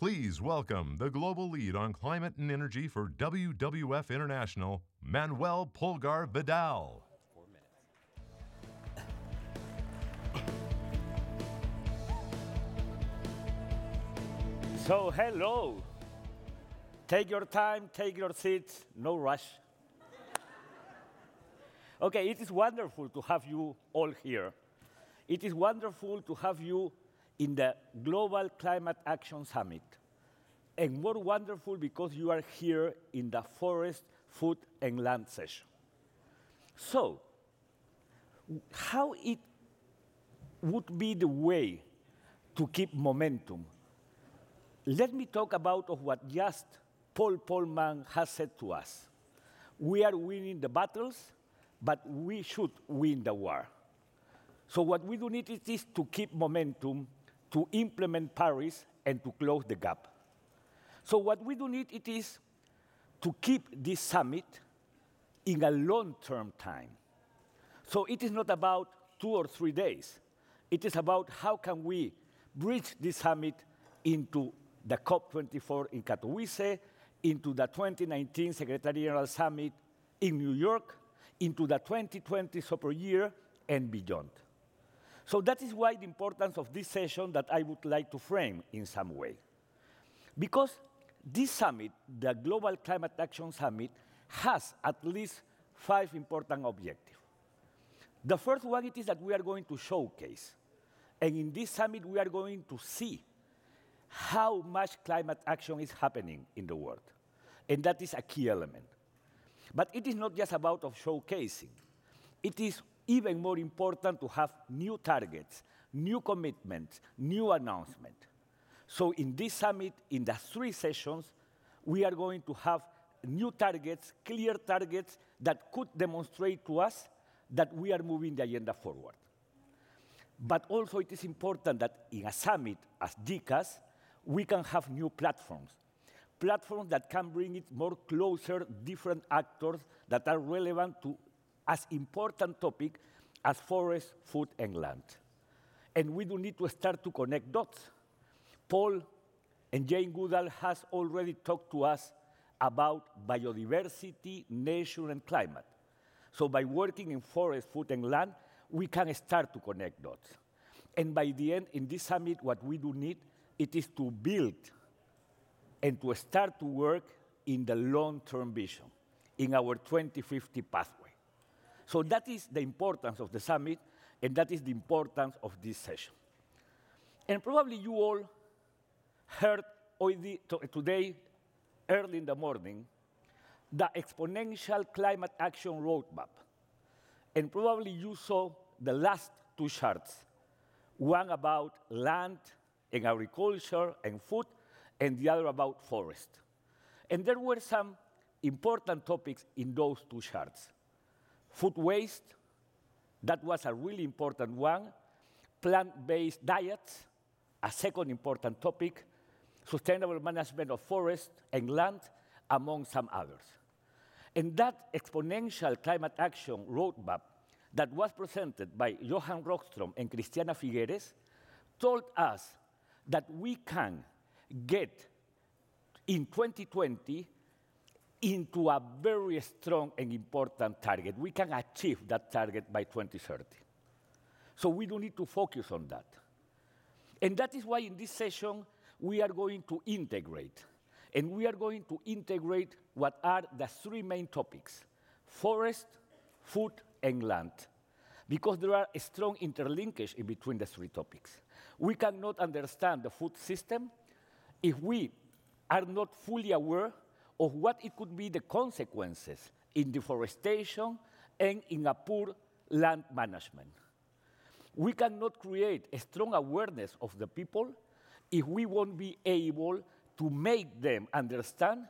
Please welcome the global lead on climate and energy for WWF International, Manuel Pulgar Vidal. 4 minutes. So, hello. Take your time, take your seats, no rush. Okay, it is wonderful to have you all here. It is wonderful to have you in the Global Climate Action Summit. And more wonderful because you are here in the Forest, Food, and Land session. So, how it would be the way to keep momentum? Let me talk about what just Paul Polman has said to us. We are winning the battles, but we should win the war. So what we do need is to keep momentum, to implement Paris, and to close the gap. So what we do need is to keep this summit in a long-term time. So it is not about 2 or 3 days. It is about how can we bridge this summit into the COP24 in Katowice, into the 2019 Secretary General Summit in New York, into the 2020 Super Year, and beyond. So that is why the importance of this session that I would like to frame in some way. Because this summit, the Global Climate Action Summit, has at least 5 important objectives. The first one is that we are going to showcase. And in this summit, we are going to see how much climate action is happening in the world. And that is a key element. But it is not just about showcasing. It is even more important to have new targets, new commitments, new announcements. So in this summit, in the 3 sessions, we are going to have new targets, clear targets that could demonstrate to us that we are moving the agenda forward. But also it is important that in a summit as GCAS, we can have new platforms that can bring it more closer, different actors that are relevant to as important topic as forest, food, and land. And we do need to start to connect dots. Paul and Jane Goodall has already talked to us about biodiversity, nature, and climate. So by working in forest, food, and land, we can start to connect dots. And by the end, in this summit, what we do need, it is to build and to start to work in the long-term vision, in our 2050 pathway. So that is the importance of the summit, and that is the importance of this session. And probably you all heard today, early in the morning, the Exponential Climate Action Roadmap. And probably you saw the last 2 charts, one about land and agriculture and food, and the other about forest. And there were some important topics in those 2 charts. Food waste, that was a really important one. Plant-based diets, a second important topic. Sustainable management of forest and land, among some others. And that Exponential Climate Action Roadmap that was presented by Johan Rockström and Christiana Figueres told us that we can get, in 2020, into a very strong and important target. We can achieve that target by 2030. So we do need to focus on that. And that is why in this session, we are going to integrate. And we are going to integrate what are the 3 main topics: forest, food, and land. Because there are a strong interlinkage in between the 3 topics. We cannot understand the food system if we are not fully aware of what it could be the consequences in deforestation and in a poor land management. We cannot create a strong awareness of the people if we won't be able to make them understand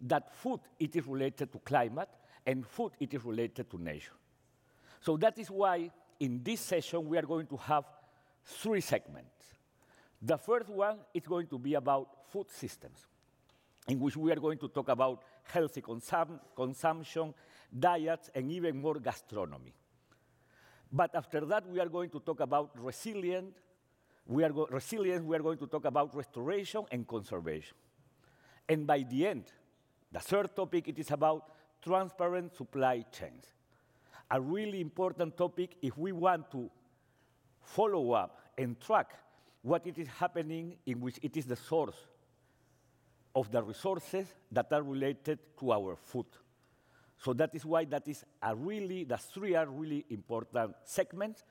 that food it is related to climate and food it is related to nature. So that is why in this session we are going to have 3 segments. The first one is going to be about food systems, in which we are going to talk about healthy consumption, diets, and even more gastronomy. But after that, we are going to talk about resilient, resilience, we are going to talk about restoration and conservation. And by the end, the third topic, it is about transparent supply chains. A really important topic if we want to follow up and track what it is happening in which it is the source of the resources that are related to our food. So that is why the three are really important segments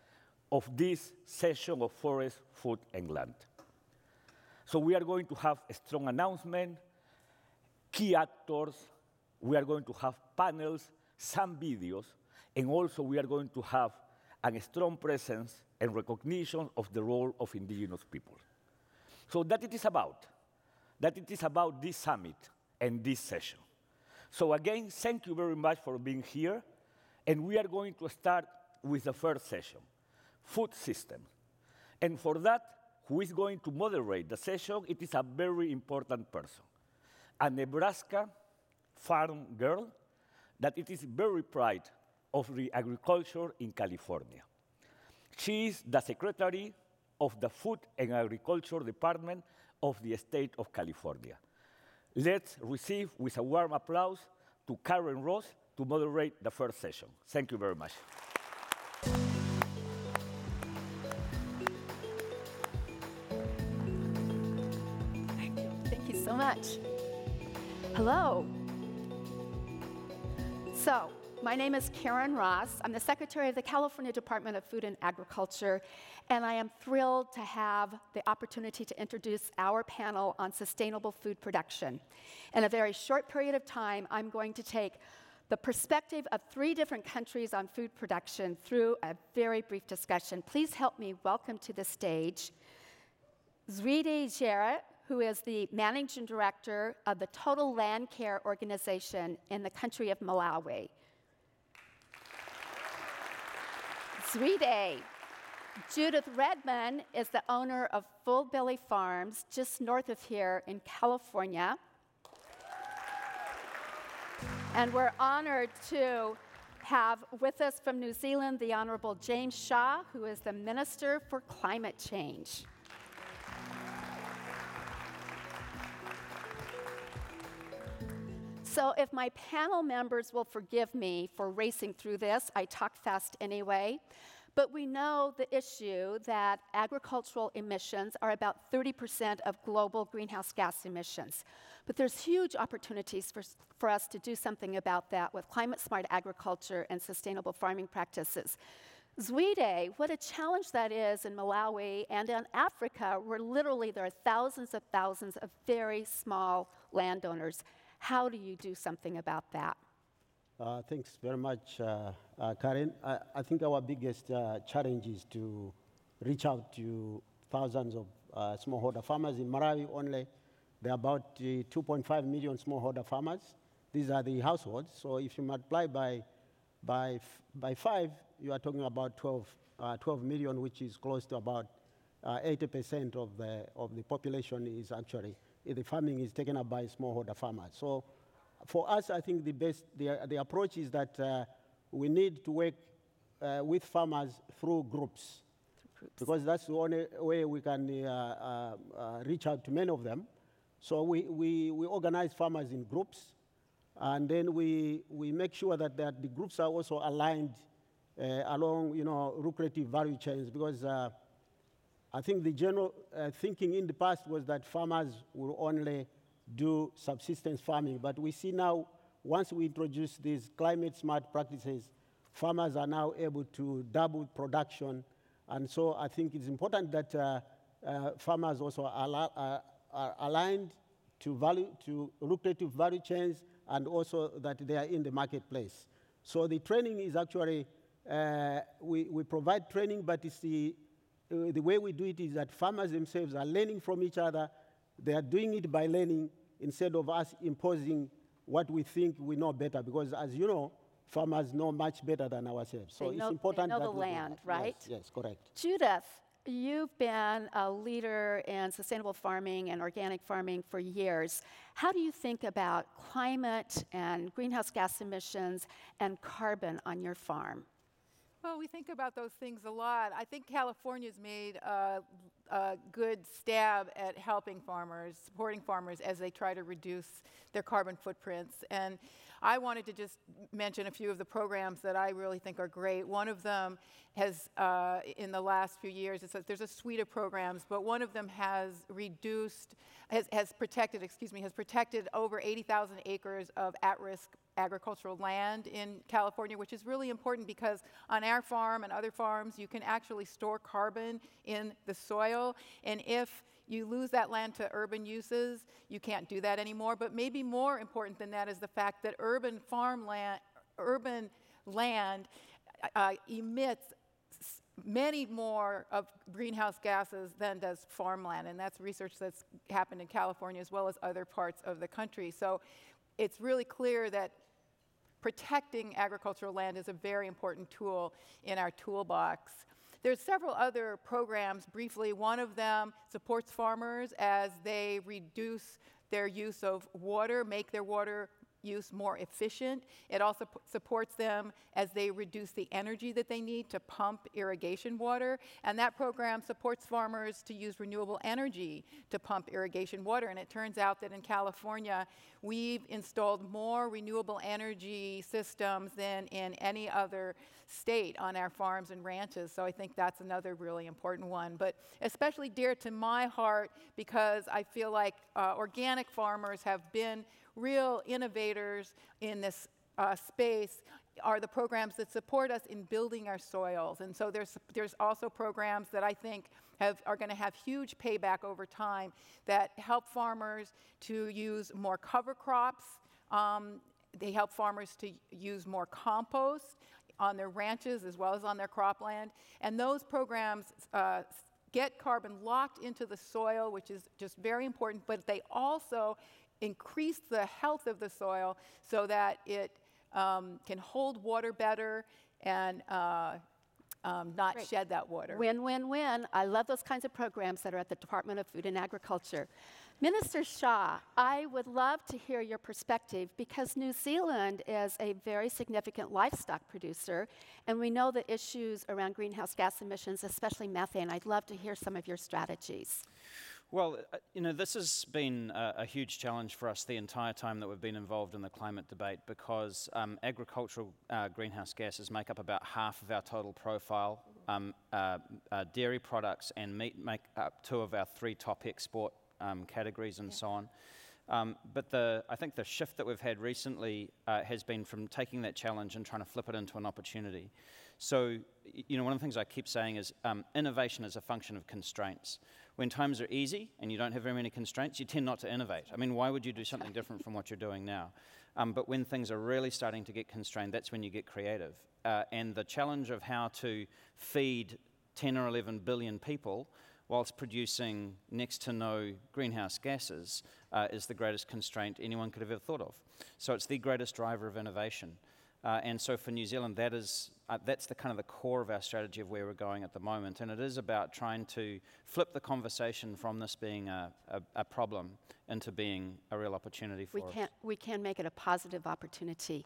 of this session of forest, food, and land. So we are going to have a strong announcement, key actors, we are going to have panels, some videos, and also we are going to have a strong presence and recognition of the role of indigenous people. So that it is about this summit and this session. So again, thank you very much for being here, and we are going to start with the first session, food systems. And for that, who is going to moderate the session, it is a very important person, a Nebraska farm girl that it is very proud of the agriculture in California. She is the secretary of the Food and Agriculture Department of the state of California. Let's receive with a warm applause to Karen Ross to moderate the first session. Thank you very much. Thank you so much. Hello. So, my name is Karen Ross. I'm the Secretary of the California Department of Food and Agriculture, and I am thrilled to have the opportunity to introduce our panel on sustainable food production. In a very short period of time, I'm going to take the perspective of 3 different countries on food production through a very brief discussion. Please help me welcome to the stage Zwide Jarrett, who is the Managing Director of the Total Land Care Organization in the country of Malawi. Zwide. Judith Redman is the owner of Full Belly Farms just north of here in California. And we're honored to have with us from New Zealand the Honorable James Shaw, who is the Minister for Climate Change. So if my panel members will forgive me for racing through this, I talk fast anyway, but we know the issue that agricultural emissions are about 30% of global greenhouse gas emissions. But there's huge opportunities for us to do something about that with climate-smart agriculture and sustainable farming practices. Zwide, what a challenge that is in Malawi and in Africa, where literally there are thousands of very small landowners. How do you do something about that? Thanks very much, Karen. I think our biggest challenge is to reach out to thousands of smallholder farmers. In Malawi only, there are about 2.5 million smallholder farmers. These are the households. So if you multiply by 5, you are talking about 12 million, which is close to about 80% of the population is actually, the farming is taken up by smallholder farmers. So for us, I think the approach is that we need to work with farmers through groups, because that's the only way we can reach out to many of them. So we organize farmers in groups, and then we make sure that the groups are also aligned along lucrative value chains, because I think the general thinking in the past was that farmers will only do subsistence farming, but we see now, once we introduce these climate-smart practices, farmers are now able to double production, and so I think it's important that farmers also are aligned to lucrative value chains, and also that they are in the marketplace. So the training is actually, we provide training, but it's the way we do it is that farmers themselves are learning from each other. They are doing it by learning instead of us imposing what we think we know better, because as you know, farmers know much better than ourselves. So it's important that they know the land, right? Yes, correct. Judith, you've been a leader in sustainable farming and organic farming for years. How do you think about climate and greenhouse gas emissions and carbon on your farm? Well, we think about those things a lot. I think California's made a good stab at helping farmers, supporting farmers as they try to reduce their carbon footprints. And I wanted to just mention a few of the programs that I really think are great. One of them has, in the last few years, there's a suite of programs, but one of them has protected over 80,000 acres of at-risk agricultural land in California, which is really important because on our farm and other farms, you can actually store carbon in the soil. And if you lose that land to urban uses, you can't do that anymore. But maybe more important than that is the fact that urban land emits many more of greenhouse gases than does farmland. And that's research that's happened in California as well as other parts of the country. So it's really clear that protecting agricultural land is a very important tool in our toolbox. There's several other programs. Briefly, one of them supports farmers as they reduce their use of water, make their water use more efficient. It also supports them as they reduce the energy that they need to pump irrigation water. And that program supports farmers to use renewable energy to pump irrigation water. And it turns out that in California, we've installed more renewable energy systems than in any other state on our farms and ranches. So I think that's another really important one. But especially dear to my heart because I feel like organic farmers have been real innovators in this space are the programs that support us in building our soils. And so there's also programs that I think are going to have huge payback over time that help farmers to use more cover crops. They help farmers to use more compost on their ranches as well as on their cropland. And those programs get carbon locked into the soil, which is just very important, but they also increase the health of the soil so that it can hold water better and not shed that water. Win, win, win. I love those kinds of programs that are at the Department of Food and Agriculture. Minister Shah, I would love to hear your perspective because New Zealand is a very significant livestock producer, and we know the issues around greenhouse gas emissions, especially methane. I'd love to hear some of your strategies. Well, this has been a huge challenge for us the entire time that we've been involved in the climate debate because agricultural greenhouse gases make up about half of our total profile. Dairy products and meat make up 2 of our 3 top export categories and so on. But I think the shift that we've had recently has been from taking that challenge and trying to flip it into an opportunity. So, one of the things I keep saying is innovation is a function of constraints. When times are easy and you don't have very many constraints, you tend not to innovate. I mean, why would you do something different from what you're doing now? But when things are really starting to get constrained, that's when you get creative. And the challenge of how to feed 10 or 11 billion people whilst producing next to no greenhouse gases is the greatest constraint anyone could have ever thought of. So it's the greatest driver of innovation. And so for New Zealand, that's the kind of the core of our strategy of where we're going at the moment. And it is about trying to flip the conversation from this being a problem into being a real opportunity for us. We can make it a positive opportunity.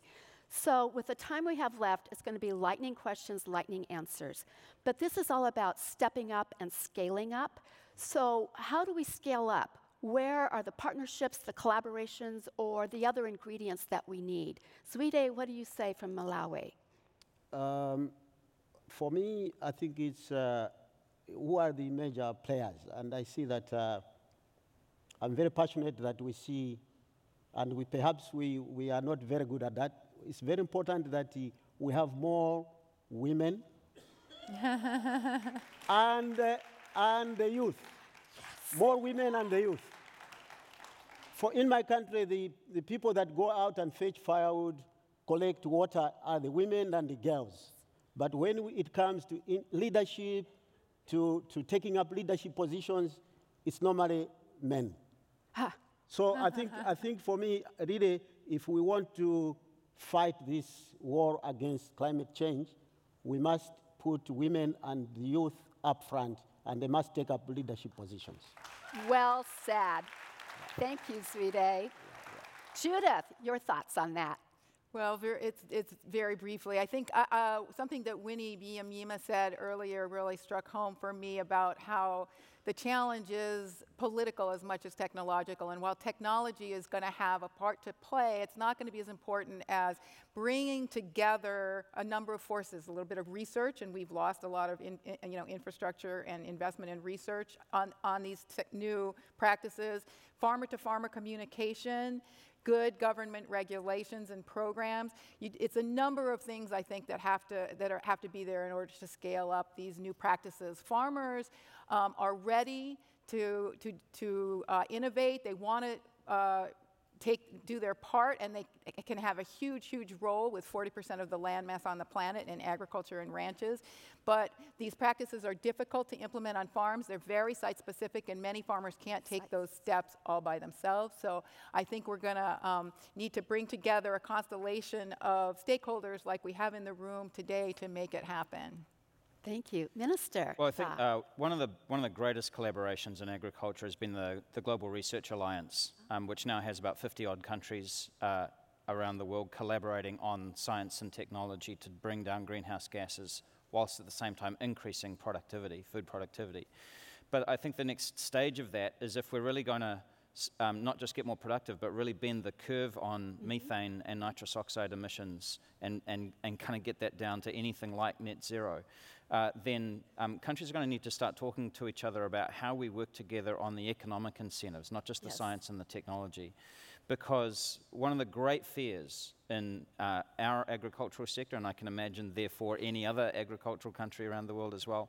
So with the time we have left, it's going to be lightning questions, lightning answers. But this is all about stepping up and scaling up. So how do we scale up? Where are the partnerships, the collaborations, or the other ingredients that we need? Zwide, what do you say from Malawi? For me, I think it's who are the major players. And I see that I'm very passionate that we see, and perhaps we are not very good at that. It's very important that we have more women and the youth. Yes. More women and the youth. For in my country, the people that go out and fetch firewood, collect water are the women and the girls. But when it comes to leadership, to taking up leadership positions, it's normally men. Huh. So I think for me, really, if we want to fight this war against climate change, we must put women and the youth up front, and they must take up leadership positions. Well said. Thank you, Zwide. Judith, your thoughts on that? Well, it's very briefly. I think something that Winnie Byanyima said earlier really struck home for me about how the challenge is political as much as technological. And while technology is going to have a part to play, it's not going to be as important as bringing together a number of forces, a little bit of research, and we've lost a lot of infrastructure and investment in research on these new practices, farmer-to-farmer communication, good government regulations and programs. It's a number of things I think that have to be there in order to scale up these new practices. Farmers are ready to innovate. They want to do their part, and they can have a huge role with 40% of the land mass on the planet in agriculture and ranches. But these practices are difficult to implement on farms. They're very site-specific, and many farmers can't take those steps all by themselves. So I think we're going to need to bring together a constellation of stakeholders like we have in the room today to make it happen. Thank you. Minister. Well, I think one of the greatest collaborations in agriculture has been the Global Research Alliance, which now has about 50-odd countries around the world collaborating on science and technology to bring down greenhouse gases, whilst at the same time increasing productivity, food productivity. But I think the next stage of that is if we're really going to not just get more productive, but really bend the curve on methane and nitrous oxide emissions and kind of get that down to anything like net zero, then countries are going to need to start talking to each other about how we work together on the economic incentives, not just the science and the technology. Because one of the great fears in our agricultural sector, and I can imagine therefore any other agricultural country around the world as well,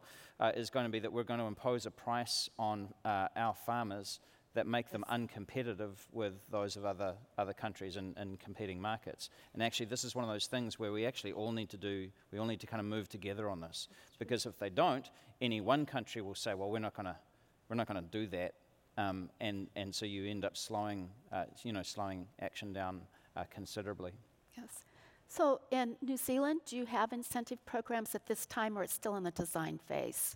is going to be that we're going to impose a price on our farmers that make them uncompetitive with those of other countries in competing markets. And actually, this is one of those things where we actually all need to kind of move together on this. Because if they don't, any one country will say, well, we're not going to do that. And so you end up slowing action down considerably. Yes. So in New Zealand, do you have incentive programs at this time, or it's still in the design phase?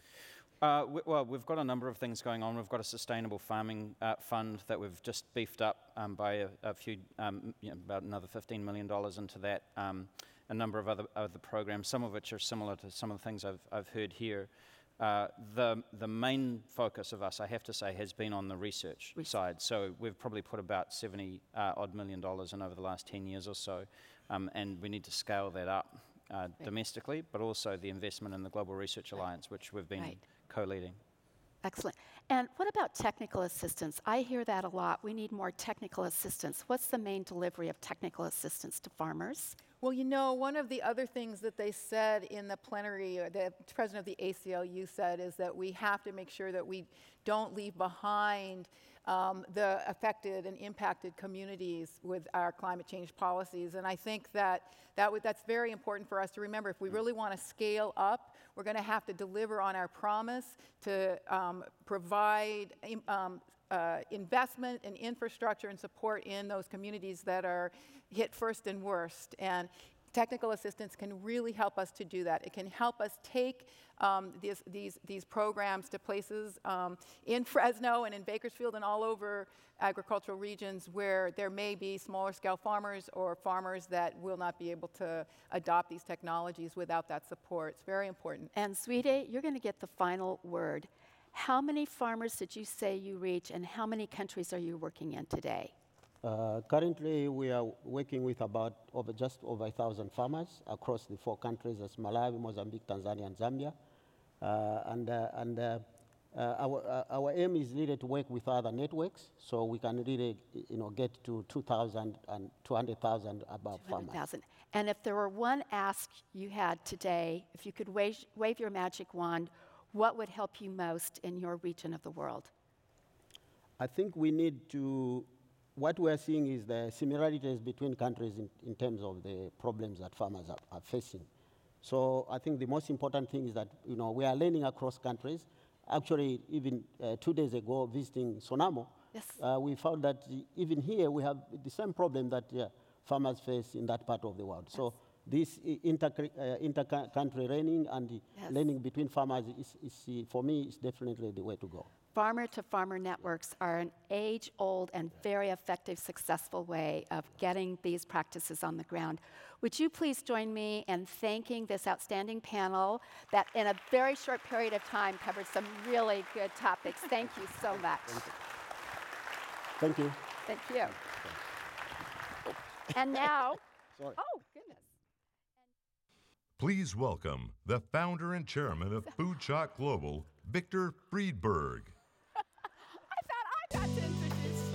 Well, we've got a number of things going on. We've got a sustainable farming fund that we've just beefed up by a few, about another $15 million into that. A number of other programs, some of which are similar to some of the things I've heard here. The main focus of us, I have to say, has been on the research side. So we've probably put about $70-odd million in over the last 10 years or so, and we need to scale that up domestically, but also the investment in the Global Research Alliance, which we've been co-leading. Excellent. And what about technical assistance? I hear that a lot. We need more technical assistance. What's the main delivery of technical assistance to farmers? Well, you know, one of the other things that they said in the plenary, the president of the ACLU said, is that we have to make sure that we don't leave behind the affected and impacted communities with our climate change policies. And I think that's very important for us to remember. If we really want to scale up, we're going to have to deliver on our promise to provide investment and infrastructure and support in those communities that are hit first and worst. And technical assistance can really help us to do that. It can help us take these programs to places in Fresno and in Bakersfield and all over agricultural regions where there may be smaller scale farmers or farmers that will not be able to adopt these technologies without that support. It's very important. And Sweetie, you're going to get the final word. How many farmers did you say you reach, and how many countries are you working in today? Currently, we are working with just over 1,000 farmers across the 4 countries: that's Malawi, Mozambique, Tanzania, and Zambia. Our aim is really to work with other networks, so we can really, get to 2,000 and 200,000 above farmers. And if there were one ask you had today, if you could wave your magic wand, what would help you most in your region of the world? I think we need to. What we are seeing is the similarities between countries in terms of the problems that farmers are facing. So I think the most important thing is that we are learning across countries. Actually, even 2 days ago, visiting Tsunami, we found that even here we have the same problem that farmers face in that part of the world. So this inter-country learning and learning between farmers is, for me, is definitely the way to go. farmer-to-farmer networks are an age-old and very effective, successful way of getting these practices on the ground. Would you please join me in thanking this outstanding panel that in a very short period of time covered some really good topics. Thank you so much. Thank you. Thank you. And now, Sorry. oh, goodness. Please welcome the founder and chairman of Food Shot Global, Victor Friedberg. I got to introduce.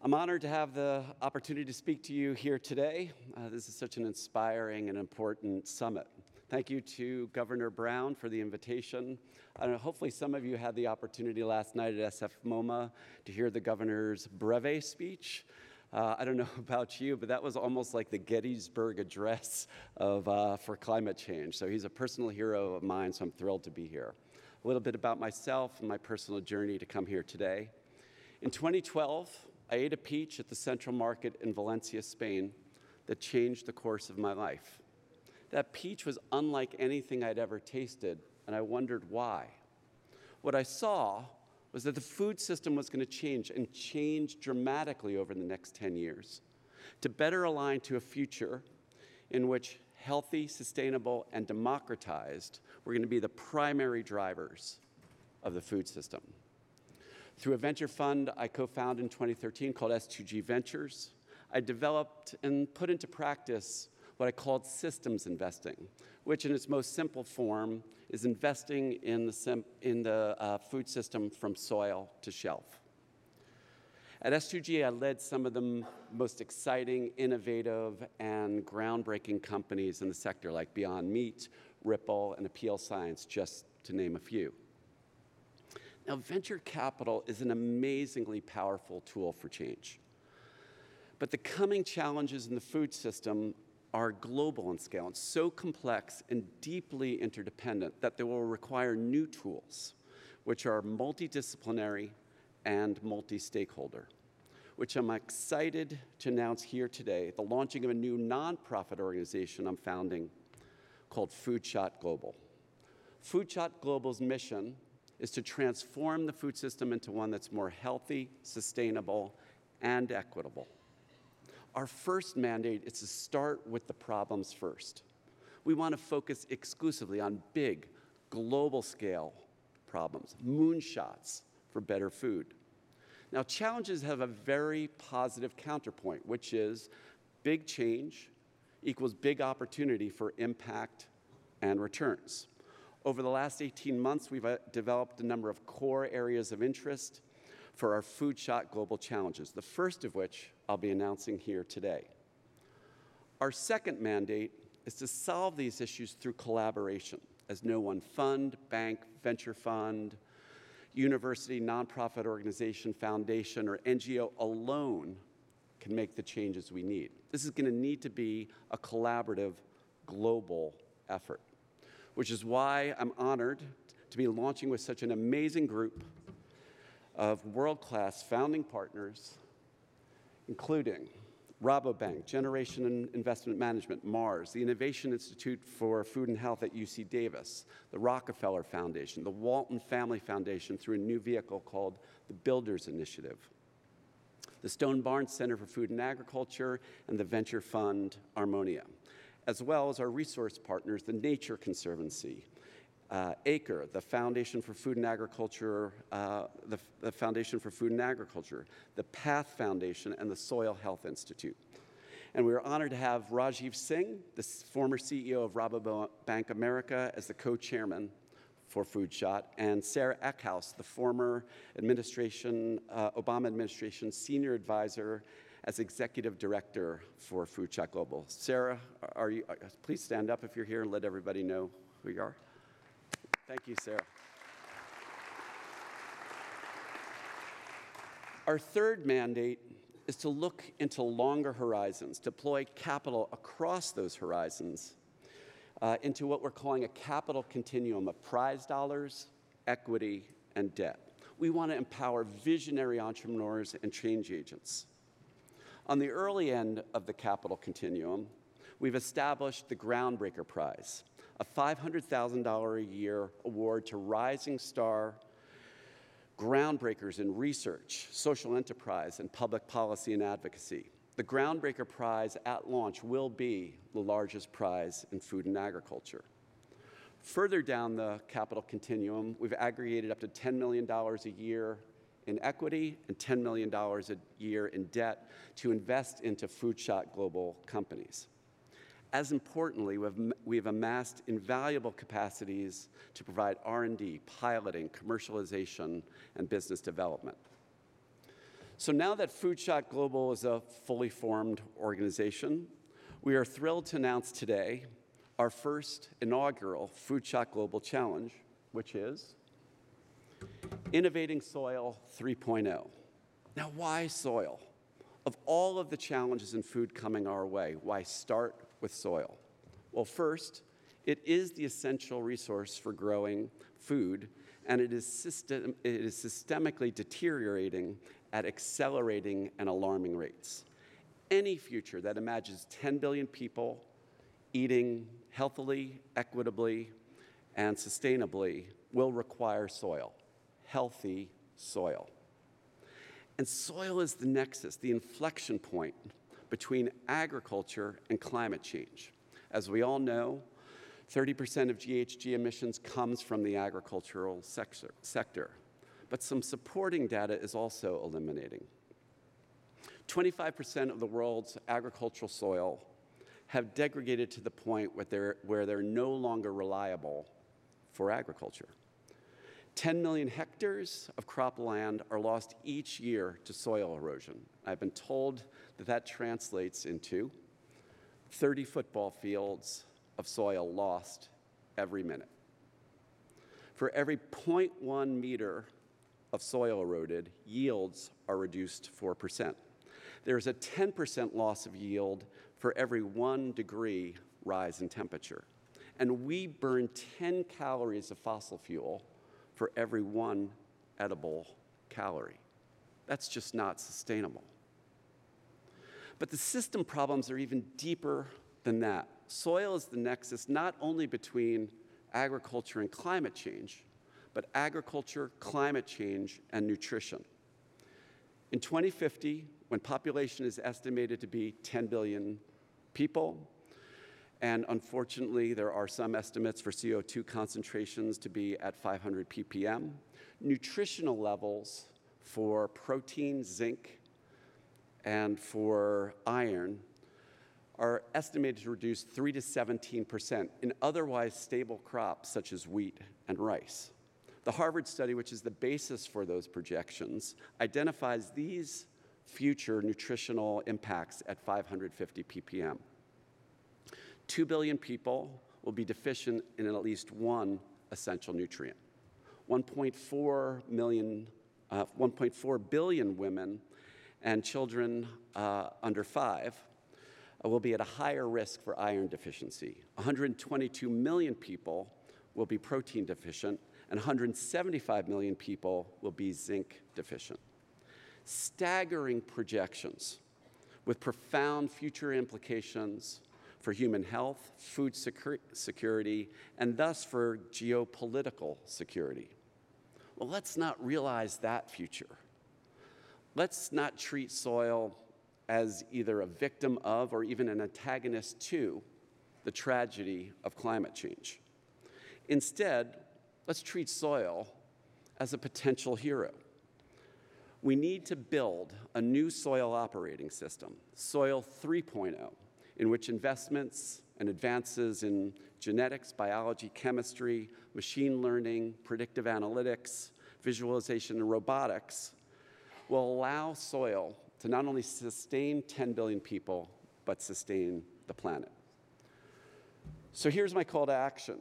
I'm honored to have the opportunity to speak to you here today. This is such an inspiring and important summit. Thank you to Governor Brown for the invitation. I don't know, hopefully some of you had the opportunity last night at SF MoMA to hear the governor's brevet speech. I don't know about you, but that was almost like the Gettysburg Address for climate change. So he's a personal hero of mine, so I'm thrilled to be here. A little bit about myself and my personal journey to come here today. In 2012, I ate a peach at the Central Market in Valencia, Spain, that changed the course of my life. That peach was unlike anything I'd ever tasted, and I wondered why. What I saw was that the food system was going to change, and change dramatically over the next 10 years, to better align to a future in which healthy, sustainable, and democratized were going to be the primary drivers of the food system. Through a venture fund I co-founded in 2013 called S2G Ventures, I developed and put into practice what I called systems investing, which in its most simple form is investing in the food system from soil to shelf. At S2G, I led some of the most exciting, innovative, and groundbreaking companies in the sector, like Beyond Meat, Ripple, and Appeal Science, just to name a few. Now, venture capital is an amazingly powerful tool for change. But the coming challenges in the food system are global in scale and so complex and deeply interdependent that they will require new tools, which are multidisciplinary and multi-stakeholder, which I'm excited to announce here today, the launching of a new nonprofit organization I'm founding called Food Shot Global. Food Shot Global's mission is to transform the food system into one that's more healthy, sustainable, and equitable. Our first mandate is to start with the problems first. We want to focus exclusively on big, global-scale problems, moonshots for better food. Now, challenges have a very positive counterpoint, which is big change equals big opportunity for impact and returns. Over the last 18 months, we've developed a number of core areas of interest for our Food Shot Global challenges, the first of which I'll be announcing here today. Our second mandate is to solve these issues through collaboration, as no one fund, bank, venture fund, university, nonprofit organization, foundation, or NGO alone can make the changes we need. This is going to need to be a collaborative, global effort, which is why I'm honored to be launching with such an amazing group of world-class founding partners, including Rabobank, Generation Investment Management, Mars, the Innovation Institute for Food and Health at UC Davis, the Rockefeller Foundation, the Walton Family Foundation through a new vehicle called the Builders Initiative, the Stone Barnes Center for Food and Agriculture, and the venture fund Armonia, as well as our resource partners, the Nature Conservancy, ACRE, the Foundation for Food and Agriculture, the Foundation for Food and Agriculture, the PATH Foundation, and the Soil Health Institute. And we are honored to have Rajiv Singh, the former CEO of Rabobank America, as the co-chairman for Food Shot, and Sarah Eckhouse, the former Obama administration senior advisor as executive director for Food Shot Global. Sarah, please stand up if you're here and let everybody know who you are. Thank you, Sarah. Our third mandate is to look into longer horizons, deploy capital across those horizons into what we're calling a capital continuum of prize dollars, equity, and debt. We want to empower visionary entrepreneurs and change agents. On the early end of the capital continuum, we've established the Groundbreaker Prize, a $500,000 a year award to rising star groundbreakers in research, social enterprise, and public policy and advocacy. The Groundbreaker Prize at launch will be the largest prize in food and agriculture. Further down the capital continuum, we've aggregated up to $10 million a year in equity and $10 million a year in debt to invest into food shot global companies. As importantly, we have amassed invaluable capacities to provide R&D, piloting, commercialization, and business development. So now that Food Shot Global is a fully formed organization, we are thrilled to announce today our first inaugural Food Shot Global Challenge, which is Innovating Soil 3.0. Now, why soil? Of all of the challenges in food coming our way, why start with soil? Well, first, it is the essential resource for growing food, and it is systemically deteriorating at accelerating and alarming rates. Any future that imagines 10 billion people eating healthily, equitably, and sustainably will require soil, healthy soil. And soil is the nexus, the inflection point between agriculture and climate change. As we all know, 30% of GHG emissions comes from the agricultural sector, but some supporting data is also eliminating. 25% of the world's agricultural soil have degraded to the point where they're no longer reliable for agriculture. 10 million hectares of cropland are lost each year to soil erosion. I've been told that that translates into 30 football fields of soil lost every minute. For every 0.1 meter of soil eroded, yields are reduced 4%. There's a 10% loss of yield for every 1 degree rise in temperature. And we burn 10 calories of fossil fuel for every 1 edible calorie. That's just not sustainable. But the system problems are even deeper than that. Soil is the nexus not only between agriculture and climate change, but agriculture, climate change, and nutrition. In 2050, when population is estimated to be 10 billion people, and unfortunately, there are some estimates for CO2 concentrations to be at 500 ppm. Nutritional levels for protein, zinc, and for iron are estimated to reduce 3 to 17% in otherwise stable crops such as wheat and rice. The Harvard study, which is the basis for those projections, identifies these future nutritional impacts at 550 ppm. 2 billion people will be deficient in at least one essential nutrient. 1.4 billion women and children under 5 will be at a higher risk for iron deficiency. 122 million people will be protein deficient, and 175 million people will be zinc deficient. Staggering projections with profound future implications for human health, food security, and thus for geopolitical security. Well, let's not realize that future. Let's not treat soil as either a victim of or even an antagonist to the tragedy of climate change. Instead, let's treat soil as a potential hero. We need to build a new soil operating system, Soil 3.0, in which investments and advances in genetics, biology, chemistry, machine learning, predictive analytics, visualization, and robotics will allow soil to not only sustain 10 billion people, but sustain the planet. So here's my call to action.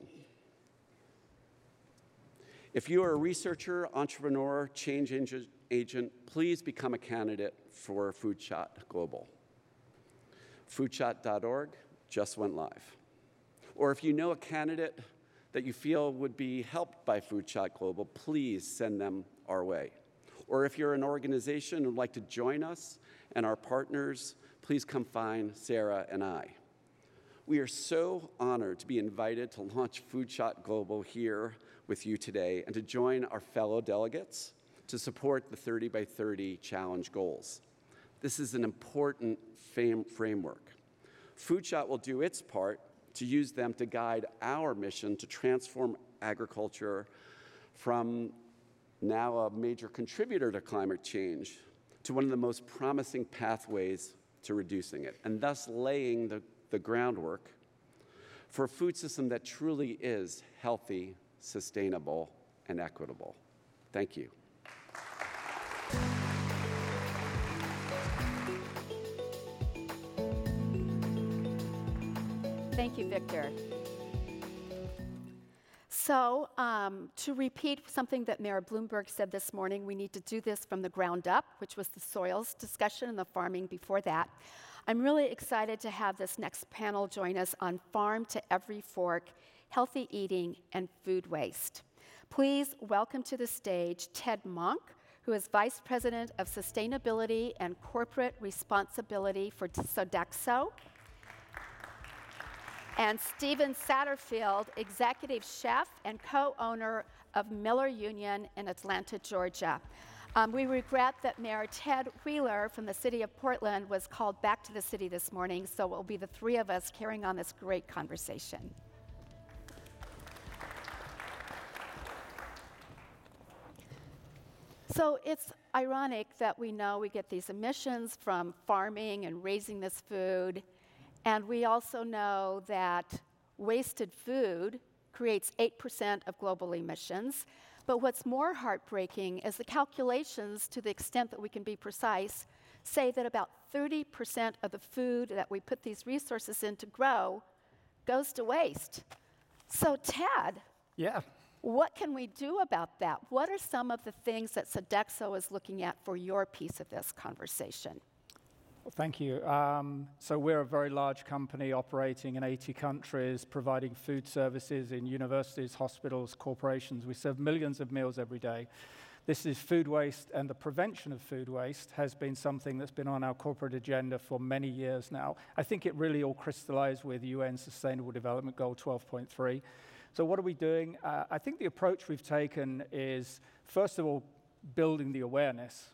If you are a researcher, entrepreneur, change agent, please become a candidate for Food Shot Global. Foodshot.org just went live. Or if you know a candidate that you feel would be helped by Food Shot Global, please send them our way. Or if you're an organization and would like to join us and our partners, please come find Sarah and I. We are so honored to be invited to launch Foodshot Global here with you today and to join our fellow delegates to support the 30 by 30 challenge goals. This is an important framework. Foodshot will do its part to use them to guide our mission to transform agriculture from now a major contributor to climate change to one of the most promising pathways to reducing it, and thus laying the groundwork for a food system that truly is healthy, sustainable, and equitable. Thank you. Thank you, Victor. So, to repeat something that Mayor Bloomberg said this morning, we need to do this from the ground up, which was the soils discussion and the farming before that. I'm really excited to have this next panel join us on Farm to Every Fork, Healthy Eating and Food Waste. Please welcome to the stage Ted Monk, who is Vice President of Sustainability and Corporate Responsibility for Sodexo, and Stephen Satterfield, Executive Chef and co-owner of Miller Union in Atlanta, Georgia. We regret that Mayor Ted Wheeler from the city of Portland was called back to the city this morning, so it will be the three of us carrying on this great conversation. So it's ironic that we know we get these emissions from farming and raising this food, and we also know that wasted food creates 8% of global emissions. But what's more heartbreaking is the calculations, to the extent that we can be precise, say that about 30% of the food that we put these resources in to grow goes to waste. So Ted, what can we do about that? What are some of the things that Sodexo is looking at for your piece of this conversation? Well, thank you. So we're a very large company operating in 80 countries, providing food services in universities, hospitals, corporations. We serve millions of meals every day. This is food waste, and the prevention of food waste has been something that's been on our corporate agenda for many years now. I think it really all crystallized with UN Sustainable Development Goal 12.3. So what are we doing? I think the approach we've taken is, first of all, building the awareness.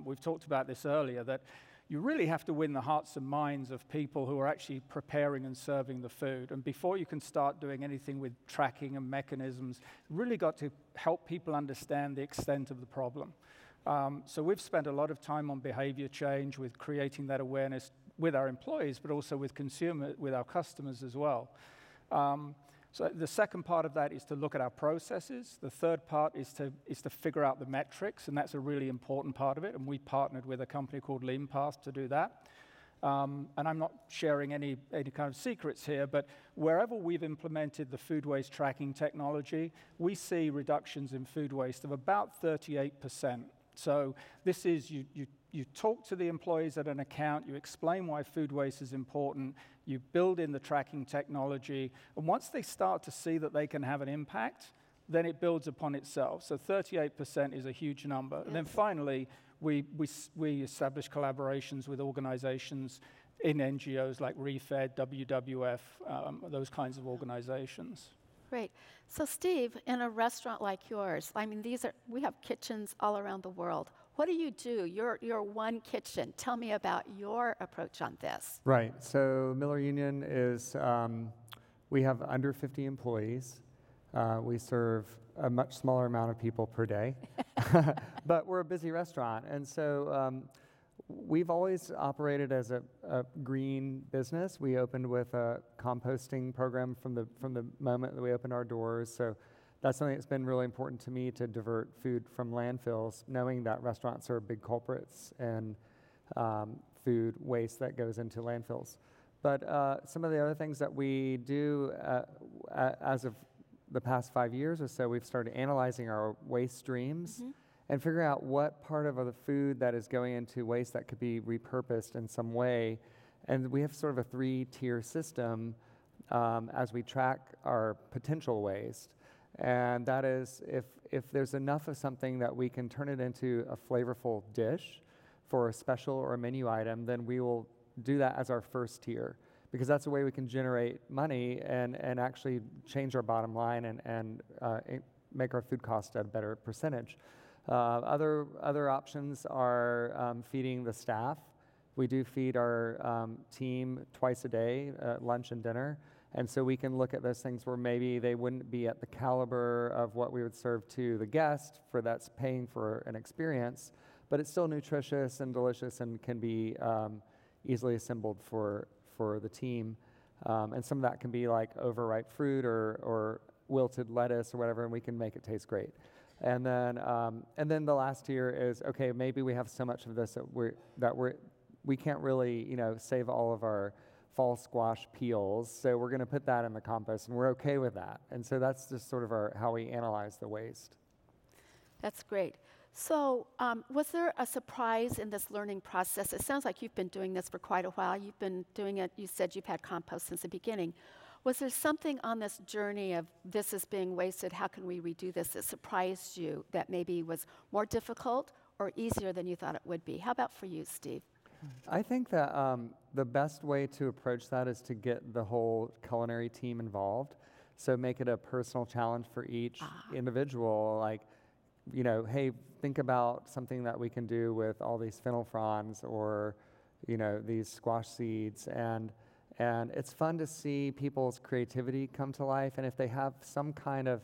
We've talked about this earlier, that you really have to win the hearts and minds of people who are actually preparing and serving the food. And before you can start doing anything with tracking and mechanisms, you've really got to help people understand the extent of the problem. So we've spent a lot of time on behavior change, with creating that awareness with our employees, but also with our customers as well. So the second part of that is to look at our processes. The third part is to figure out the metrics, and that's a really important part of it. And we partnered with a company called LeanPath to do that. And I'm not sharing any kind of secrets here, but wherever we've implemented the food waste tracking technology, we see reductions in food waste of about 38%. So this is, you talk to the employees at an account, you explain why food waste is important, you build in the tracking technology, and once they start to see that they can have an impact, then it builds upon itself. So 38% is a huge number. Yes. And then finally, we establish collaborations with organizations in NGOs like ReFed, WWF, those kinds of organizations. Great. So Steve, in a restaurant like yours, I mean, we have kitchens all around the world. What do you do? You're one kitchen. Tell me about your approach on this. Right. So Miller Union is, we have under 50 employees. We serve a much smaller amount of people per day, but we're a busy restaurant. And so we've always operated as a green business. We opened with a composting program from the moment that we opened our doors. So that's something that's been really important to me, to divert food from landfills, knowing that restaurants are big culprits in food waste that goes into landfills. But some of the other things that we do as of the past 5 years or so, we've started analyzing our waste streams and figuring out what part of the food that is going into waste that could be repurposed in some way. And we have sort of a 3-tier system as we track our potential waste. And that is, if there's enough of something that we can turn it into a flavorful dish for a special or a menu item, then we will do that as our first tier. because that's a way we can generate money and actually change our bottom line and make our food cost at a better percentage. Other options are feeding the staff. We do feed our team twice a day, lunch and dinner. And so we can look at those things where maybe they wouldn't be at the caliber of what we would serve to the guest for that's paying for an experience, but it's still nutritious and delicious and can be easily assembled for the team. And some of that can be like overripe fruit or wilted lettuce or whatever, and we can make it taste great. And then the last tier is, okay, maybe we have so much of this that we can't really, save all of our fall squash peels, so we're going to put that in the compost, and we're okay with that. And so that's just sort of how we analyze the waste. That's great. So was there a surprise in this learning process? It sounds like you've been doing this for quite a while. You've been doing it, you said you've had compost since the beginning. Was there something on this journey of this is being wasted, how can we redo this, that surprised you that maybe was more difficult or easier than you thought it would be? How about for you, Steve? I think that the best way to approach that is to get the whole culinary team involved. So make it a personal challenge for each individual. Like, hey, think about something that we can do with all these fennel fronds or, these squash seeds. And it's fun to see people's creativity come to life. And if they have some kind of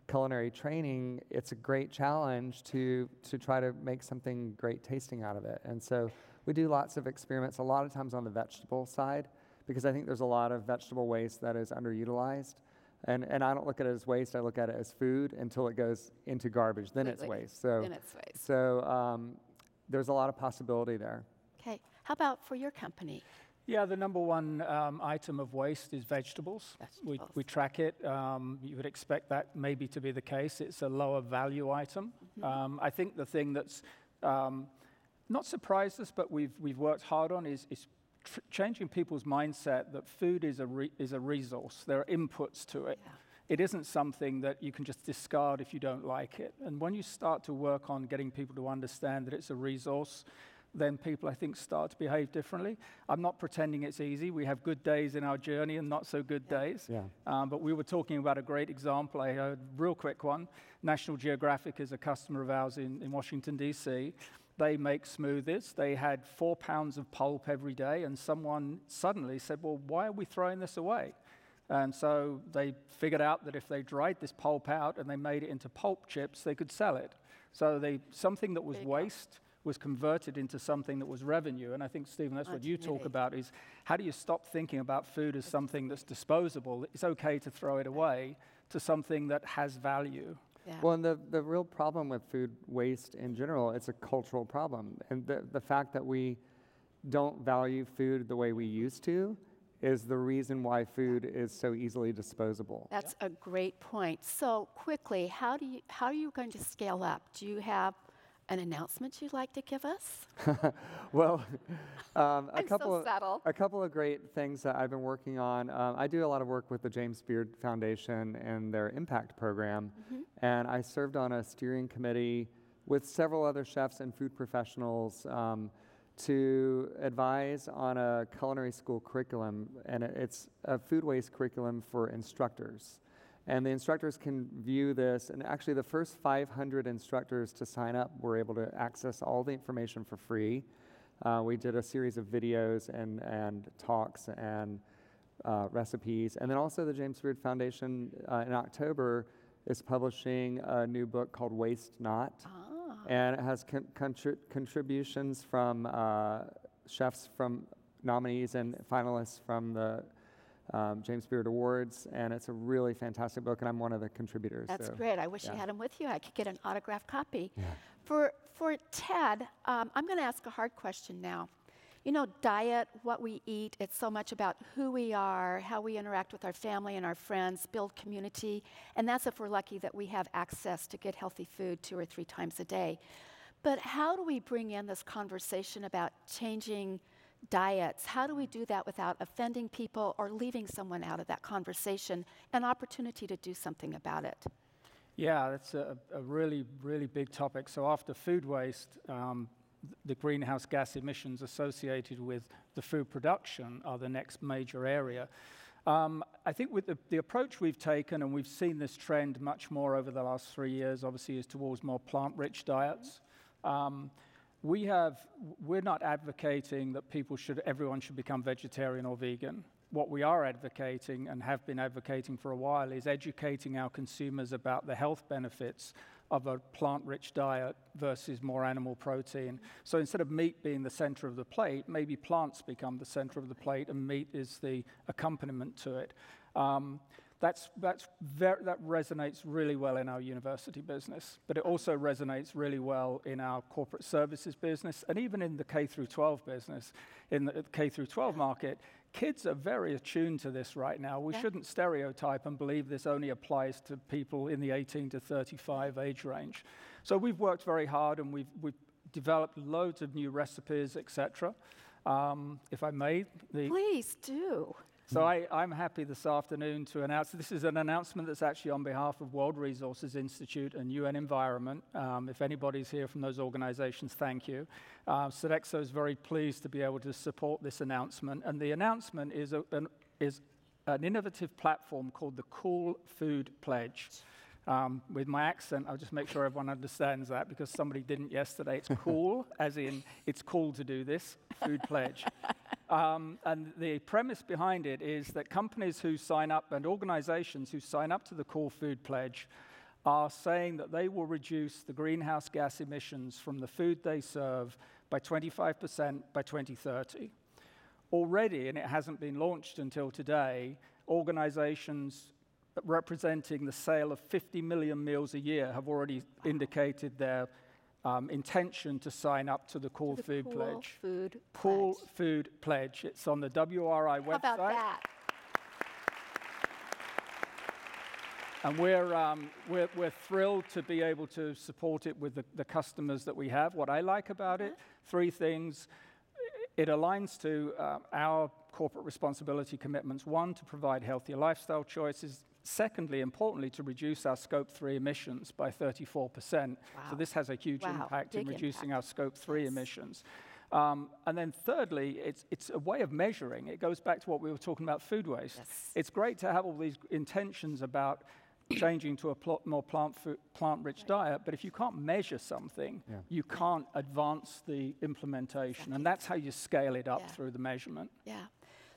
culinary training, it's a great challenge to try to make something great tasting out of it. And so we do lots of experiments, a lot of times on the vegetable side, because I think there's a lot of vegetable waste that is underutilized. And I don't look at it as waste, I look at it as food until it goes into garbage, then it's waste. So there's a lot of possibility there. Okay, how about for your company? Yeah, the number one item of waste is vegetables. We track it. You would expect that maybe to be the case. It's a lower value item. I think the thing that's not surprised us, but we've worked hard on is changing people's mindset that food is a resource. There are inputs to it. Yeah. It isn't something that you can just discard if you don't like it. And when you start to work on getting people to understand that it's a resource, then people, I think, start to behave differently. I'm not pretending it's easy. We have good days in our journey and not so good days. Yeah. But we were talking about a great example, a real quick one. National Geographic is a customer of ours in Washington, D.C. They make smoothies. They had 4 pounds of pulp every day, and someone suddenly said, well, why are we throwing this away? And so they figured out that if they dried this pulp out and they made it into pulp chips, they could sell it. So something that was waste was converted into something that was revenue. And I think, Stephen, that's what you talk about, is how do you stop thinking about food as something that's disposable? It's okay to throw it away, to something that has value. Yeah. Well, and the real problem with food waste in general, it's a cultural problem. And the fact that we don't value food the way we used to is the reason why food is so easily disposable. That's a great point. So quickly, how are you going to scale up? Do you have an announcement you'd like to give us? Well, a subtle. couple of great things that I've been working on. I do a lot of work with the James Beard Foundation and their impact program, and I served on a steering committee with several other chefs and food professionals to advise on a culinary school curriculum, and it's a food waste curriculum for instructors. And the instructors can view this, and actually the first 500 instructors to sign up were able to access all the information for free. We did a series of videos and talks and recipes. And then also the James Beard Foundation in October is publishing a new book called Waste Not. And it has contributions from chefs, from nominees and finalists from the James Beard Awards, and it's a really fantastic book, and I'm one of the contributors. That's great. I wish you had him with you. I could get an autographed copy. Yeah. For Ted, I'm going to ask a hard question now. Diet, what we eat, it's so much about who we are, how we interact with our family and our friends, build community, and that's if we're lucky that we have access to good, healthy food 2 or 3 times a day. But how do we bring in this conversation about changing diets? How do we do that without offending people or leaving someone out of that conversation? An opportunity to do something about it. Yeah, that's a really, really big topic. So after food waste, the greenhouse gas emissions associated with the food production are the next major area. I think with the approach we've taken, and we've seen this trend much more over the last 3 years, obviously, is towards more plant-rich diets. We're not advocating that everyone should become vegetarian or vegan. What we are advocating and have been advocating for a while is educating our consumers about the health benefits of a plant-rich diet versus more animal protein. So instead of meat being the center of the plate, maybe plants become the center of the plate and meat is the accompaniment to it. That resonates really well in our university business, but it also resonates really well in our corporate services business, and even in the K through 12 business, in the K through 12 market. Kids are very attuned to this right now. We shouldn't stereotype and believe this only applies to people in the 18 to 35 age range. So we've worked very hard, and we've developed loads of new recipes, etc. If I may. Please do. So I'm happy this afternoon to announce, this is an announcement that's actually on behalf of World Resources Institute and UN Environment. If anybody's here from those organizations, thank you. Sodexo is very pleased to be able to support this announcement. And the announcement is an innovative platform called the Cool Food Pledge. With my accent, I'll just make sure everyone understands that, because somebody didn't yesterday. It's cool, as in it's cool to do this, food pledge. And the premise behind it is that companies who sign up and organizations who sign up to the Cool Food Pledge are saying that they will reduce the greenhouse gas emissions from the food they serve by 25% by 2030. Already, and it hasn't been launched until today, organizations representing the sale of 50 million meals a year have already indicated their intention to sign up to the Cool Food Pledge. Cool Food Pledge. It's on the WRI website. How about that? And we're thrilled to be able to support it with the customers that we have. What I like about it, 3 things. It aligns to our corporate responsibility commitments. 1, to provide healthier lifestyle choices. Secondly, importantly, to reduce our Scope 3 emissions by 34%. So this has a huge impact in reducing our Scope 3 emissions. And then thirdly, it's a way of measuring. It goes back to what we were talking about, food waste. It's great to have all these intentions about changing to a more plant-rich diet, but if you can't measure something, you can't advance the implementation. And that's how you scale it up through the measurement.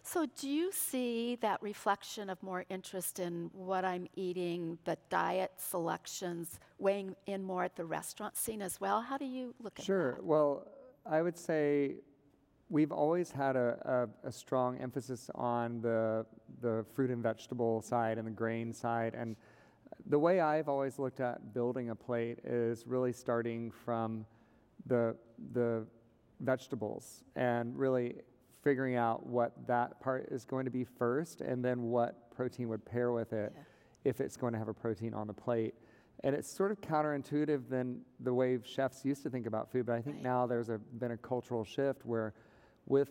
So do you see that reflection of more interest in what I'm eating, the diet selections, weighing in more at the restaurant scene as well? How do you look at that? Sure. Well, I would say we've always had a strong emphasis on the fruit and vegetable side and the grain side. And the way I've always looked at building a plate is really starting from the vegetables and really figuring out what that part is going to be first, and then what protein would pair with it if it's going to have a protein on the plate. And it's sort of counterintuitive than the way chefs used to think about food, but I think now there's been a cultural shift where with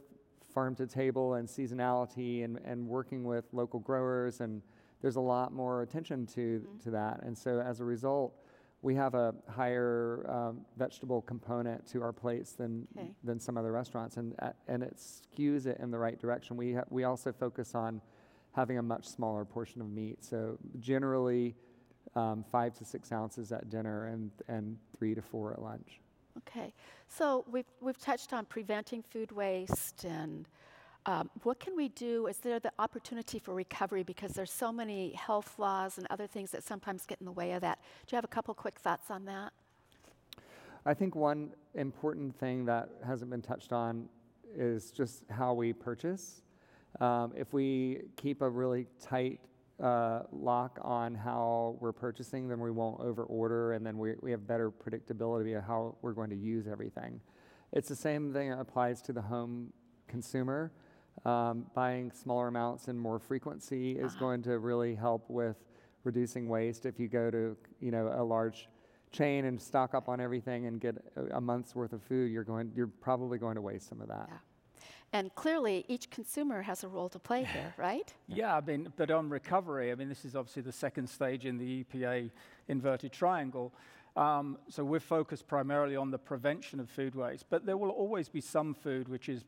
farm to table and seasonality and working with local growers, and there's a lot more attention to that. And so as a result, we have a higher vegetable component to our plates than some other restaurants, and it skews it in the right direction. We also focus on having a much smaller portion of meat. So generally 5 to 6 ounces at dinner and 3 to 4 at lunch. Okay, so we've touched on preventing food waste, and what can we do? Is there the opportunity for recovery, because there's so many health laws and other things that sometimes get in the way of that? Do you have a couple quick thoughts on that? I think one important thing that hasn't been touched on is just how we purchase. If we keep a really tight lock on how we're purchasing, then we won't over-order, and then we have better predictability of how we're going to use everything. It's the same thing that applies to the home consumer. Buying smaller amounts and more frequency is going to really help with reducing waste. If you go to a large chain and stock up on everything and get a month's worth of food, you're probably going to waste some of that. And clearly, each consumer has a role to play here, right? Yeah, but on recovery, this is obviously the second stage in the EPA inverted triangle. So we're focused primarily on the prevention of food waste, but there will always be some food which is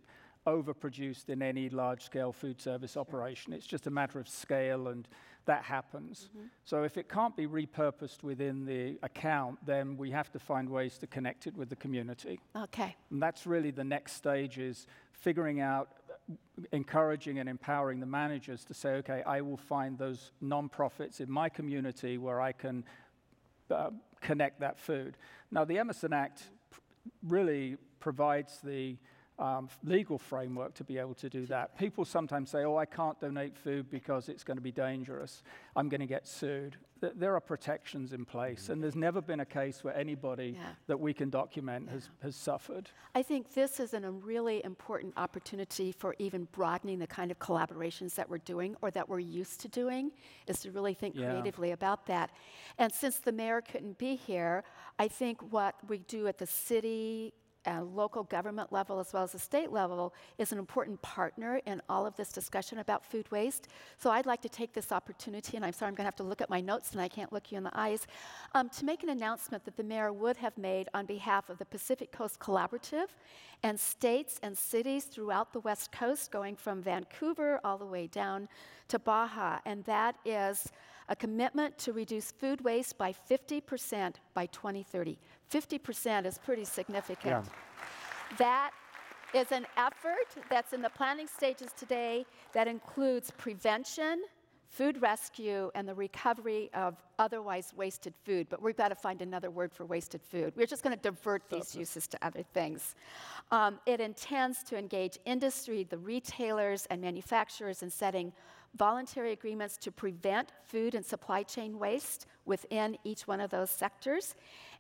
overproduced in any large-scale food service operation. It's just a matter of scale, and that happens. So if it can't be repurposed within the account, then we have to find ways to connect it with the community. Okay. And that's really the next stage, is figuring out, encouraging and empowering the managers to say, okay, I will find those nonprofits in my community where I can connect that food. Now, the Emerson Act really provides the legal framework to be able to do that. People sometimes say, oh, I can't donate food because it's going to be dangerous. I'm going to get sued. There are protections in place, and there's never been a case where anybody that we can document has suffered. I think this is a really important opportunity for even broadening the kind of collaborations that we're doing or that we're used to doing, is to really think creatively about that. And since the mayor couldn't be here, I think what we do at the city, local government level as well as the state level is an important partner in all of this discussion about food waste. So I'd like to take this opportunity, and I'm sorry I'm going to have to look at my notes and I can't look you in the eyes, to make an announcement that the mayor would have made on behalf of the Pacific Coast Collaborative and states and cities throughout the West Coast, going from Vancouver all the way down to Baja, and that is a commitment to reduce food waste by 50% by 2030. 50% is pretty significant. Yeah. That is an effort that's in the planning stages today that includes prevention, food rescue, and the recovery of otherwise wasted food. But we've got to find another word for wasted food. We're just going to divert these uses to other things. It intends to engage industry, the retailers, and manufacturers in setting voluntary agreements to prevent food and supply chain waste within each one of those sectors,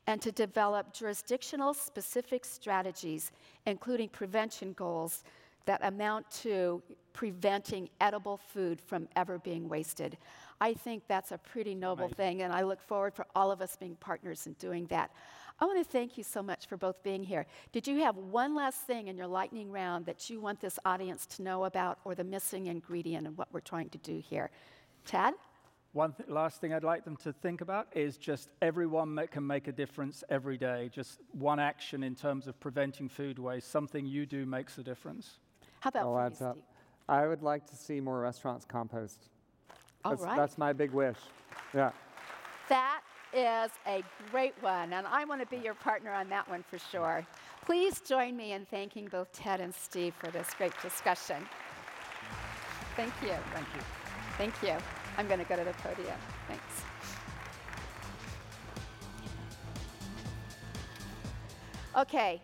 and to develop jurisdictional specific strategies, including prevention goals that amount to preventing edible food from ever being wasted. I think that's a pretty noble thing, and I look forward for all of us being partners in doing that. I want to thank you so much for both being here. Did you have one last thing in your lightning round that you want this audience to know about, or the missing ingredient in what we're trying to do here? Tad? Last thing I'd like them to think about is just everyone can make a difference every day. Just one action in terms of preventing food waste. Something you do makes a difference. How about for you, adds up. Steve? I would like to see more restaurants compost. All right. That's my big wish. Yeah. That is a great one, and I want to be your partner on that one for sure. Please join me in thanking both Ted and Steve for this great discussion. Thank you. Thank you. Thank you. I'm going to go to the podium. Thanks. Okay,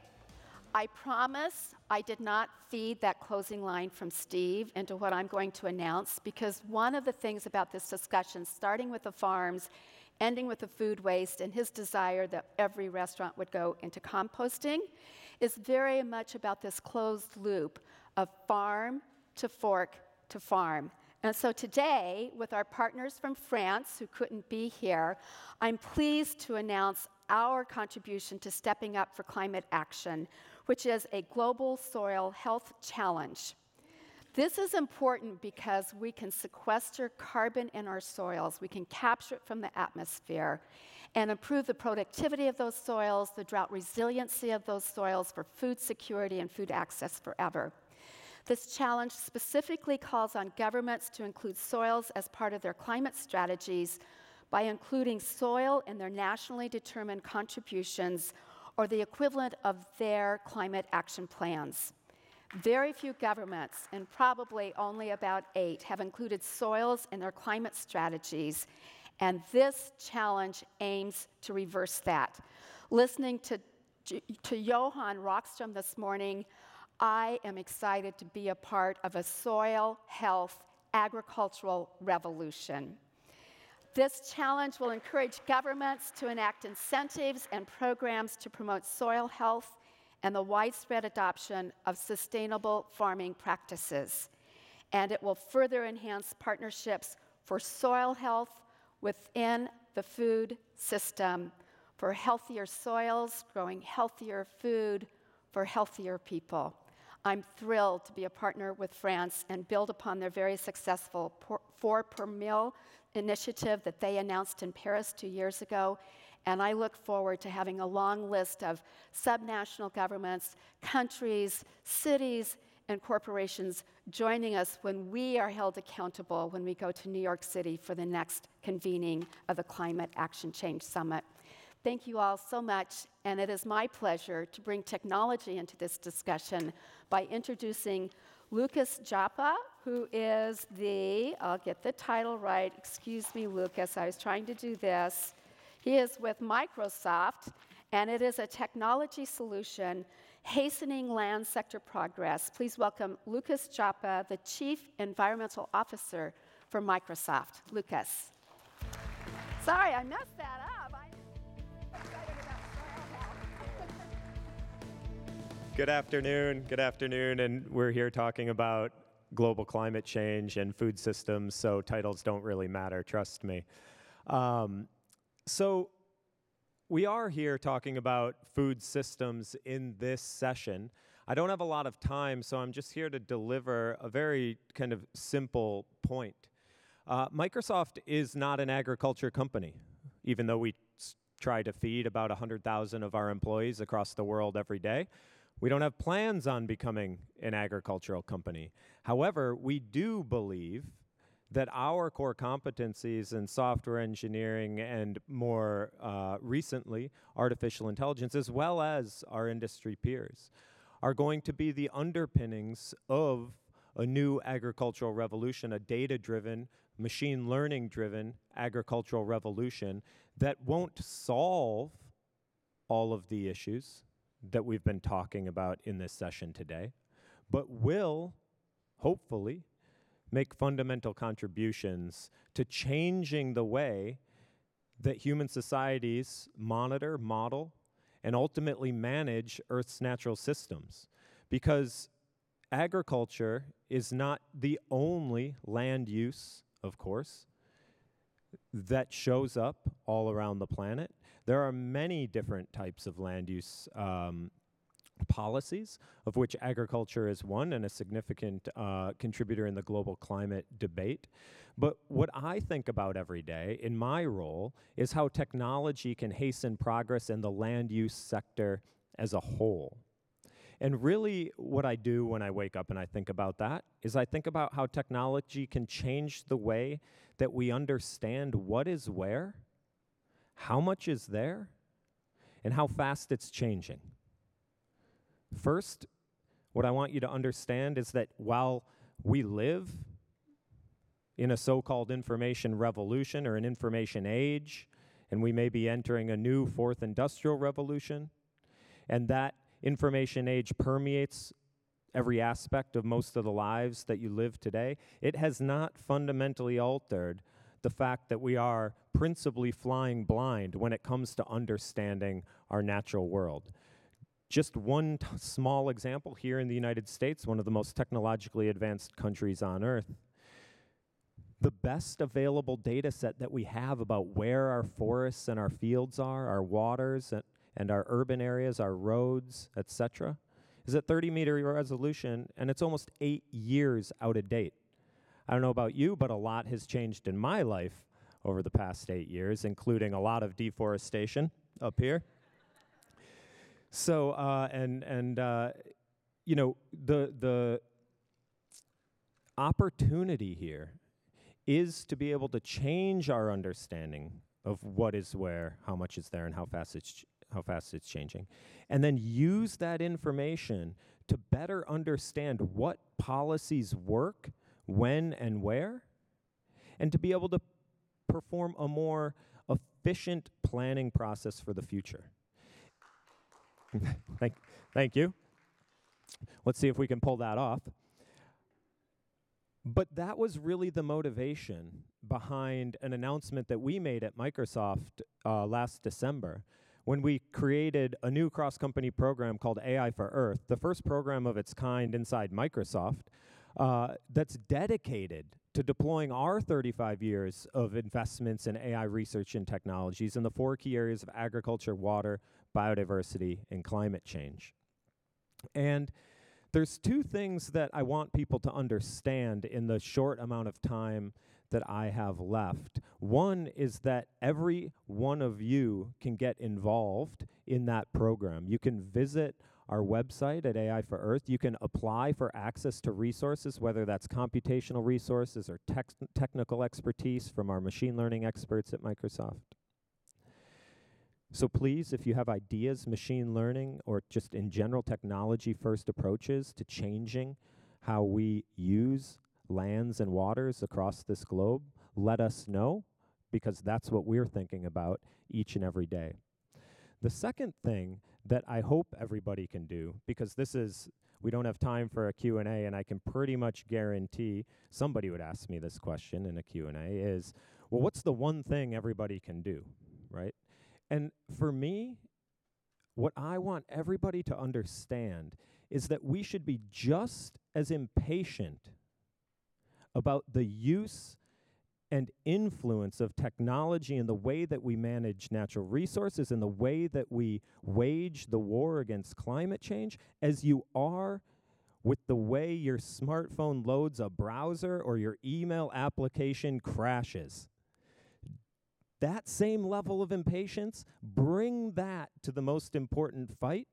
I promise I did not feed that closing line from Steve into what I'm going to announce, because one of the things about this discussion, starting with the farms, ending with the food waste, and his desire that every restaurant would go into composting, is very much about this closed loop of farm to fork to farm. And so today, with our partners from France who couldn't be here, I'm pleased to announce our contribution to Stepping Up for Climate Action, which is a global soil health challenge. This is important because we can sequester carbon in our soils, we can capture it from the atmosphere, and improve the productivity of those soils, the drought resiliency of those soils for food security and food access forever. This challenge specifically calls on governments to include soils as part of their climate strategies by including soil in their nationally determined contributions or the equivalent of their climate action plans. Very few governments, and probably only about 8, have included soils in their climate strategies, and this challenge aims to reverse that. Listening to Johan Rockström this morning, I am excited to be a part of a soil health agricultural revolution. This challenge will encourage governments to enact incentives and programs to promote soil health and the widespread adoption of sustainable farming practices. And it will further enhance partnerships for soil health within the food system, for healthier soils, growing healthier food, for healthier people. I'm thrilled to be a partner with France and build upon their very successful 4 per meal initiative that they announced in Paris 2 years ago, And I look forward to having a long list of subnational governments, countries, cities, and corporations joining us when we are held accountable when we go to New York City for the next convening of the Climate Action Change Summit. Thank you all so much, and it is my pleasure to bring technology into this discussion by introducing Lucas Joppa, who is I'll get the title right, excuse me, Lucas, I was trying to do this. He is with Microsoft, and it is a technology solution hastening land sector progress. Please welcome Lucas Joppa, the Chief Environmental Officer for Microsoft. Lucas. Sorry, I messed that up. I'm excited about Good afternoon, and we're here talking about global climate change and food systems, so titles don't really matter, trust me. So we are here talking about food systems in this session. I don't have a lot of time, so I'm just here to deliver a very kind of simple point. Microsoft is not an agriculture company, even though we try to feed about 100,000 of our employees across the world every day. We don't have plans on becoming an agricultural company. However, we do believe that our core competencies in software engineering and more recently, artificial intelligence, as well as our industry peers, are going to be the underpinnings of a new agricultural revolution, a data-driven, machine learning-driven agricultural revolution that won't solve all of the issues that we've been talking about in this session today, but will, hopefully, make fundamental contributions to changing the way that human societies monitor, model, and ultimately manage Earth's natural systems. Because agriculture is not the only land use, of course, that shows up all around the planet. There are many different types of land use policies, of which agriculture is one and a significant contributor in the global climate debate. But what I think about every day in my role is how technology can hasten progress in the land use sector as a whole. And really what I do when I wake up and I think about that is I think about how technology can change the way that we understand what is where, how much is there, and how fast it's changing. First, what I want you to understand is that while we live in a so-called information revolution or an information age, and we may be entering a new fourth industrial revolution, and that information age permeates every aspect of most of the lives that you live today, it has not fundamentally altered the fact that we are principally flying blind when it comes to understanding our natural world. Just one small example here in the United States, one of the most technologically advanced countries on Earth. The best available data set that we have about where our forests and our fields are, our waters and our urban areas, our roads, etc., is at 30-meter resolution, and it's almost 8 years out of date. I don't know about you, but a lot has changed in my life over the past 8 years, including a lot of deforestation up here. So, you know, the opportunity here is to be able to change our understanding of what is where, how much is there, and how fast it's changing, and then use that information to better understand what policies work, when and where, and to be able to perform a more efficient planning process for the future. Thank you. Let's see if we can pull that off. But that was really the motivation behind an announcement that we made at Microsoft last December when we created a new cross-company program called AI for Earth, the first program of its kind inside Microsoft that's dedicated to deploying our 35 years of investments in AI research and technologies in the 4 key areas of agriculture, water, biodiversity, and climate change. And there's 2 things that I want people to understand in the short amount of time that I have left. One is that every one of you can get involved in that program. You can visit our website at AI for Earth. You can apply for access to resources, whether that's computational resources or technical expertise from our machine learning experts at Microsoft. So please, if you have ideas, machine learning, or just in general technology-first approaches to changing how we use lands and waters across this globe, let us know, because that's what we're thinking about each and every day. The second thing that I hope everybody can do, because we don't have time for a Q&A, and I can pretty much guarantee somebody would ask me this question in a Q&A, is, well, what's the one thing everybody can do, right? And for me, what I want everybody to understand is that we should be just as impatient about the use and influence of technology in the way that we manage natural resources and the way that we wage the war against climate change as you are with the way your smartphone loads a browser or your email application crashes. That same level of impatience, bring that to the most important fight.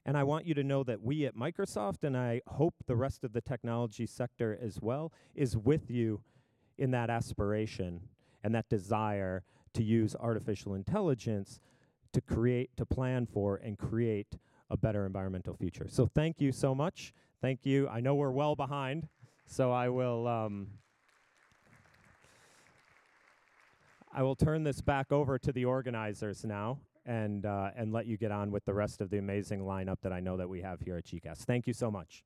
And I want you to know that we at Microsoft, and I hope the rest of the technology sector as well, is with you in that aspiration and that desire to use artificial intelligence to plan for and create a better environmental future. So thank you so much. Thank you. I know we're well behind, so I will turn this back over to the organizers now and let you get on with the rest of the amazing lineup that I know that we have here at GCAS. Thank you so much.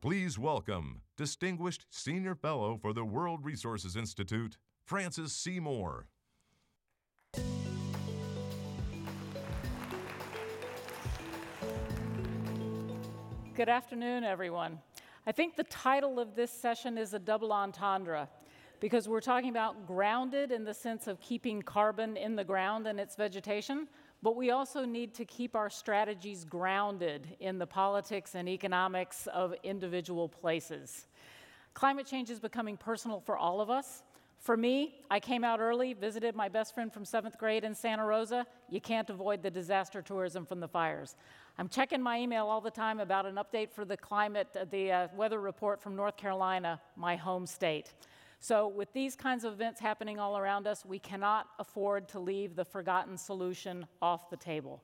Please welcome Distinguished Senior Fellow for the World Resources Institute, Francis C. Moore. Good afternoon, everyone. I think the title of this session is a double entendre, because we're talking about grounded in the sense of keeping carbon in the ground and its vegetation, but we also need to keep our strategies grounded in the politics and economics of individual places. Climate change is becoming personal for all of us. For me, I came out early, visited my best friend from 7th grade in Santa Rosa. You can't avoid the disaster tourism from the fires. I'm checking my email all the time about an update for the weather report from North Carolina, my home state. So with these kinds of events happening all around us, we cannot afford to leave the forgotten solution off the table.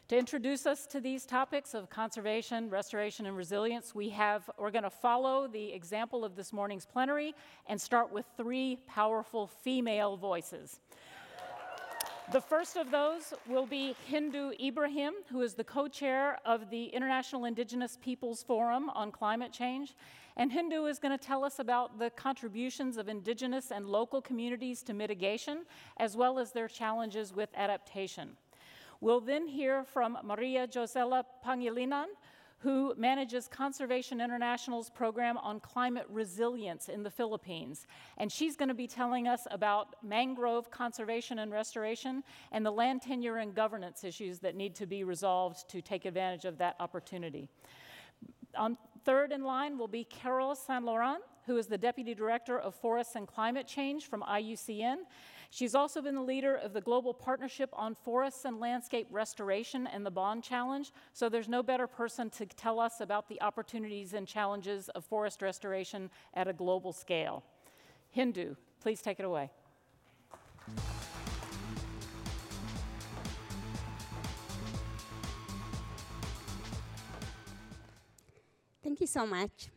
To introduce us to these topics of conservation, restoration, and resilience, we're going to follow the example of this morning's plenary and start with 3 powerful female voices. The first of those will be Hindu Ibrahim, who is the co-chair of the International Indigenous Peoples Forum on Climate Change. And Hindu is going to tell us about the contributions of indigenous and local communities to mitigation, as well as their challenges with adaptation. We'll then hear from Maria Josela Pangilinan, who manages Conservation International's program on climate resilience in the Philippines. And she's going to be telling us about mangrove conservation and restoration and the land tenure and governance issues that need to be resolved to take advantage of that opportunity. Third in line will be Carol Saint Laurent, who is the Deputy Director of Forests and Climate Change from IUCN. She's also been the leader of the Global Partnership on Forests and Landscape Restoration and the Bond Challenge, so there's no better person to tell us about the opportunities and challenges of forest restoration at a global scale. Hindu, please take it away. Thank you so much.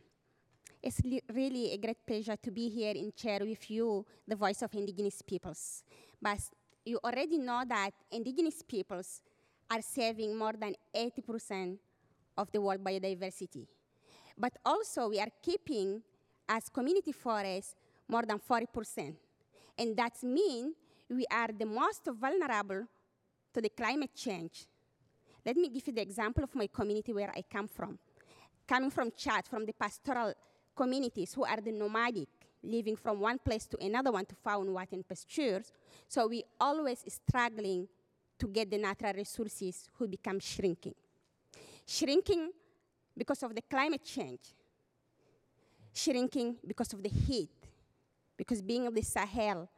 It's really a great pleasure to be here and share with you the voice of indigenous peoples. But you already know that indigenous peoples are saving more than 80% of the world biodiversity. But also we are keeping, as community forests, more than 40%. And that means we are the most vulnerable to the climate change. Let me give you the example of my community where I come from. Coming from Chad, from the pastoral communities who are the nomadic, living from one place to another one to found water and pastures. So we always struggling to get the natural resources who become shrinking. Shrinking because of the climate change. Shrinking because of the heat. Because being in the Sahel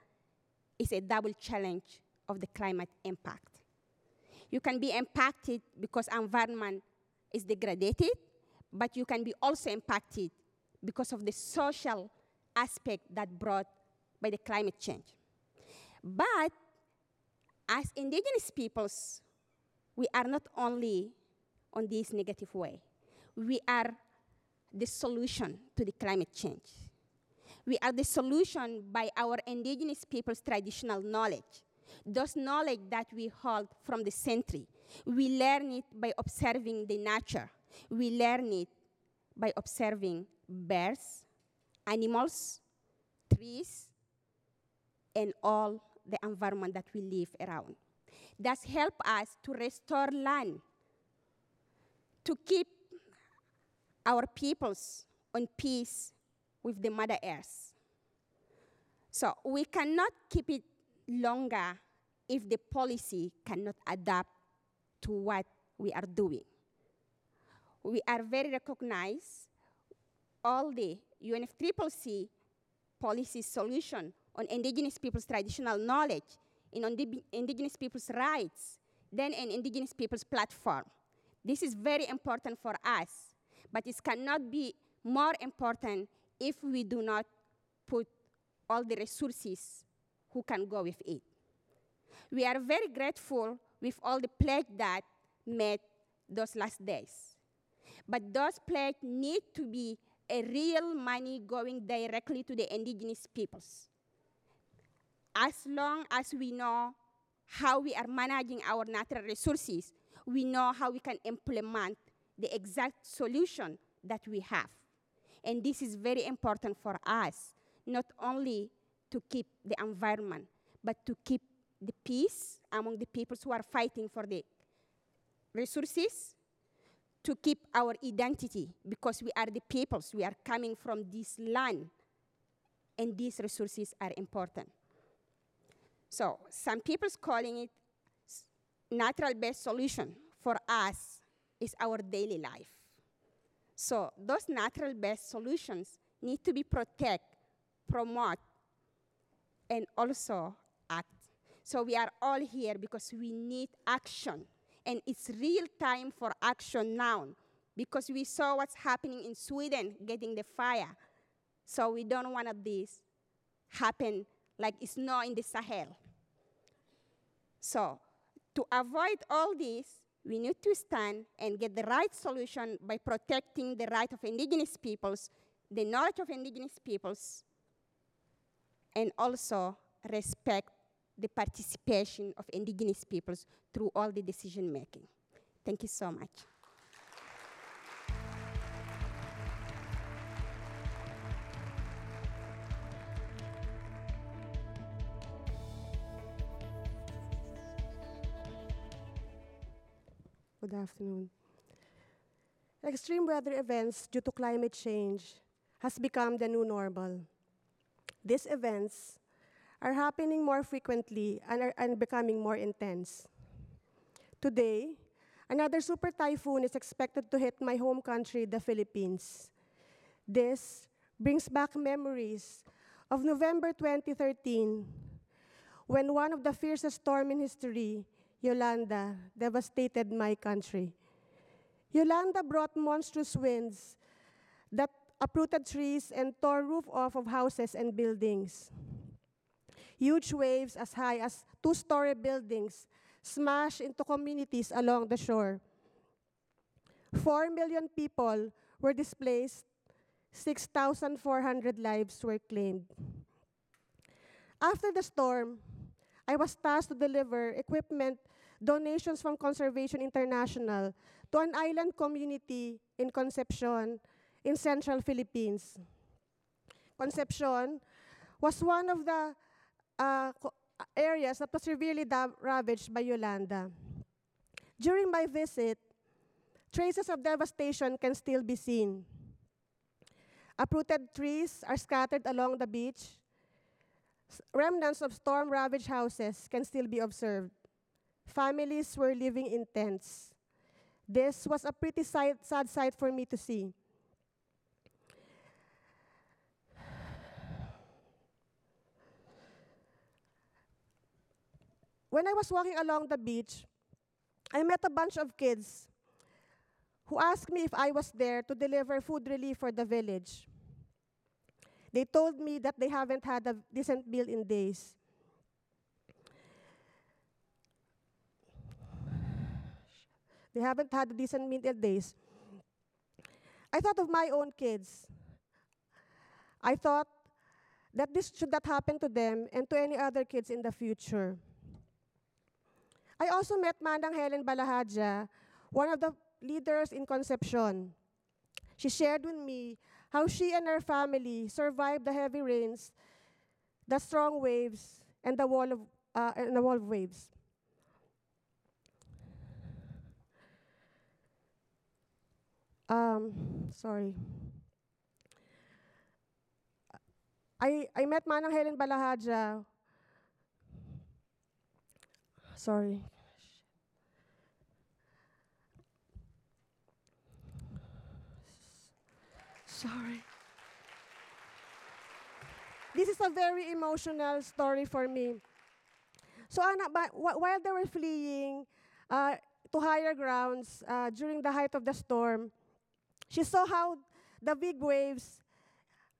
is a double challenge of the climate impact. You can be impacted because environment is degraded, but you can be also impacted because of the social aspect that brought by the climate change. But as indigenous peoples, we are not only on this negative way. We are the solution to the climate change. We are the solution by our indigenous people's traditional knowledge, those knowledge that we hold from the century. We learn it by observing the nature. We learn it by observing birds, animals, trees, and all the environment that we live around. That help us to restore land, to keep our peoples on peace with the Mother Earth. So we cannot keep it longer if the policy cannot adapt to what we are doing. We are very recognized. All the UNFCCC policy solution on indigenous people's traditional knowledge and on the indigenous people's rights, then an indigenous people's platform. This is very important for us, but it cannot be more important if we do not put all the resources who can go with it. We are very grateful with all the pledges that met those last days. But those pledges need to be a real money going directly to the indigenous peoples. As long as we know how we are managing our natural resources, we know how we can implement the exact solution that we have. And this is very important for us, not only to keep the environment, but to keep the peace among the peoples who are fighting for the resources, to keep our identity, because we are the peoples, we are coming from this land, and these resources are important. So some people's calling it natural-based solution. For us, is our daily life. So those natural-based solutions need to be protected, promoted, and also act. So we are all here because we need action. And it's real time for action now, because we saw what's happening in Sweden, getting the fire. So we don't want this happen like it's not in the Sahel. So to avoid all this, we need to stand and get the right solution by protecting the right of indigenous peoples, the knowledge of indigenous peoples, and also respect the participation of indigenous peoples through all the decision making. Thank you so much. Good afternoon. Extreme weather events due to climate change has become the new normal. These events are happening more frequently and are becoming more intense. Today, another super typhoon is expected to hit my home country, the Philippines. This brings back memories of November 2013, when one of the fiercest storms in history, Yolanda, devastated my country. Yolanda brought monstrous winds that uprooted trees and tore roof off of houses and buildings. Huge waves as high as 2-story buildings smashed into communities along the shore. 4 million people were displaced. 6,400 lives were claimed. After the storm, I was tasked to deliver equipment donations from Conservation International to an island community in Concepcion in central Philippines. Concepcion was one of the areas that was severely ravaged by Yolanda. During my visit, traces of devastation can still be seen. Uprooted trees are scattered along the beach. Remnants of storm-ravaged houses can still be observed. Families were living in tents. This was a pretty sad sight for me to see. When I was walking along the beach, I met a bunch of kids who asked me if I was there to deliver food relief for the village. They told me that they haven't had a decent meal in days. They haven't had a decent meal in days. I thought of my own kids. I thought that this should not happen to them and to any other kids in the future. I also met Manang Helen Balahadja, one of the leaders in Concepcion. She shared with me how she and her family survived the heavy rains, the strong waves, and the wall of waves. Sorry. I met Manang Helen Balahadja. Sorry. Sorry. This is a very emotional story for me. So while they were fleeing to higher grounds during the height of the storm, she saw how the big waves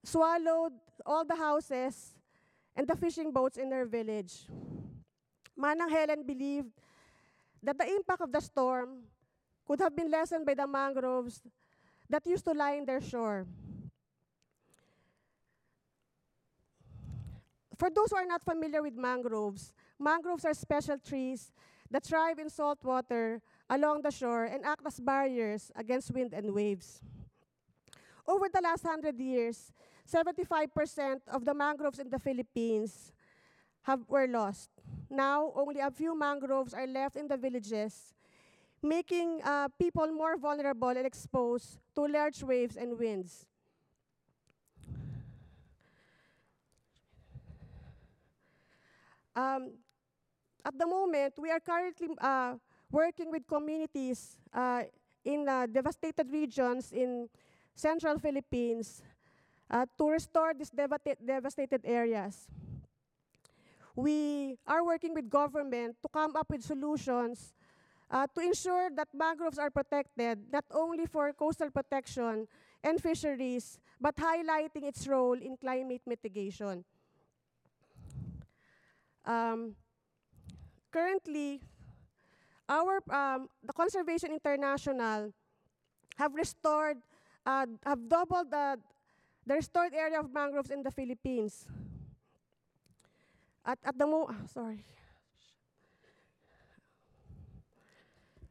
swallowed all the houses and the fishing boats in her village. Manang Helen believed that the impact of the storm could have been lessened by the mangroves that used to line their shore. For those who are not familiar with mangroves, mangroves are special trees that thrive in salt water along the shore and act as barriers against wind and waves. Over the last 100 years, 75% of the mangroves in the Philippines were lost. Now, only a few mangroves are left in the villages, making people more vulnerable and exposed to large waves and winds. At the moment, we are currently working with communities in devastated regions in central Philippines to restore these devastated areas. We are working with government to come up with solutions to ensure that mangroves are protected, not only for coastal protection and fisheries, but highlighting its role in climate mitigation. Currently, the Conservation International have doubled the restored area of mangroves in the Philippines.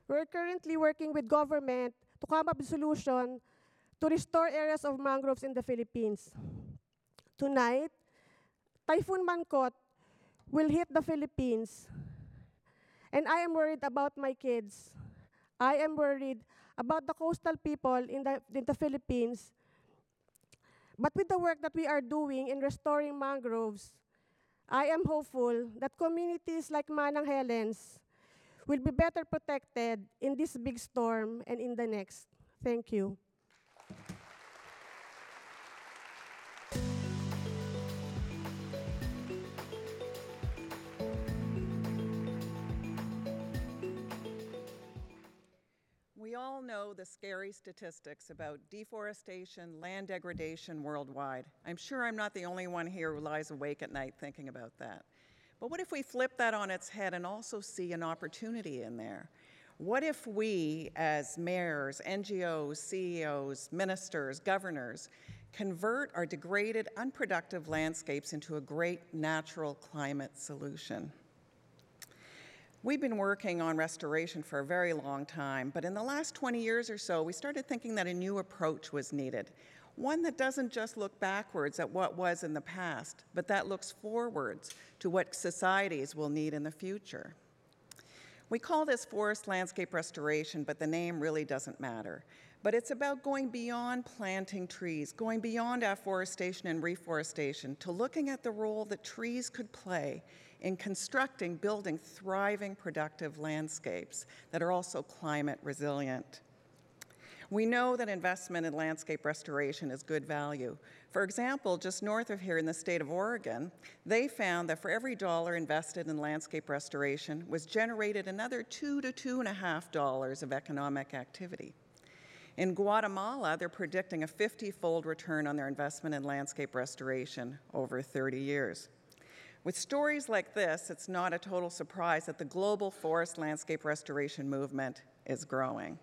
We're currently working with government to come up with a solution to restore areas of mangroves in the Philippines. Tonight, Typhoon Mangkhut will hit the Philippines. And I am worried about my kids. I am worried about the coastal people in the Philippines. But with the work that we are doing in restoring mangroves, I am hopeful that communities like Manang Helen's will be better protected in this big storm and in the next. Thank you. We all know the scary statistics about deforestation, land degradation worldwide. I'm sure I'm not the only one here who lies awake at night thinking about that. But what if we flip that on its head and also see an opportunity in there? What if we, as mayors, NGOs, CEOs, ministers, governors, convert our degraded, unproductive landscapes into a great natural climate solution? We've been working on restoration for a very long time, but in the last 20 years or so, we started thinking that a new approach was needed. One that doesn't just look backwards at what was in the past, but that looks forwards to what societies will need in the future. We call this forest landscape restoration, but the name really doesn't matter. But it's about going beyond planting trees, going beyond afforestation and reforestation, to looking at the role that trees could play in constructing, building thriving, productive landscapes that are also climate resilient. We know that investment in landscape restoration is good value. For example, just north of here in the state of Oregon, they found that for every dollar invested in landscape restoration was generated another $2 to $2.50 of economic activity. In Guatemala, they're predicting a 50-fold return on their investment in landscape restoration over 30 years. With stories like this, it's not a total surprise that the global forest landscape restoration movement is growing.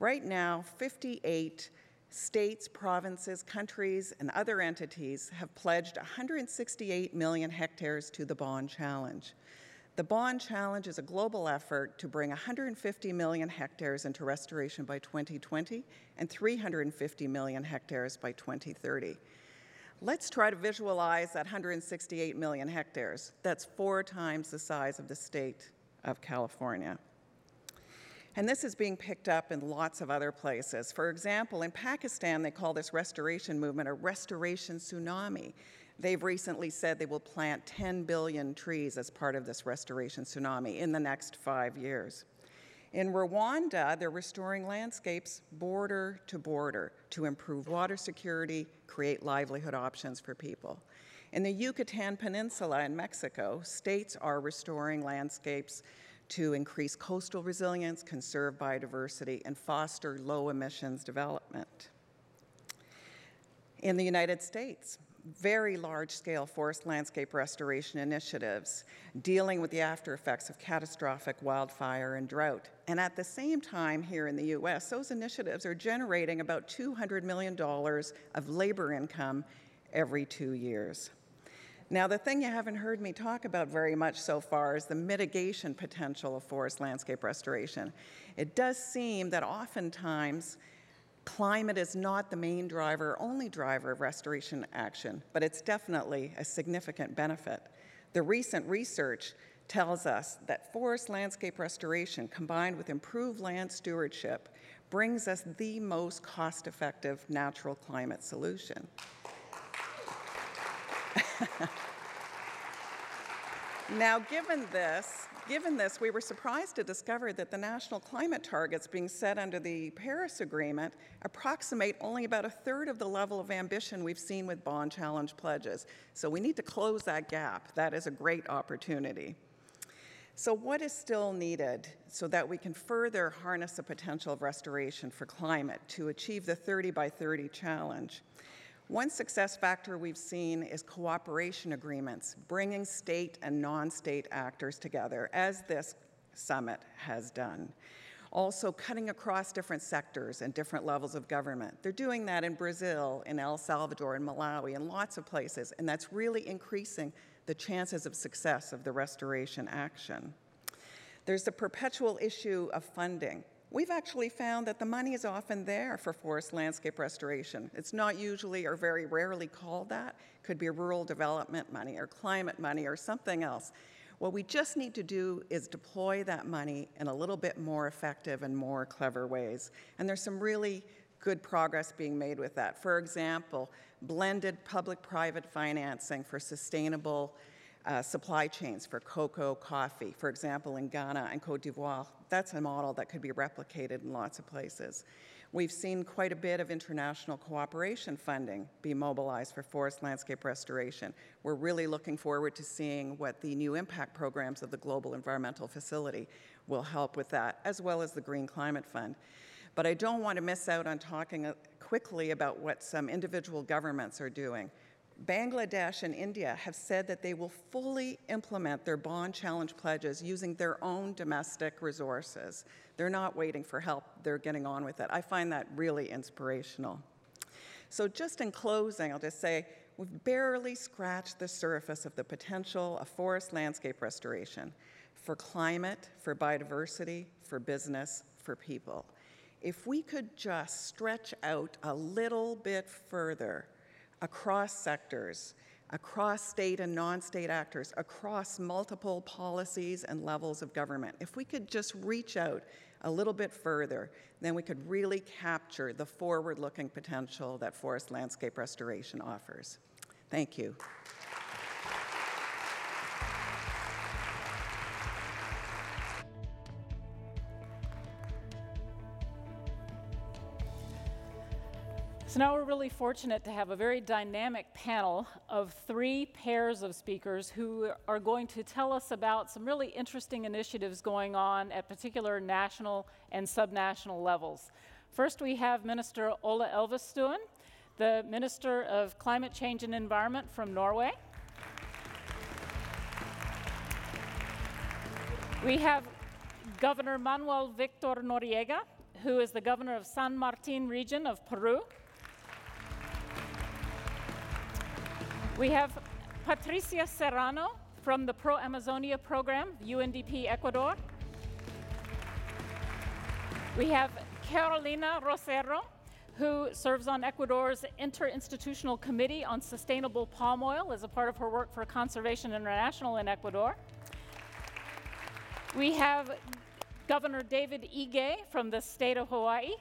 Right now, 58 states, provinces, countries, and other entities have pledged 168 million hectares to the Bond Challenge. The Bond Challenge is a global effort to bring 150 million hectares into restoration by 2020 and 350 million hectares by 2030. Let's try to visualize that 168 million hectares. That's 4 times the size of the state of California. And this is being picked up in lots of other places. For example, in Pakistan, they call this restoration movement a restoration tsunami. They've recently said they will plant 10 billion trees as part of this restoration tsunami in the next 5 years. In Rwanda, they're restoring landscapes border to improve water security, create livelihood options for people. In the Yucatan Peninsula in Mexico, states are restoring landscapes to increase coastal resilience, conserve biodiversity, and foster low emissions development. In the United States, very large-scale forest landscape restoration initiatives dealing with the after effects of catastrophic wildfire and drought. And at the same time here in the US, those initiatives are generating about $200 million of labor income every 2 years. Now, the thing you haven't heard me talk about very much so far is the mitigation potential of forest landscape restoration. It does seem that oftentimes climate is not the main driver, only driver of restoration action, but it's definitely a significant benefit. The recent research tells us that forest landscape restoration combined with improved land stewardship brings us the most cost-effective natural climate solution. Now, given this, we were surprised to discover that the national climate targets being set under the Paris Agreement approximate only about 1/3 of the level of ambition we've seen with Bond Challenge pledges. So we need to close that gap. That is a great opportunity. So what is still needed so that we can further harness the potential of restoration for climate to achieve the 30 by 30 challenge? One success factor we've seen is cooperation agreements, bringing state and non-state actors together, as this summit has done. Also, cutting across different sectors and different levels of government. They're doing that in Brazil, in El Salvador, in Malawi, and lots of places, and that's really increasing the chances of success of the restoration action. There's the perpetual issue of funding. We've actually found that the money is often there for forest landscape restoration. It's not usually or very rarely called that. It could be rural development money or climate money or something else. What we just need to do is deploy that money in a little bit more effective and more clever ways. And there's some really good progress being made with that. For example, blended public-private financing for sustainable supply chains for cocoa, coffee, for example, in Ghana and Cote d'Ivoire. That's a model that could be replicated in lots of places. We've seen quite a bit of international cooperation funding be mobilized for forest landscape restoration. We're really looking forward to seeing what the new impact programs of the Global Environmental Facility will help with that, as well as the Green Climate Fund. But I don't want to miss out on talking quickly about what some individual governments are doing. Bangladesh and India have said that they will fully implement their bond challenge pledges using their own domestic resources. They're not waiting for help, they're getting on with it. I find that really inspirational. So just in closing, I'll just say, we've barely scratched the surface of the potential of forest landscape restoration for climate, for biodiversity, for business, for people. If we could just stretch out a little bit further across sectors, across state and non-state actors, across multiple policies and levels of government, if we could just reach out a little bit further, then we could really capture the forward-looking potential that forest landscape restoration offers. Thank you. So now we're really fortunate to have a very dynamic panel of 3 pairs of speakers who are going to tell us about some really interesting initiatives going on at particular national and subnational levels. First, we have Minister Ola Elvestuen, the Minister of Climate Change and Environment from Norway. We have Governor Manuel Victor Noriega, who is the governor of San Martin region of Peru. We have Patricia Serrano from the Pro Amazonia program, UNDP Ecuador. We have Carolina Rosero, who serves on Ecuador's Interinstitutional Committee on Sustainable Palm Oil as a part of her work for Conservation International in Ecuador. We have Governor David Ige from the state of Hawaii.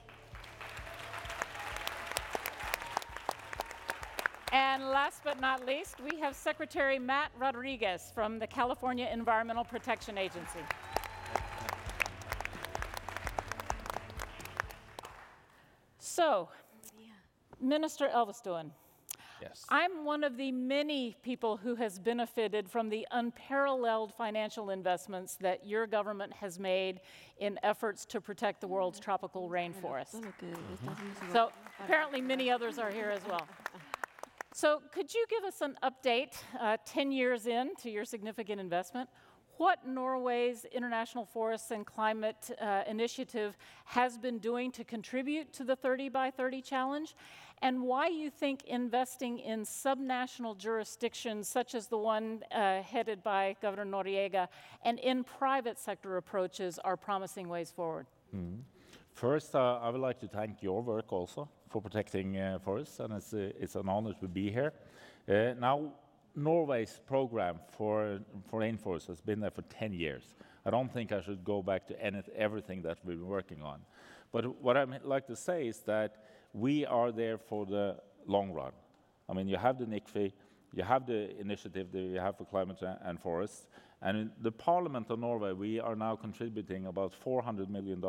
And last but not least, we have Secretary Matt Rodriguez from the California Environmental Protection Agency. So, Minister Elvestuen, Yes. I'm one of the many people who has benefited from the unparalleled financial investments that your government has made in efforts to protect the world's tropical rainforest. So apparently many others are here as well. So could you give us an update 10 years in to your significant investment? What Norway's International Forests and Climate Initiative has been doing to contribute to the 30 by 30 challenge, and why you think investing in subnational jurisdictions such as the one headed by Governor Noriega and in private sector approaches are promising ways forward? First, I would like to thank your work also for protecting forests, and it's an honor to be here. Now, Norway's program for rainforests has been there for 10 years. I don't think I should go back to everything that we've been working on. But what I'd like to say is that we are there for the long run. I mean, you have the NICFI, you have the initiative that you have for climate and forests, and in the Parliament of Norway, we are now contributing about $400 million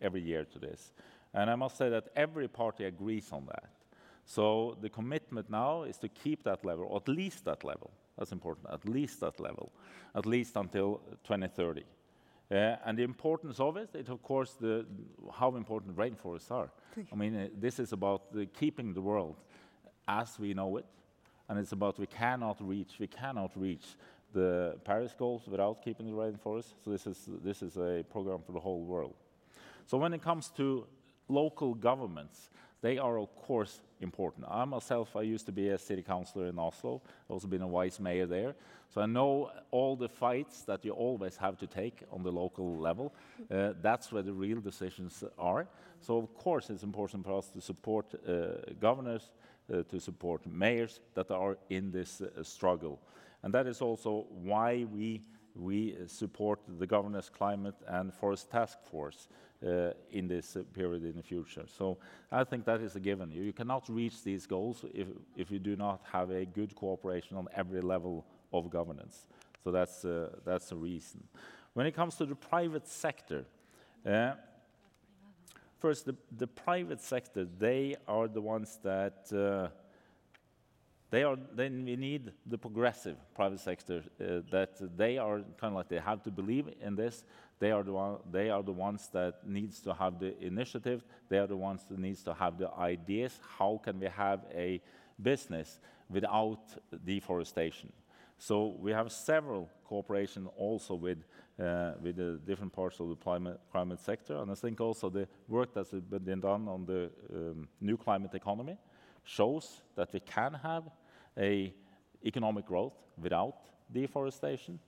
every year to this. And I must say that every party agrees on that. So the commitment now is to keep that level, or at least that level. That's important, at least that level, at least until 2030. And the importance of it is, of course, how important rainforests are. I mean, this is about keeping the world as we know it, and it's about we cannot reach the Paris goals without keeping the rainforest. So this is a program for the whole world. So when it comes to local governments, they are, of course, important. I used to be a city councillor in Oslo. I've also been a vice mayor there. So I know all the fights that you always have to take on the local level. That's where the real decisions are. So, of course, it's important for us to support governors, to support mayors that are in this struggle. And that is also why we support the Governor's Climate and Forest Task Force in this period in the future. So I think that is a given. You cannot reach these goals if you do not have a good cooperation on every level of governance. So that's a reason. When it comes to the private sector, first, the private sector, they are the ones that then we need the progressive private sector, that they are kind of like they have to believe in this, They are the ones that needs to have the initiative. They are the ones that needs to have the ideas. How can we have a business without deforestation? So we have several cooperation also with the different parts of the climate sector. And I think also the work that's been done on the new climate economy shows that we can have a economic growth without deforestation.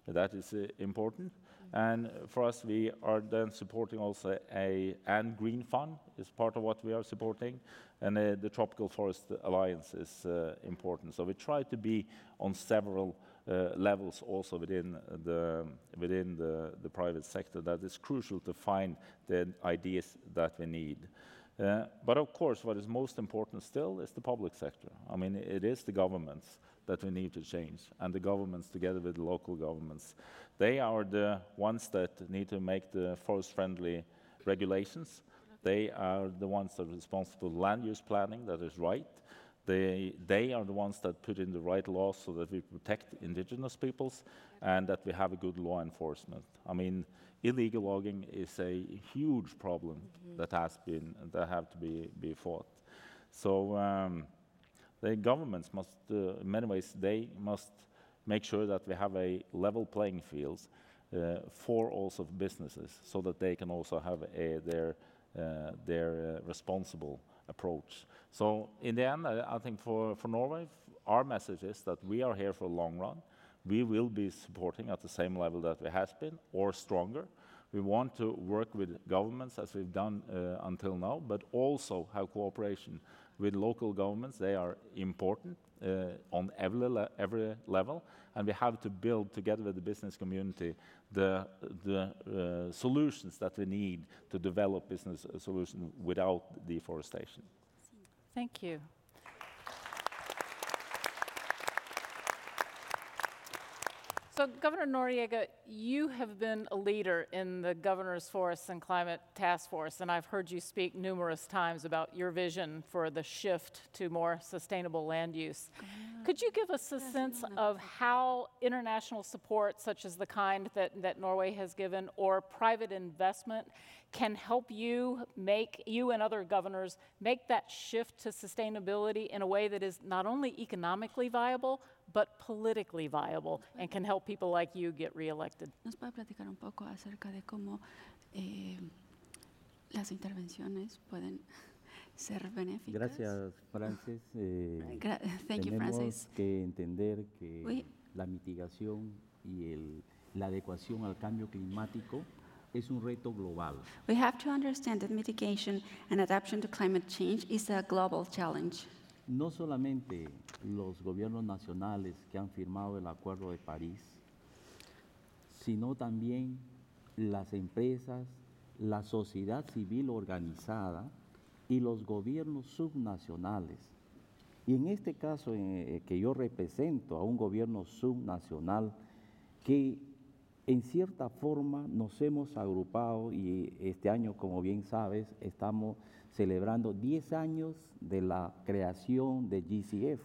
That is important. And for us, we are then supporting also and Green Fund is part of what we are supporting. And the Tropical Forest Alliance is important. So we try to be on several levels also within the private sector. That is crucial to find the ideas that we need. But of course, what is most important still is the public sector. I mean, it is the governments that we need to change, and the governments together with the local governments. They are the ones that need to make the forest-friendly regulations. They are the ones that are responsible for land use planning that is right. They are the ones that put in the right laws so that we protect indigenous peoples and that we have a good law enforcement. I mean, illegal logging is a huge problem that have to be fought. So the governments must, in many ways, they must make sure that we have a level playing field for also businesses, so that they can also have their responsible approach. So in the end, I think for Norway, our message is that we are here for the long run. We will be supporting at the same level that we have been, or stronger. We want to work with governments as we've done until now, but also have cooperation with local governments. They are important on every level, and we have to build together with the business community the solutions that we need to develop business solutions without deforestation. Thank you. So, Governor Noriega, you have been a leader in the Governor's Forests and Climate Task Force, and I've heard you speak numerous times about your vision for the shift to more sustainable land use. Could you give us a sense of how international support, such as the kind that Norway has given, or private investment, can help you and other governors make that shift to sustainability in a way that is not only economically viable, but politically viable, and can help people like you get reelected? ¿Nos puede platicar un poco acerca de cómo las intervenciones pueden ser benéficas? Gracias, Frances. Thank you, tenemos Frances. que entender que la mitigación y la adecuación al cambio climático es un reto global. We have to understand that mitigation and adaptation to climate change is a global challenge. No solamente los gobiernos nacionales que han firmado el Acuerdo de París, sino también las empresas, la sociedad civil organizada y los gobiernos subnacionales. Y en este caso que yo represento a un gobierno subnacional que en cierta forma nos hemos agrupado, y este año, como bien sabes, estamos celebrando 10 años de la creación de GCF.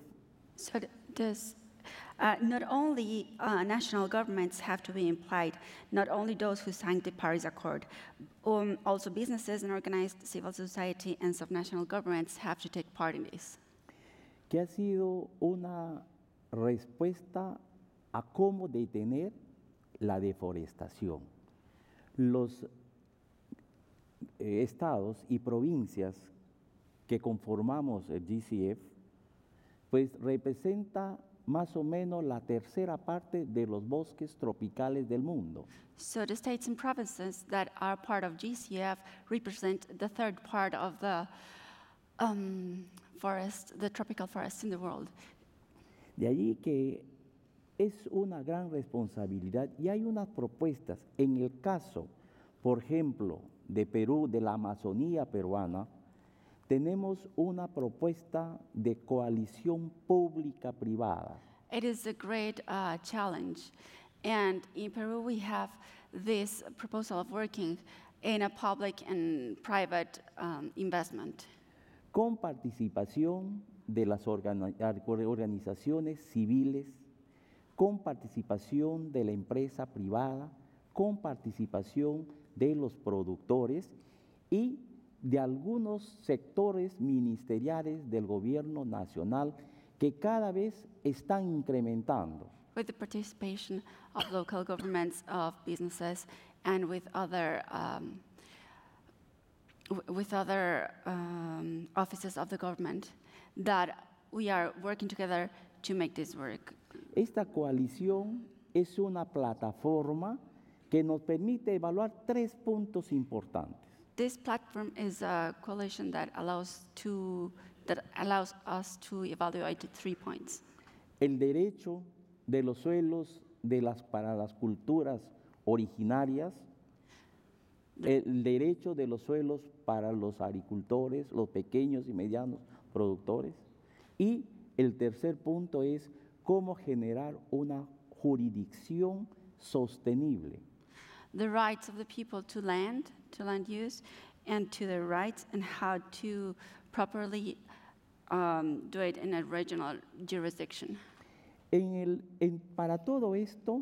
So not only national governments have to be implied, not only those who signed the Paris Accord, also businesses and organized civil society and subnational governments have to take part in this. Que ha sido una respuesta a cómo detener la deforestación. Los estados y provincias que conformamos el GCF, pues representa más o menos la tercera parte de los bosques tropicales del mundo. So the states and provinces that are part of GCF represent the third part of the forest, the tropical forests in the world. De allí que es una gran responsabilidad y hay unas propuestas. En el caso, por ejemplo, de Perú, de la Amazonía peruana, tenemos una propuesta de coalición pública-privada. It is a great challenge. And in Peru, we have this proposal of working in a public and private investment. Con participación de las organizaciones civiles, con participación de la empresa privada, con participación de los productores y de algunos sectores ministeriales del gobierno nacional que cada vez están incrementando. With the participation of local governments, of businesses, and with other offices of the government, that we are working together to make this work. Esta coalición es una plataforma que nos permite evaluar 3 puntos importantes. This platform is a coalition that allows us to evaluate 3 points. El derecho de los suelos para las culturas originarias, el derecho de los suelos para los agricultores, los pequeños y medianos productores, y el tercer punto es cómo generar una jurisdicción sostenible. The rights of the people to land use, and to the rights and how to properly do it in a regional jurisdiction. Para todo esto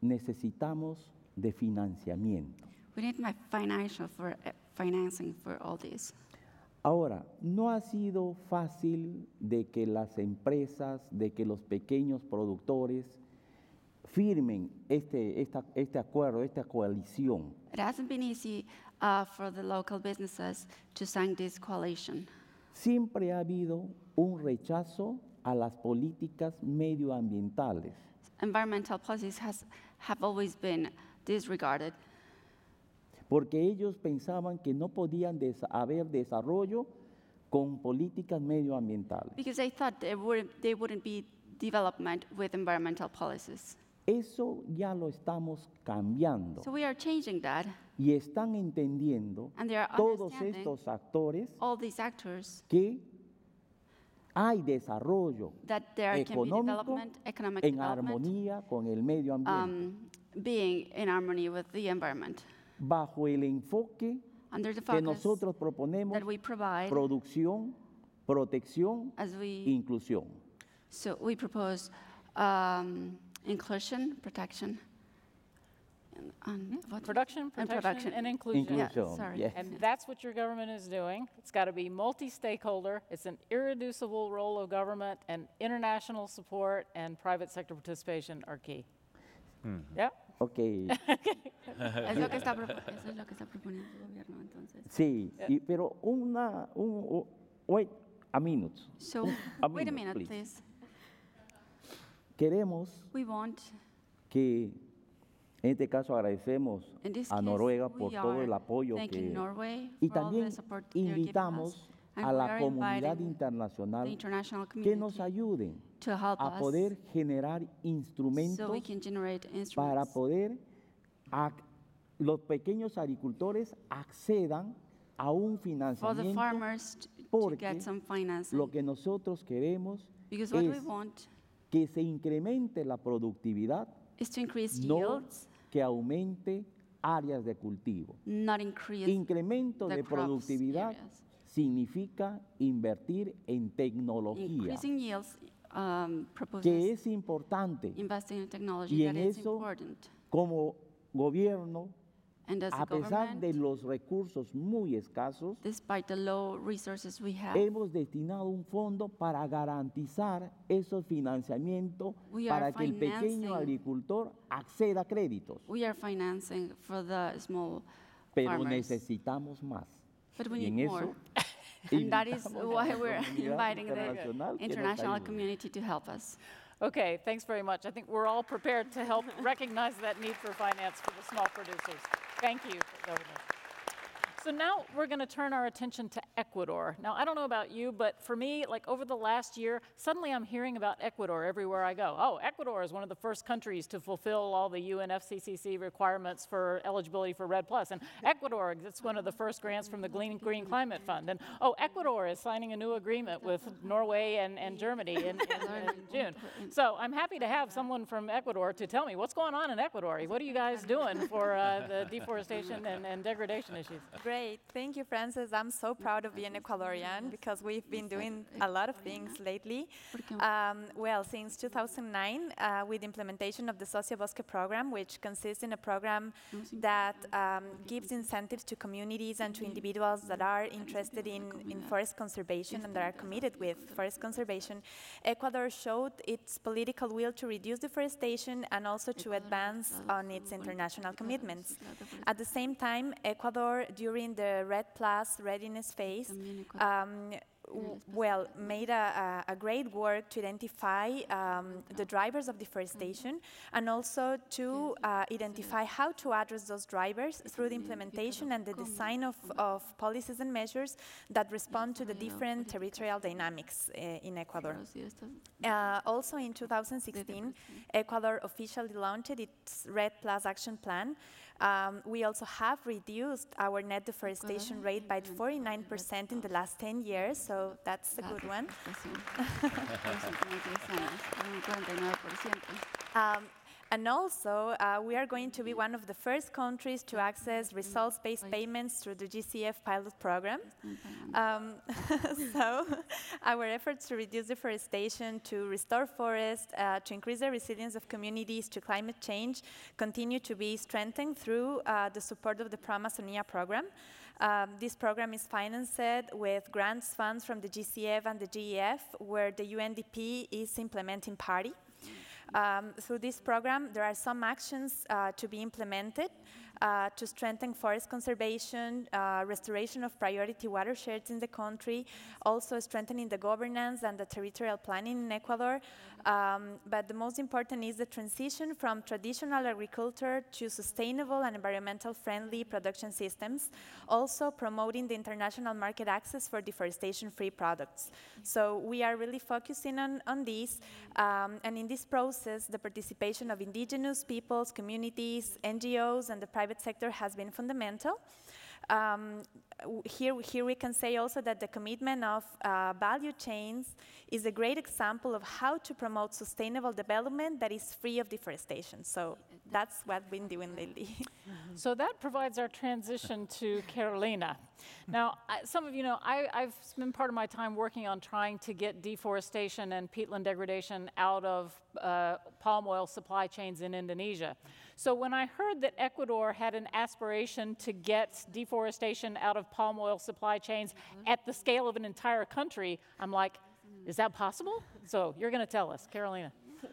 necesitamos de financiamiento. We need financing for all this. Ahora, no ha sido fácil de que las empresas, de que los pequeños productores firmen este acuerdo, esta coalición. It hasn't been easy for the local businesses to sign this coalition. Siempre ha habido un rechazo a las políticas medioambientales. Environmental policies have always been disregarded. Porque ellos pensaban que no podían haber desarrollo con políticas medioambientales. Because they thought there wouldn't be development with environmental policies. Eso ya lo estamos cambiando. So we are changing that. Y están entendiendo todos estos actores all these actors que hay desarrollo that there económico economic en armonía con el medio ambiente. Being in harmony with the environment. Bajo el enfoque que nosotros proponemos, producción, protección, inclusión. So we propose inclusion, protection, production, and inclusion. Yeah, sorry. Yes. And that's what your government is doing. It's got to be multi-stakeholder. It's an irreducible role of government, and international support and private sector participation are key. Yeah. Okay. Es lo que está proponiendo el gobierno, entonces. Sí, pero wait a minute. So, wait a minute, please. Queremos que, en este caso agradecemos a Noruega por todo el apoyo y también invitamos a la comunidad internacional que nos ayuden a poder generar instrumentos para poder los pequeños agricultores accedan a un financiamiento porque lo que nosotros queremos es que se incremente la productividad, no que aumente áreas de cultivo. Incremento de productividad significa invertir en tecnología, que es importante. Y en eso, como gobierno, a pesar de los recursos muy escasos, hemos destinado un fondo para garantizar esos financiamios para que el pequeño agricultor acceda a créditos. Pero necesitamos más. But we y en need eso, more. And that is why we're inviting the international community to help us. Okay, thanks very much. I think we're all prepared to help recognize that need for finance for the small producers. Thank you, Governor. So now we're going to turn our attention to Ecuador. Now, I don't know about you, but for me, like over the last year, suddenly I'm hearing about Ecuador everywhere I go. Oh, Ecuador is one of the first countries to fulfill all the UNFCCC requirements for eligibility for REDD+. And Ecuador gets one of the first grants from the Green Climate Fund. And oh, Ecuador is signing a new agreement with Norway and Germany in June. So I'm happy to have someone from Ecuador to tell me what's going on in Ecuador. What are you guys doing for the deforestation and degradation issues? Great. Great. Thank you, Frances. I'm so proud of being Ecuadorian because we've been doing a lot of things lately. Well, since 2009, with implementation of the Sociobosque program, which consists in a program that gives incentives to communities and to individuals that are interested in forest conservation and that are committed with forest conservation, Ecuador showed its political will to reduce deforestation and also to advance on its international commitments. At the same time, Ecuador, during the RED+ readiness phase, made a great work to identify the drivers of deforestation and also to identify how to address those drivers through the implementation and the design of policies and measures that respond to the different territorial dynamics in Ecuador. Also in 2016, Ecuador officially launched its RED+ action plan. We also have reduced our net deforestation rate by 49% in the last 10 years, so that's a good one. And also, we are going to be one of the first countries to access results-based payments through the GCF pilot program. So our efforts to reduce deforestation, to restore forests, to increase the resilience of communities to climate change continue to be strengthened through the support of the Pro-Amazonia program. This program is financed with grants funds from the GCF and the GEF, where the UNDP is implementing party. Through this program, there are some actions to be implemented to strengthen forest conservation, restoration of priority watersheds in the country, also strengthening the governance and the territorial planning in Ecuador. But the most important is the transition from traditional agriculture to sustainable and environmental friendly production systems, also promoting the international market access for deforestation-free products. So we are really focusing on this, and in this process, the participation of indigenous peoples, communities, NGOs, and the private sector has been fundamental. Here we can say also that the commitment of value chains is a great example of how to promote sustainable development that is free of deforestation. So that's what we've been doing lately. So that provides our transition to Carolina. Now, some of you know, I've spent part of my time working on trying to get deforestation and peatland degradation out of palm oil supply chains in Indonesia. So when I heard that Ecuador had an aspiration to get deforestation out of palm oil supply chains at the scale of an entire country, I'm like, is that possible? So you're going to tell us, Carolina.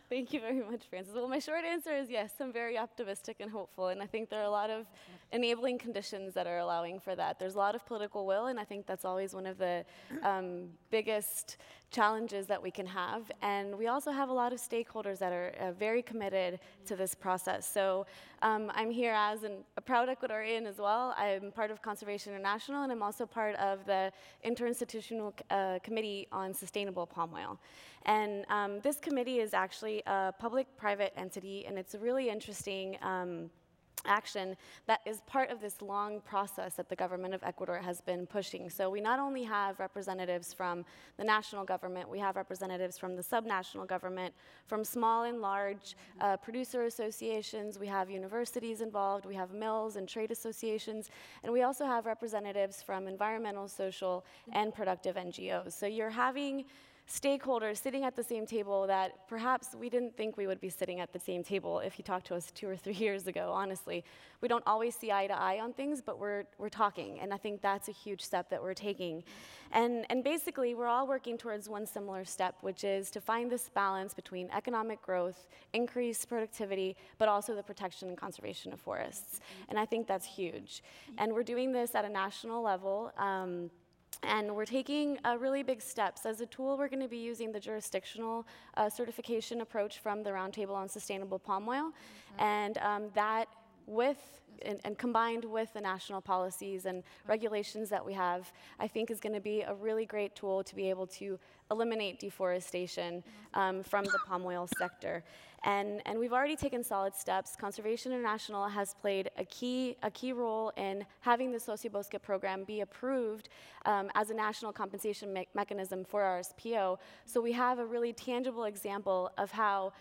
Thank you very much, Frances. Well, my short answer is yes, I'm very optimistic and hopeful, and I think there are a lot of enabling conditions that are allowing for that. There's a lot of political will, and I think that's always one of the biggest challenges that we can have. And we also have a lot of stakeholders that are very committed to this process. So I'm here as a proud Ecuadorian as well. I'm part of Conservation International, and I'm also part of the Interinstitutional Committee on Sustainable Palm Oil. And this committee is actually a public-private entity, and it's a really interesting action that is part of this long process that the government of Ecuador has been pushing. So we not only have representatives from the national government, we have representatives from the subnational government, from small and large producer associations, we have universities involved, we have mills and trade associations, and we also have representatives from environmental, social, and productive NGOs. So you're having stakeholders sitting at the same table that perhaps we didn't think we would be sitting at the same table if you talked to us 2 or 3 years ago, honestly. We don't always see eye to eye on things, but we're talking, and I think that's a huge step that we're taking. And basically, we're all working towards one similar step, which is to find this balance between economic growth, increased productivity, but also the protection and conservation of forests. And I think that's huge. And we're doing this at a national level. And we're taking really big steps. As a tool, we're going to be using the jurisdictional certification approach from the Roundtable on Sustainable Palm Oil. And that and combined with the national policies and regulations that we have, I think is going to be a really great tool to be able to eliminate deforestation from the palm oil sector. And we've already taken solid steps. Conservation International has played a key role in having the Sociobosque program be approved as a national compensation mechanism for our SPO. So we have a really tangible example of how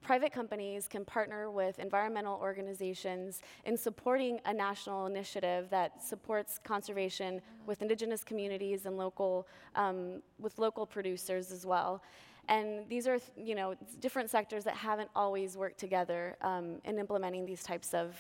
private companies can partner with environmental organizations in supporting a national initiative that supports conservation with indigenous communities and with local producers as well. And these are, different sectors that haven't always worked together in implementing these types of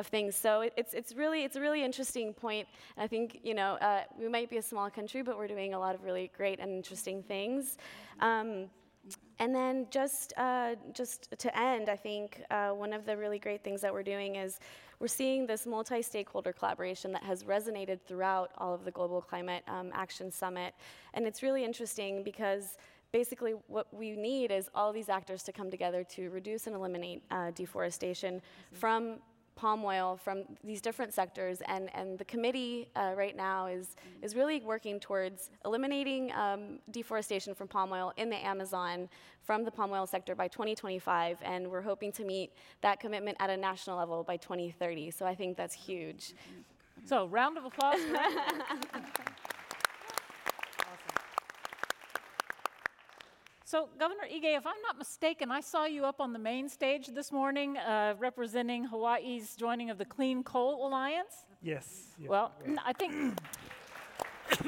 things. So it's a really interesting point. And I think, we might be a small country, but we're doing a lot of really great and interesting things. And then just to end, I think one of the really great things that we're doing is we're seeing this multi-stakeholder collaboration that has resonated throughout all of the Global Climate Action Summit. And it's really interesting because basically what we need is all these actors to come together to reduce and eliminate deforestation from palm oil, from these different sectors, and the committee right now is really working towards eliminating deforestation from palm oil in the Amazon from the palm oil sector by 2025, and we're hoping to meet that commitment at a national level by 2030, so I think that's huge. So, round of applause for that. So, Governor Ige, if I'm not mistaken, I saw you up on the main stage this morning representing Hawaii's joining of the Clean Coal Alliance. Yes. Well, I think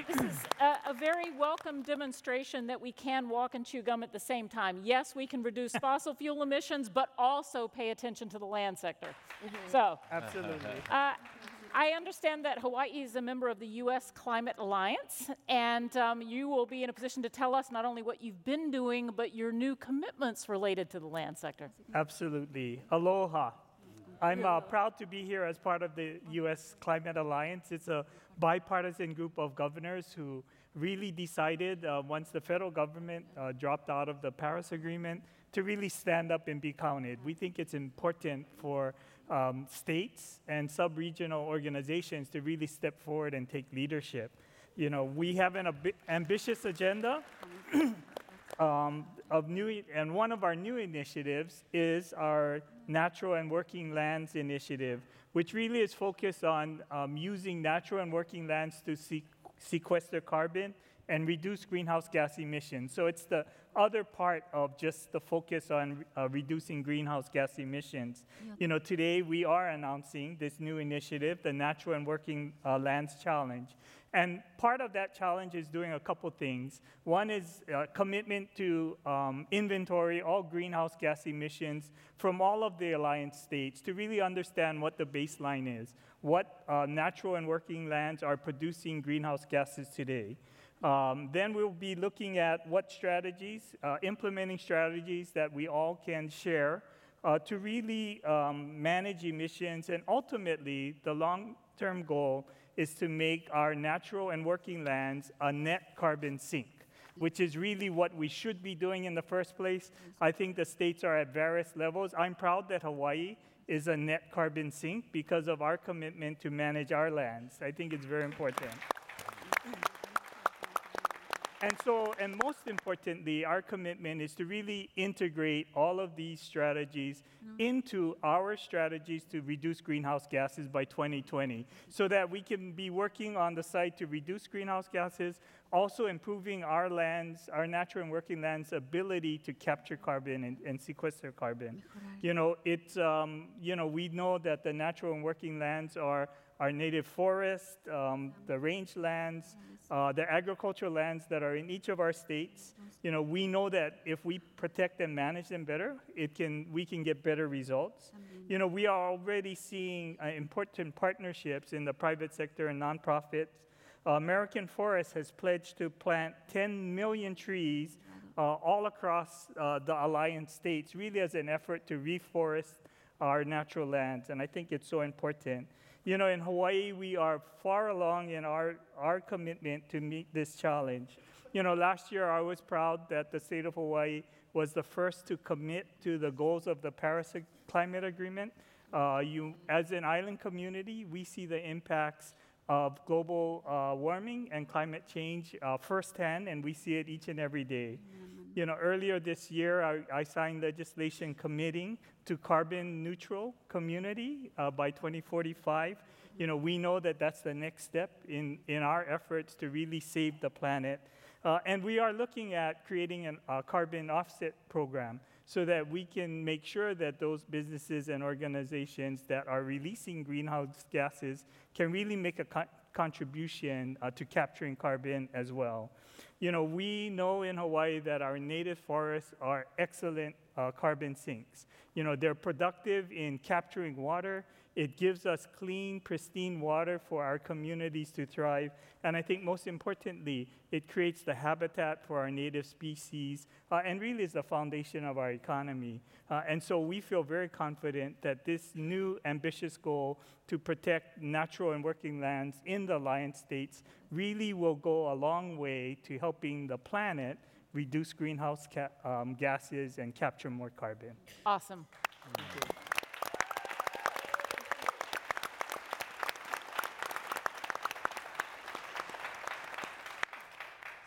this is a very welcome demonstration that we can walk and chew gum at the same time. Yes, we can reduce fossil fuel emissions, but also pay attention to the land sector. So, absolutely. I understand that Hawaii is a member of the U.S. Climate Alliance, and you will be in a position to tell us not only what you've been doing, but your new commitments related to the land sector. Absolutely. Aloha. I'm proud to be here as part of the U.S. Climate Alliance. It's a bipartisan group of governors who really decided, once the federal government dropped out of the Paris Agreement, to really stand up and be counted. We think it's important for states and sub-regional organizations to really step forward and take leadership. We have an ambitious agenda and one of our new initiatives is our Natural and Working Lands Initiative, which really is focused on using natural and working lands to sequester carbon and reduce greenhouse gas emissions. So it's the other part of just the focus on reducing greenhouse gas emissions. Today we are announcing this new initiative, the Natural and Working Lands Challenge. And part of that challenge is doing a couple things. One is commitment to inventory all greenhouse gas emissions from all of the alliance states to really understand what the baseline is, what natural and working lands are producing greenhouse gases today. Then we'll be looking at what strategies, implementing strategies that we all can share to really manage emissions. And ultimately, the long-term goal is to make our natural and working lands a net carbon sink, which is really what we should be doing in the first place. I think the states are at various levels. I'm proud that Hawaii is a net carbon sink because of our commitment to manage our lands. I think it's very important. And most importantly, our commitment is to really integrate all of these strategies into our strategies to reduce greenhouse gases by 2020, so that we can be working on the side to reduce greenhouse gases, also improving our lands, our natural and working lands' ability to capture carbon and sequester carbon. We know that the natural and working lands are our native forest, the rangelands, the agricultural lands that are in each of our states. We know that if we protect and manage them better, we can get better results. We are already seeing important partnerships in the private sector and nonprofits. American Forest has pledged to plant 10 million trees all across the alliance states, really as an effort to reforest our natural lands, and I think it's so important. In Hawaii, we are far along in our commitment to meet this challenge. Last year, I was proud that the state of Hawaii was the first to commit to the goals of the Paris Climate Agreement. As an island community, we see the impacts of global warming and climate change firsthand, and we see it each and every day. Earlier this year, I signed legislation committing to carbon neutral community by 2045. We know that that's the next step in our efforts to really save the planet. And we are looking at creating a carbon offset program so that we can make sure that those businesses and organizations that are releasing greenhouse gases can really make a contribution to capturing carbon as well. We know in Hawaii that our native forests are excellent carbon sinks. They're productive in capturing water. It gives us clean, pristine water for our communities to thrive. And I think most importantly, it creates the habitat for our native species and really is the foundation of our economy. And so we feel very confident that this new ambitious goal to protect natural and working lands in the Alliance states really will go a long way to helping the planet reduce greenhouse gases and capture more carbon. Awesome.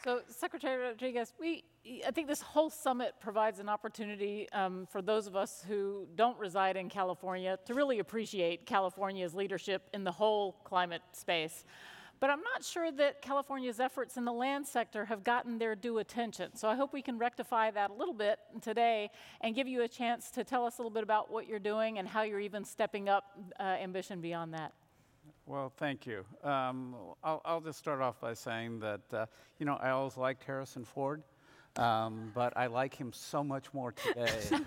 So, Secretary Rodriguez, I think this whole summit provides an opportunity for those of us who don't reside in California to really appreciate California's leadership in the whole climate space. But I'm not sure that California's efforts in the land sector have gotten their due attention. So I hope we can rectify that a little bit today and give you a chance to tell us a little bit about what you're doing and how you're even stepping up ambition beyond that. Well, thank you. I'll just start off by saying that, I always liked Harrison Ford, but I like him so much more today. It's just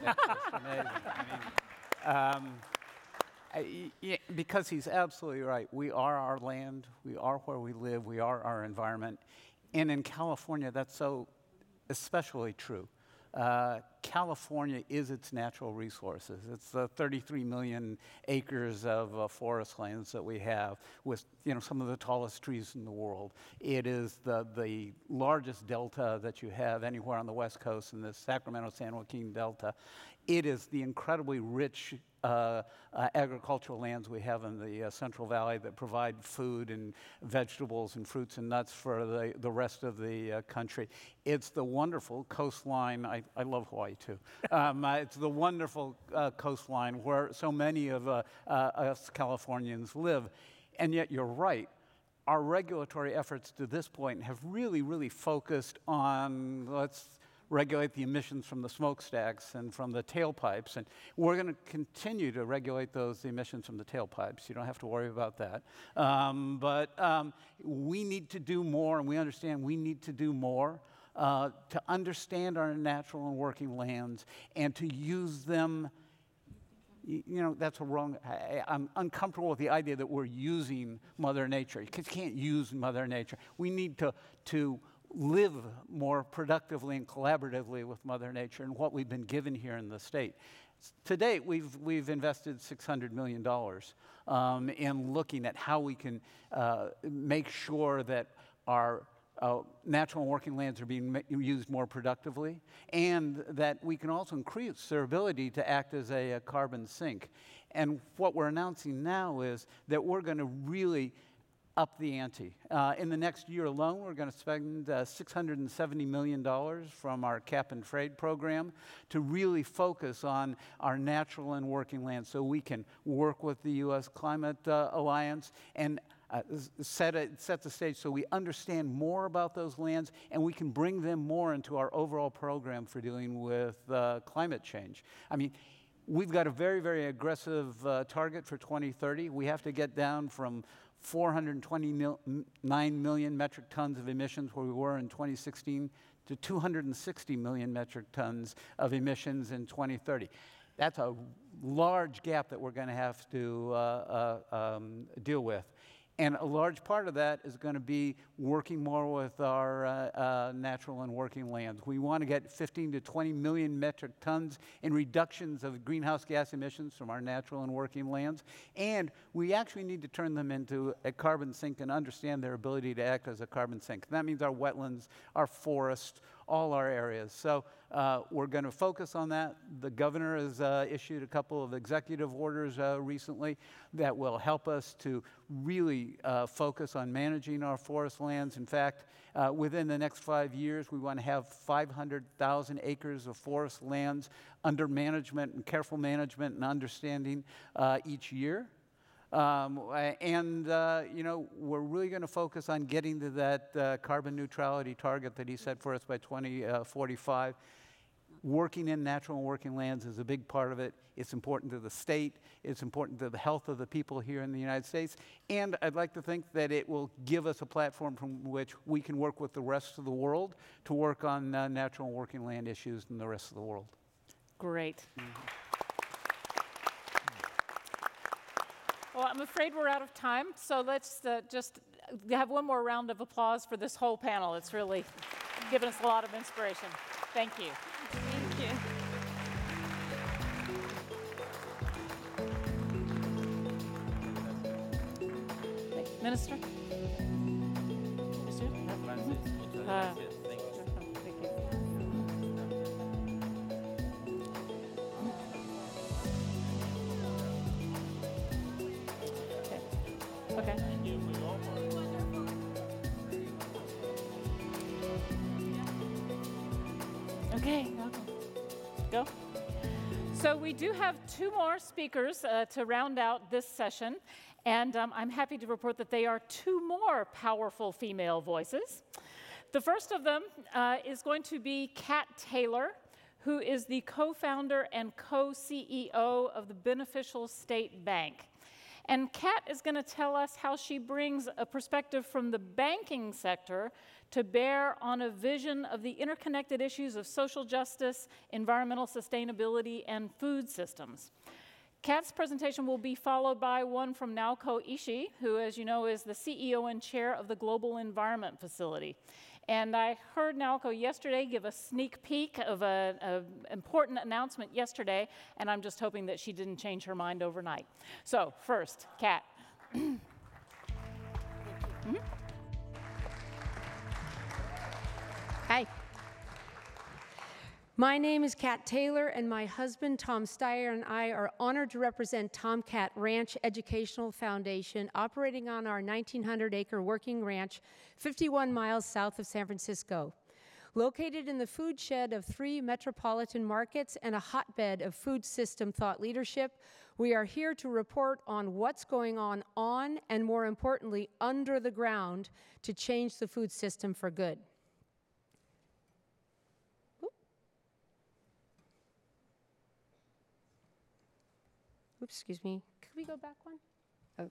amazing. Because he's absolutely right. We are our land. We are where we live. We are our environment. And in California, that's so especially true. California is its natural resources. It's the 33 million acres of forest lands that we have with some of the tallest trees in the world. It is the largest delta that you have anywhere on the West Coast in the Sacramento-San Joaquin Delta. It is the incredibly rich agricultural lands we have in the Central Valley that provide food and vegetables and fruits and nuts for the rest of the country. It's the wonderful coastline. I love Hawaii too. It's the wonderful coastline where so many of us Californians live. And yet you're right. Our regulatory efforts to this point have really focused on, let's regulate the emissions from the smokestacks and from the tailpipes. And we're going to continue to regulate those emissions from the tailpipes. You don't have to worry about that. But we need to do more, and we understand we need to do more to understand our natural and working lands and to use them. That's a wrong. I'm uncomfortable with the idea that we're using Mother Nature. You can't use Mother Nature. We need to live more productively and collaboratively with Mother Nature and what we've been given here in the state. To date, we've invested $600 million in looking at how we can make sure that our natural and working lands are being used more productively, and that we can also increase their ability to act as a carbon sink. And what we're announcing now is that we're going to really up the ante. In the next year alone, we're going to spend $670 million from our cap and trade program to really focus on our natural and working lands so we can work with the U.S. Climate Alliance and set the stage so we understand more about those lands and we can bring them more into our overall program for dealing with climate change. I mean, we've got a very aggressive target for 2030. We have to get down from 429 million metric tons of emissions where we were in 2016 to 260 million metric tons of emissions in 2030. That's a large gap that we're going to have to deal with. And a large part of that is going to be working more with our natural and working lands. We want to get 15 to 20 million metric tons in reductions of greenhouse gas emissions from our natural and working lands. And we actually need to turn them into a carbon sink and understand their ability to act as a carbon sink. And that means our wetlands, our forests, all our areas. So we're going to focus on that. The governor has issued a couple of executive orders recently that will help us to really focus on managing our forest lands. In fact, within the next 5 years, we want to have 500,000 acres of forest lands under management and careful management and understanding each year. We're really going to focus on getting to that carbon neutrality target that he set for us by 2045. Working in natural and working lands is a big part of it. It's important to the state. It's important to the health of the people here in the United States. And I'd like to think that it will give us a platform from which we can work with the rest of the world to work on natural and working land issues in the rest of the world. Great. Well, I'm afraid we're out of time, so let's just have one more round of applause for this whole panel. It's really given us a lot of inspiration. Thank you. Thank you. Minister? Okay. Okay, go. So we do have two more speakers to round out this session, and I'm happy to report that they are two more powerful female voices. The first of them is going to be Kat Taylor, who is the co-founder and co-CEO of the Beneficial State Bank. And Kat is going to tell us how she brings a perspective from the banking sector to bear on a vision of the interconnected issues of social justice, environmental sustainability, and food systems. Kat's presentation will be followed by one from Naoko Ishii, who, as you know, is the CEO and chair of the Global Environment Facility. And I heard Naoko yesterday give a sneak peek of an important announcement yesterday, and I'm just hoping that she didn't change her mind overnight. So first, Kat. Hi. My name is Kat Taylor, and my husband, Tom Steyer, and I are honored to represent Tomcat Ranch Educational Foundation, operating on our 1,900-acre working ranch 51 miles south of San Francisco. Located in the food shed of 3 metropolitan markets and a hotbed of food system thought leadership, we are here to report on what's going on and more importantly, under the ground to change the food system for good. Oops, excuse me. Could we go back one? Oh.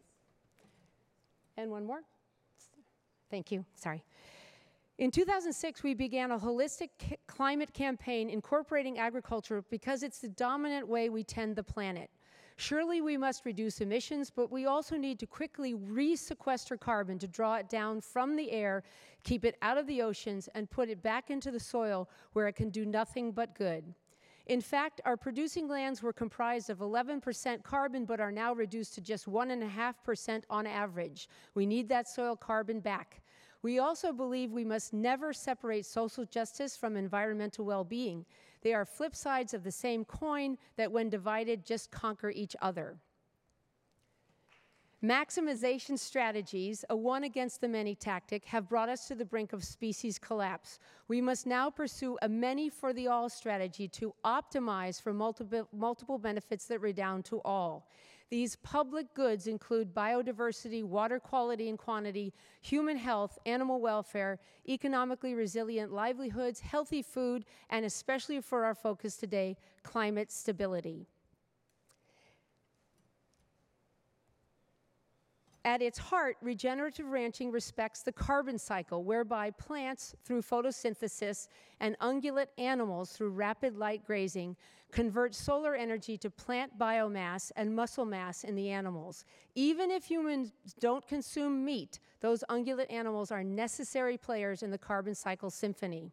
And one more. Thank you. Sorry. In 2006, we began a holistic climate campaign incorporating agriculture because it's the dominant way we tend the planet. Surely we must reduce emissions, but we also need to quickly re-sequester carbon to draw it down from the air, keep it out of the oceans, and put it back into the soil where it can do nothing but good. In fact, our producing lands were comprised of 11% carbon, but are now reduced to just 1.5% on average. We need that soil carbon back. We also believe we must never separate social justice from environmental well-being. They are flip sides of the same coin that, when divided, just conquer each other. Maximization strategies, a one-against-the-many tactic, have brought us to the brink of species collapse. We must now pursue a many-for-the-all strategy to optimize for multiple benefits that redound to all. These public goods include biodiversity, water quality and quantity, human health, animal welfare, economically resilient livelihoods, healthy food, and especially for our focus today, climate stability. At its heart, regenerative ranching respects the carbon cycle, whereby plants, through photosynthesis, and ungulate animals, through rapid light grazing, convert solar energy to plant biomass and muscle mass in the animals. Even if humans don't consume meat, those ungulate animals are necessary players in the carbon cycle symphony.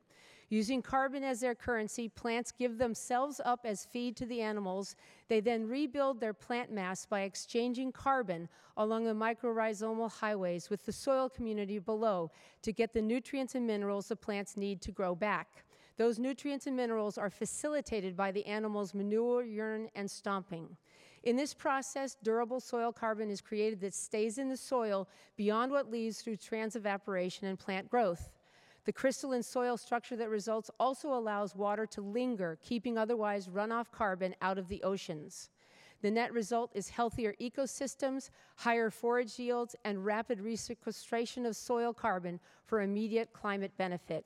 Using carbon as their currency, plants give themselves up as feed to the animals. They then rebuild their plant mass by exchanging carbon along the mycorrhizal highways with the soil community below to get the nutrients and minerals the plants need to grow back. Those nutrients and minerals are facilitated by the animals' manure, urine, and stomping. In this process, durable soil carbon is created that stays in the soil beyond what leaves through transevaporation and plant growth. The crystalline soil structure that results also allows water to linger, keeping otherwise runoff carbon out of the oceans. The net result is healthier ecosystems, higher forage yields, and rapid resequestration of soil carbon for immediate climate benefit.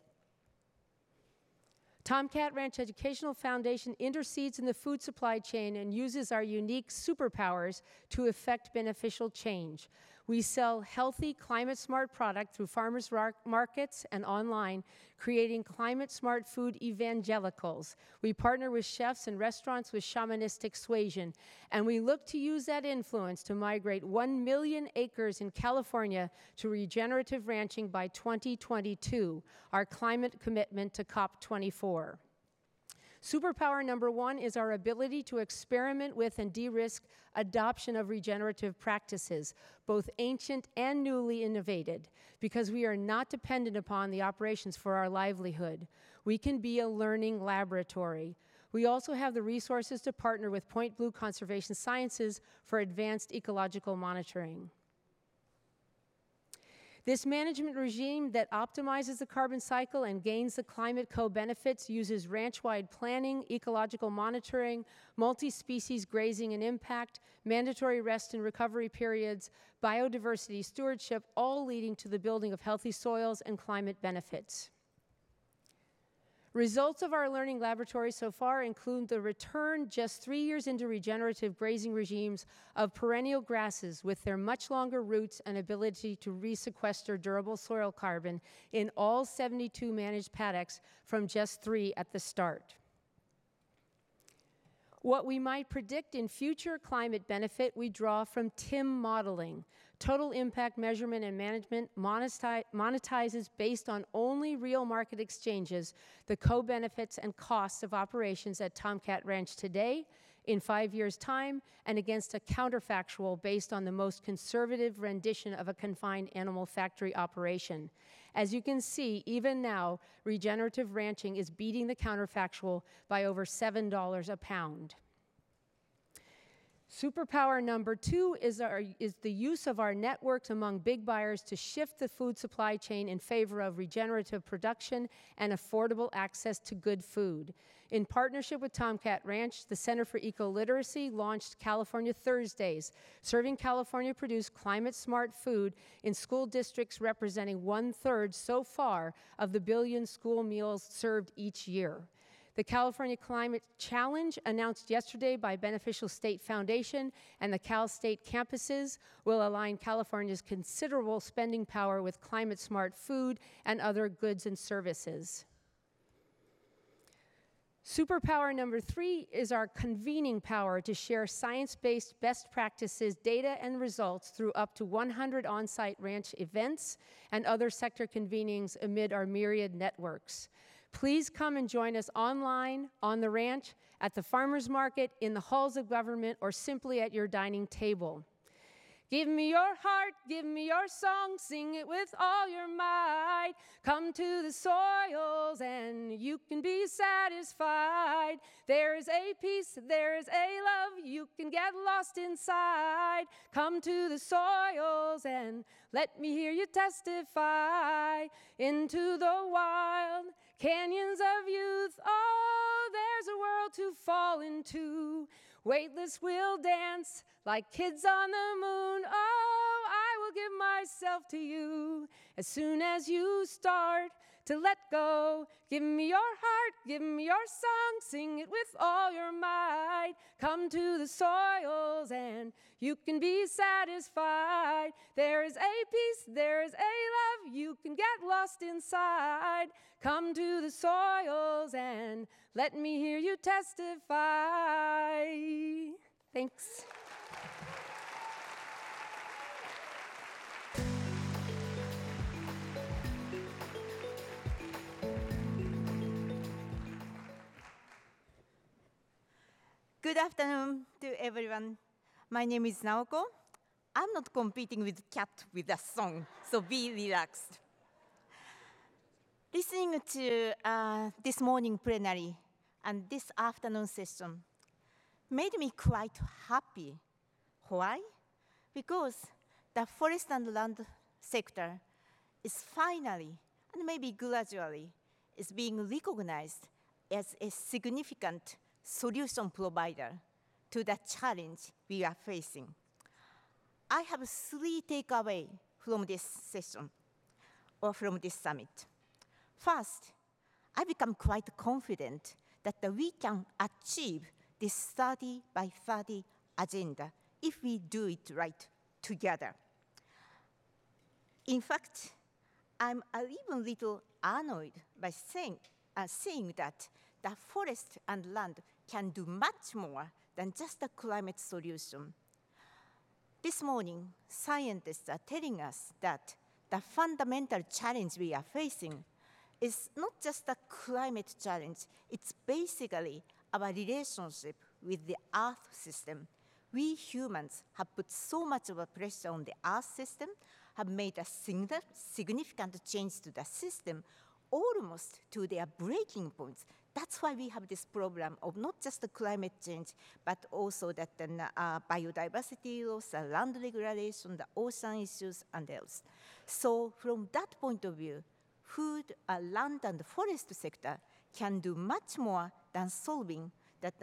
Tomcat Ranch Educational Foundation intercedes in the food supply chain and uses our unique superpowers to effect beneficial change. We sell healthy, climate-smart product through farmers markets and online, creating climate-smart food evangelicals. We partner with chefs and restaurants with shamanistic suasion, and we look to use that influence to migrate 1 million acres in California to regenerative ranching by 2022, our climate commitment to COP24. Superpower number 1 is our ability to experiment with and de-risk adoption of regenerative practices, both ancient and newly innovated, because we are not dependent upon the operations for our livelihood. We can be a learning laboratory. We also have the resources to partner with Point Blue Conservation Sciences for advanced ecological monitoring. This management regime that optimizes the carbon cycle and gains the climate co-benefits uses ranch-wide planning, ecological monitoring, multi-species grazing and impact, mandatory rest and recovery periods, biodiversity stewardship, all leading to the building of healthy soils and climate benefits. Results of our learning laboratory so far include the return, just 3 years into regenerative grazing regimes, of perennial grasses with their much longer roots and ability to resequester durable soil carbon in all 72 managed paddocks from just 3 at the start. What we might predict in future climate benefit we draw from TIM modeling. Total impact measurement and management monetizes based on only real market exchanges the co-benefits and costs of operations at Tomcat Ranch today, in 5 years' time, and against a counterfactual based on the most conservative rendition of a confined animal factory operation. As you can see, even now, regenerative ranching is beating the counterfactual by over $7 a pound. Superpower number 2 is the use of our networks among big buyers to shift the food supply chain in favor of regenerative production and affordable access to good food. In partnership with Tomcat Ranch, the Center for Eco-Literacy launched California Thursdays, serving California-produced climate-smart food in school districts representing 1/3 so far of the billion school meals served each year. The California Climate Challenge, announced yesterday by Beneficial State Foundation and the Cal State campuses, will align California's considerable spending power with climate-smart food and other goods and services. Superpower number 3 is our convening power to share science-based best practices, data, and results through up to 100 on-site ranch events and other sector convenings amid our myriad networks. Please come and join us online, on the ranch, at the farmers market, in the halls of government, or simply at your dining table. Give me your heart, give me your song, sing it with all your might. Come to the soils and you can be satisfied. There is a peace, there is a love, you can get lost inside. Come to the soils and let me hear you testify. Into the wild canyons of youth, oh, there's a world to fall into. Weightless we'll dance like kids on the moon. Oh, I will give myself to you as soon as you start to let go. Give me your heart, give me your song, sing it with all your might. Come to the soils and you can be satisfied. There is a peace, there is a love, you can get lost inside. Come to the soils and let me hear you testify. Thanks. Good afternoon to everyone. My name is Naoko. I'm not competing with cat with a song, so be relaxed. Listening to this morning plenary and this afternoon session made me quite happy. Why? Because the forest and land sector is finally, and maybe gradually, is being recognized as a significant solution provider to the challenge we are facing. I have 3 takeaways from this session, or from this summit. First, I become quite confident that we can achieve this 30 by 30 agenda if we do it right together. In fact, I'm even little annoyed by seeing that the forest and land can do much more than just a climate solution. This morning, scientists are telling us that the fundamental challenge we are facing is not just a climate challenge, it's basically our relationship with the Earth system. We humans have put so much of a pressure on the Earth system, have made a significant change to the system, almost to their breaking points. That's why we have this problem of not just the climate change, but also that biodiversity loss, land regulation, the ocean issues, and else. So from that point of view, food, land, and forest sector can do much more than solving that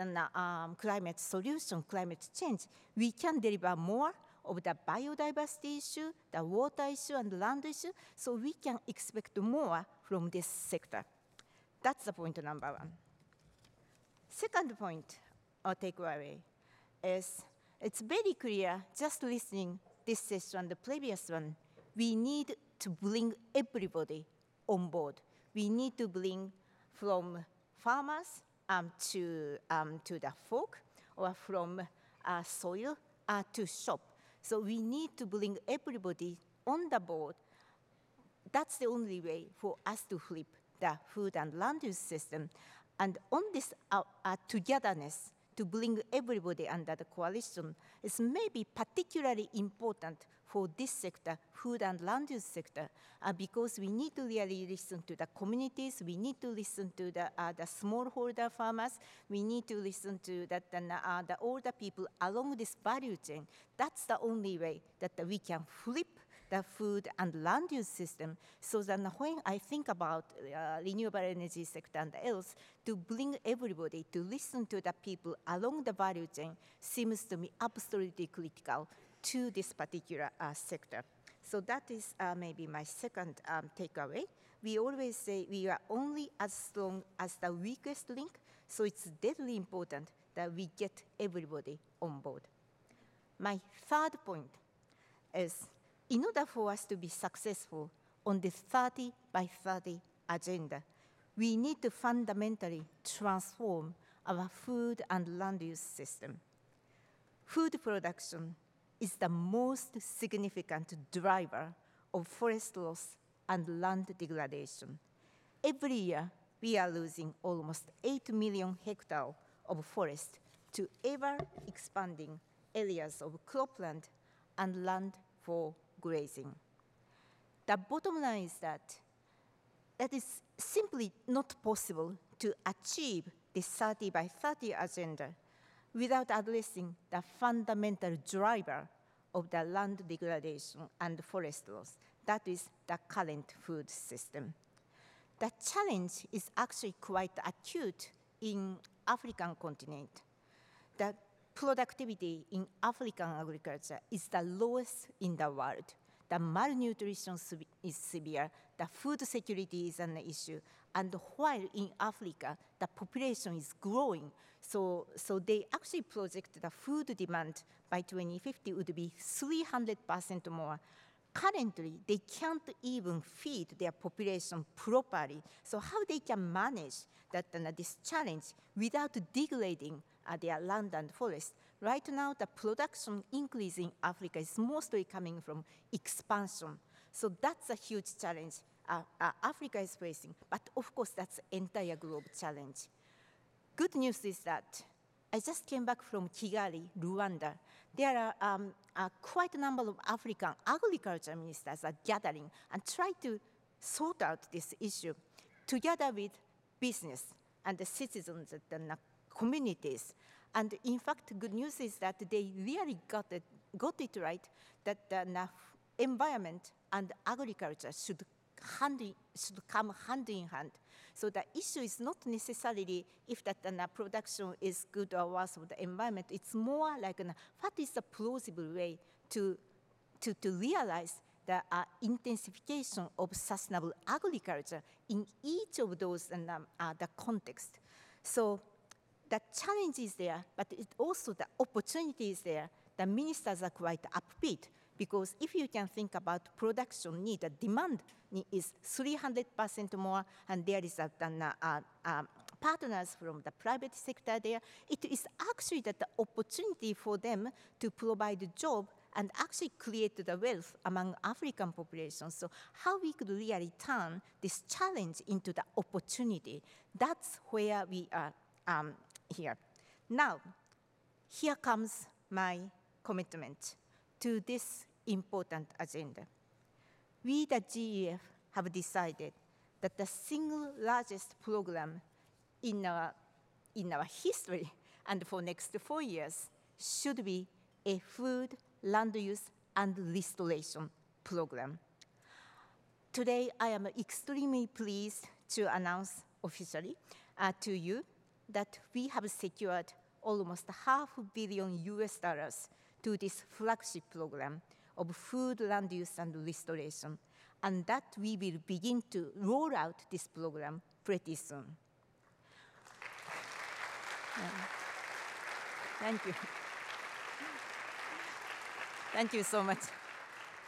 climate solution, climate change. We can deliver more of the biodiversity issue, the water issue, and the land issue, so we can expect more from this sector. That's the point number one. Second point or takeaway is it's very clear, just listening this session and the previous one, we need to bring everybody on board. We need to bring from farmers to the folk, or from soil to shop. So we need to bring everybody on the board. That's the only way for us to flip the food and land use system. And on this togetherness, to bring everybody under the coalition is maybe particularly important for this sector, food and land use sector, because we need to really listen to the communities, we need to listen to the smallholder farmers, we need to listen to the older people along this value chain. That's the only way that we can flip the food and land use system, so that when I think about renewable energy sector and else, to bring everybody to listen to the people along the value chain seems to me absolutely critical to this particular sector. So that is maybe my second takeaway. We always say we are only as strong as the weakest link, so it's deadly important that we get everybody on board. My third point is, in order for us to be successful on this 30 by 30 agenda, we need to fundamentally transform our food and land use system. Food production is the most significant driver of forest loss and land degradation. Every year, we are losing almost 8 million hectares of forest to ever-expanding areas of cropland and land for grazing. The bottom line is that it is simply not possible to achieve this 30 by 30 agenda without addressing the fundamental driver of the land degradation and forest loss. That is the current food system. The challenge is actually quite acute in African continent. The productivity in African agriculture is the lowest in the world. The malnutrition is severe, the food security is an issue, and while in Africa, the population is growing, so they actually project the food demand by 2050 would be 300% more. Currently, they can't even feed their population properly, so how they can manage this challenge without degrading their land and forest? Right now, the production increase in Africa is mostly coming from expansion. So that's a huge challenge Africa is facing. But of course, that's an entire global challenge. Good news is that I just came back from Kigali, Rwanda. There are quite a number of African agriculture ministers are gathering and try to sort out this issue together with business and the citizens and the communities. And in fact, good news is that they really got it right, that the environment and agriculture should come hand in hand. So the issue is not necessarily if that production is good or worse for the environment. It's more like what is the plausible way to realize the intensification of sustainable agriculture in each of those the context. So the challenge is there, but it also the opportunity is there. The ministers are quite upbeat, because if you can think about production need, the demand is 300% more, and there is partners from the private sector there. It is actually that the opportunity for them to provide a job and actually create the wealth among African populations. So how we could really turn this challenge into the opportunity, that's where we are here. Now, here comes my commitment to this important agenda. We, the GEF, have decided that the single largest program in our history and for next 4 years should be a food, land use, and restoration program. Today, I am extremely pleased to announce officially to you that we have secured almost $500 million to this flagship program of food, land use, and restoration, and that we will begin to roll out this program pretty soon. Thank you. Thank you so much.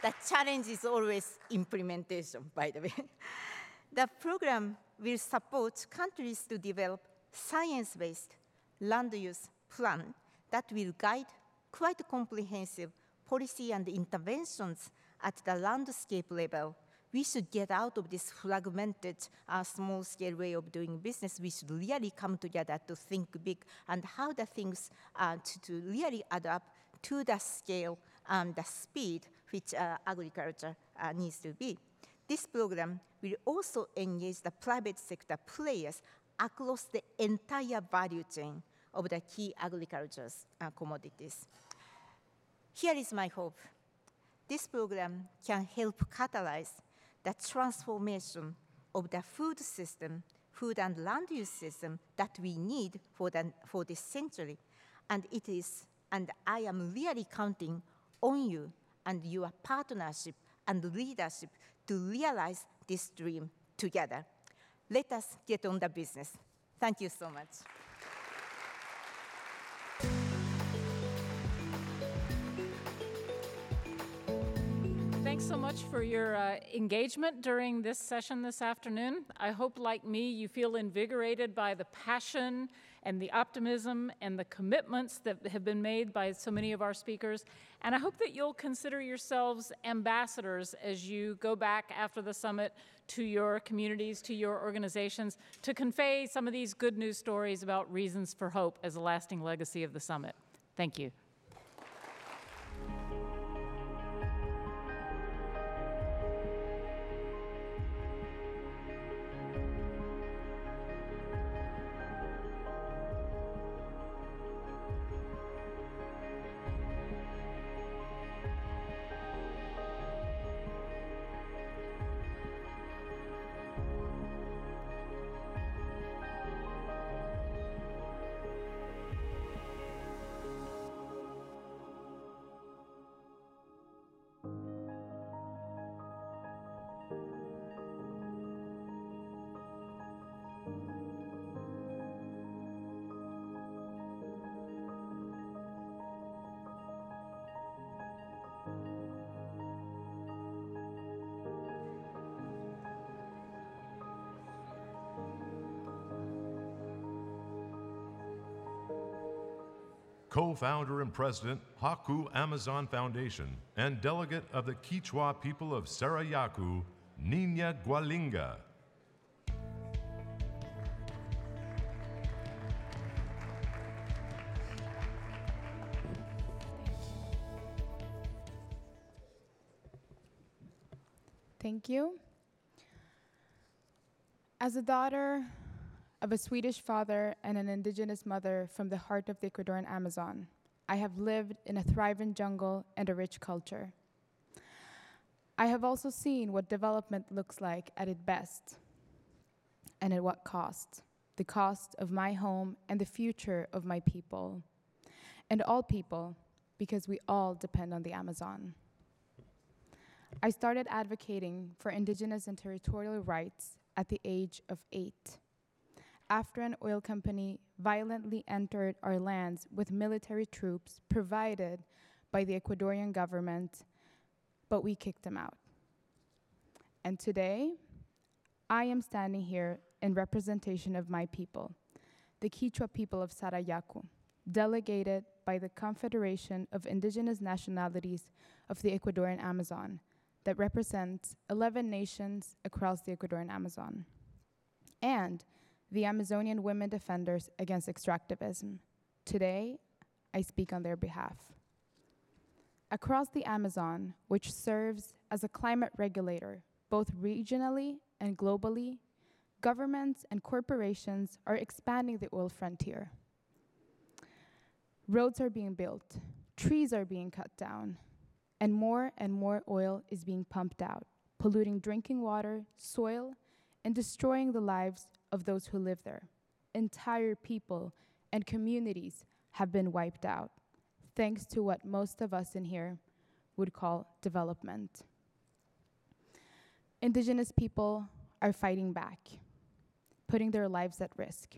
The challenge is always implementation, by the way. The program will support countries to develop science-based land use plan that will guide quite comprehensive policy and interventions at the landscape level. We should get out of this fragmented, small-scale way of doing business. We should really come together to think big and how the things to really add up to the scale and the speed which agriculture needs to be. This program will also engage the private sector players across the entire value chain of the key agricultural commodities. Here is my hope. This program can help catalyze the transformation of the food system, food and land use system that we need for this century. And I am really counting on you and your partnership and leadership to realize this dream together. Let us get on the business. Thank you so much. Thanks so much for your engagement during this session this afternoon. I hope, like me, you feel invigorated by the passion and the optimism and the commitments that have been made by so many of our speakers. And I hope that you'll consider yourselves ambassadors as you go back after the summit to your communities, to your organizations, to convey some of these good news stories about reasons for hope as a lasting legacy of the summit. Thank you. Co-founder and president, Haku Amazon Foundation, and delegate of the Quechua people of Sarayaku, Nina Gualinga. Thank you. As a daughter of a Swedish father and an indigenous mother from the heart of the Ecuadorian Amazon, I have lived in a thriving jungle and a rich culture. I have also seen what development looks like at its best and at what cost, the cost of my home and the future of my people, and all people, because we all depend on the Amazon. I started advocating for indigenous and territorial rights at the age of 8, after an oil company violently entered our lands with military troops provided by the Ecuadorian government, but we kicked them out. And today, I am standing here in representation of my people, the Quechua people of Sarayaku, delegated by the Confederation of Indigenous Nationalities of the Ecuadorian Amazon, that represents 11 nations across the Ecuadorian Amazon, and the Amazonian Women Defenders Against Extractivism. Today, I speak on their behalf. Across the Amazon, which serves as a climate regulator, both regionally and globally, governments and corporations are expanding the oil frontier. Roads are being built, trees are being cut down, and more oil is being pumped out, polluting drinking water, soil, and destroying the lives of those who live there. Entire people and communities have been wiped out, thanks to what most of us in here would call development. Indigenous people are fighting back, putting their lives at risk.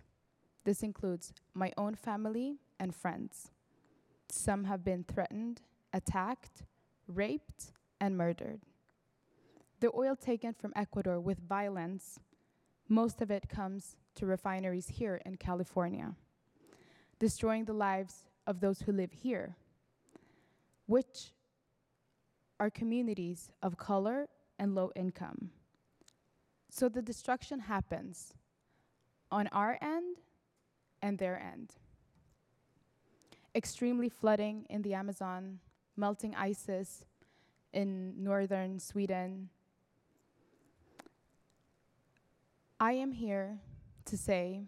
This includes my own family and friends. Some have been threatened, attacked, raped, and murdered. The oil taken from Ecuador with violence, most of it comes to refineries here in California, destroying the lives of those who live here, which are communities of color and low income. So the destruction happens on our end and their end. Extremely flooding in the Amazon, melting ices in northern Sweden. I am here to say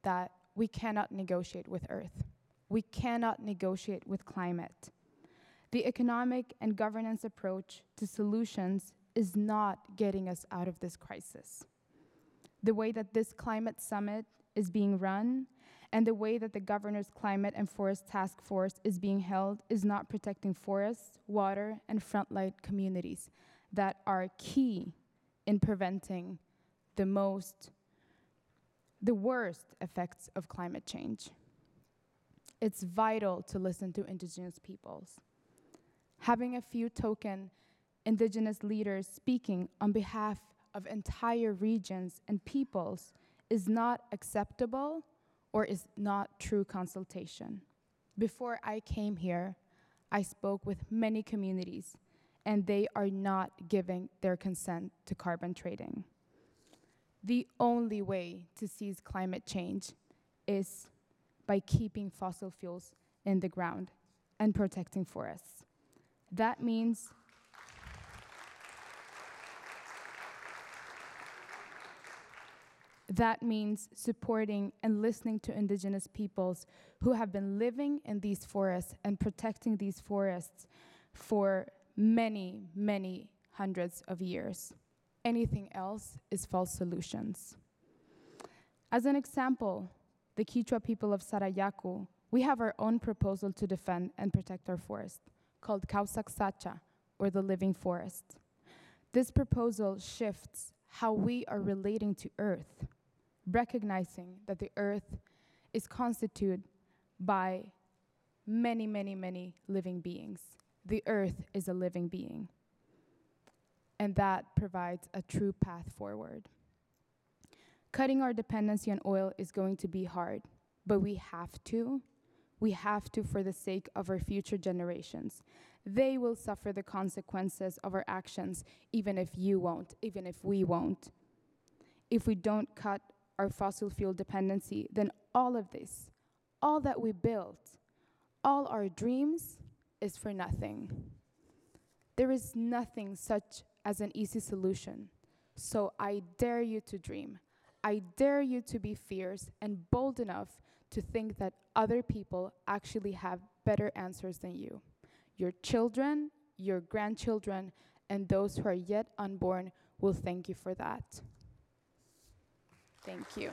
that we cannot negotiate with Earth. We cannot negotiate with climate. The economic and governance approach to solutions is not getting us out of this crisis. The way that this climate summit is being run and the way that the Governor's Climate and Forest Task Force is being held is not protecting forests, water, and frontline communities that are key in preventing the worst effects of climate change. It's vital to listen to indigenous peoples. Having a few token indigenous leaders speaking on behalf of entire regions and peoples is not acceptable or is not true consultation. Before I came here, I spoke with many communities, and they are not giving their consent to carbon trading. The only way to seize climate change is by keeping fossil fuels in the ground and protecting forests. That means supporting and listening to indigenous peoples who have been living in these forests and protecting these forests for many, many hundreds of years. Anything else is false solutions. As an example, the Quechua people of Sarayaku, we have our own proposal to defend and protect our forest, called Kausaksacha, or the living forest. This proposal shifts how we are relating to Earth, recognizing that the Earth is constituted by many, many, many living beings. The Earth is a living being, and that provides a true path forward. Cutting our dependency on oil is going to be hard, but we have to. We have to for the sake of our future generations. They will suffer the consequences of our actions, even if you won't, even if we won't. If we don't cut our fossil fuel dependency, then all of this, all that we built, all our dreams is for nothing. There is nothing such as an easy solution. So I dare you to dream. I dare you to be fierce and bold enough to think that other people actually have better answers than you. Your children, your grandchildren, and those who are yet unborn will thank you for that. Thank you.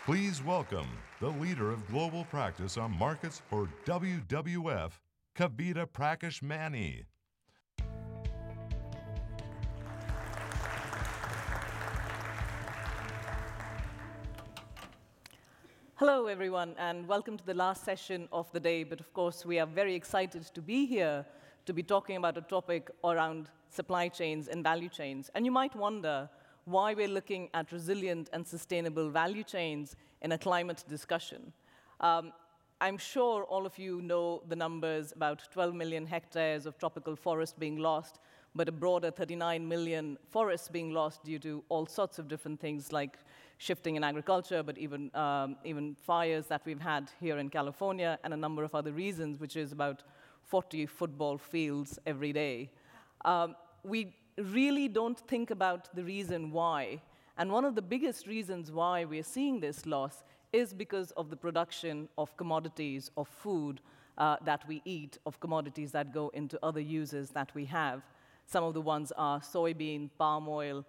Please welcome the leader of global practice on markets for WWF, Kavita Prakash Mani. Hello, everyone, and welcome to the last session of the day. But of course, we are very excited to be here to be talking about a topic around supply chains and value chains. And you might wonder why we're looking at resilient and sustainable value chains in a climate discussion. I'm sure all of you know the numbers, about 12 million hectares of tropical forest being lost, but a broader 39 million forests being lost due to all sorts of different things like shifting in agriculture, but even fires that we've had here in California, and a number of other reasons, which is about 40 football fields every day. We really don't think about the reason why. And one of the biggest reasons why we're seeing this loss is because of the production of commodities, of food that we eat, of commodities that go into other uses that we have. Some of the ones are soybean, palm oil,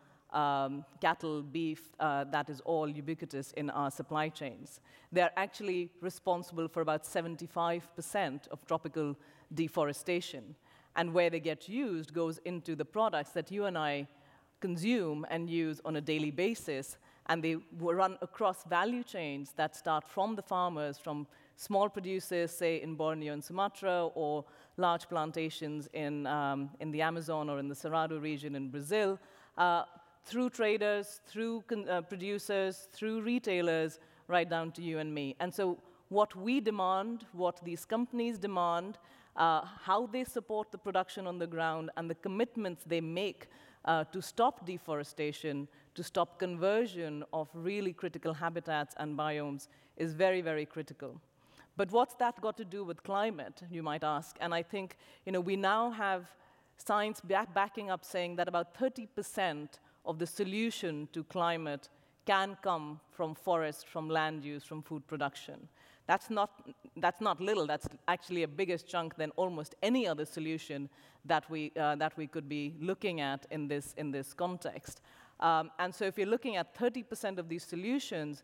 cattle, beef, that is all ubiquitous in our supply chains. They're actually responsible for about 75% of tropical deforestation. And where they get used goes into the products that you and I consume and use on a daily basis. And they run across value chains that start from the farmers, from small producers, say in Borneo and Sumatra, or large plantations in the Amazon or in the Cerrado region in Brazil, through traders, through producers, through retailers, right down to you and me. And so what we demand, what these companies demand, how they support the production on the ground, and the commitments they make to stop deforestation, to stop conversion of really critical habitats and biomes is very, very critical. But what's that got to do with climate, you might ask? And I think we now have science backing up saying that about 30% of the solution to climate can come from forests, from land use, from food production. That's not little. That's actually a bigger chunk than almost any other solution that we could be looking at in this context. And so if you're looking at 30% of these solutions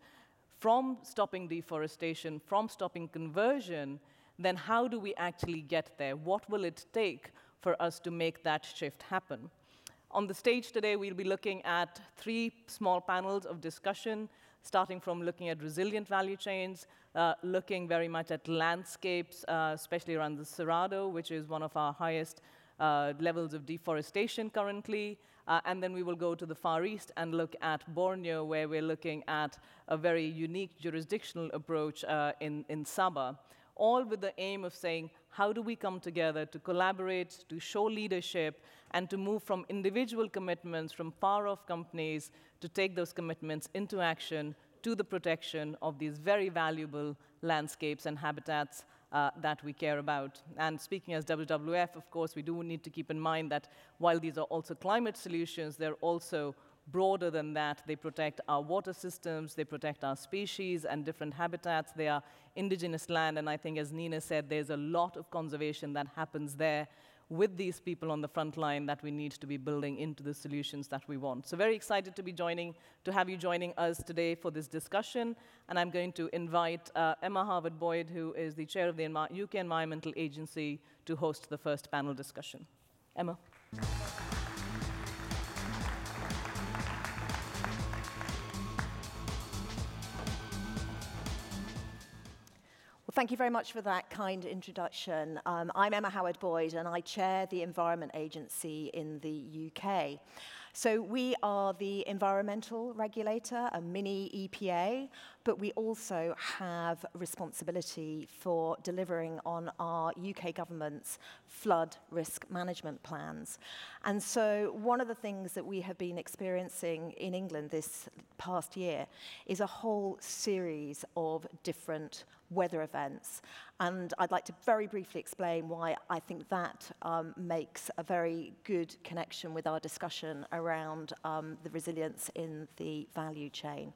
from stopping deforestation, from stopping conversion, then how do we actually get there? What will it take for us to make that shift happen? On the stage today, we'll be looking at 3 small panels of discussion, starting from looking at resilient value chains, looking very much at landscapes, especially around the Cerrado, which is one of our highest levels of deforestation currently. And then we will go to the Far East and look at Borneo, where we're looking at a very unique jurisdictional approach in Sabah, all with the aim of saying, how do we come together to collaborate, to show leadership, and to move from individual commitments from far-off companies to take those commitments into action to the protection of these very valuable landscapes and habitats that we care about. And speaking as WWF, of course, we do need to keep in mind that while these are also climate solutions, they're also broader than that. They protect our water systems, they protect our species and different habitats. They are indigenous land, and I think, as Nina said, there's a lot of conservation that happens there with these people on the front line that we need to be building into the solutions that we want. So very excited to have you joining us today for this discussion. And I'm going to invite Emma Harwood-Boyd, who is the chair of the UK Environmental Agency, to host the first panel discussion. Emma. Well, thank you very much for that kind introduction. I'm Emma Howard-Boyd, and I chair the Environment Agency in the UK. So we are the environmental regulator, a mini EPA, but we also have responsibility for delivering on our UK government's flood risk management plans. And so one of the things that we have been experiencing in England this past year is a whole series of different weather events. And I'd like to very briefly explain why I think that makes a very good connection with our discussion around the resilience in the value chain.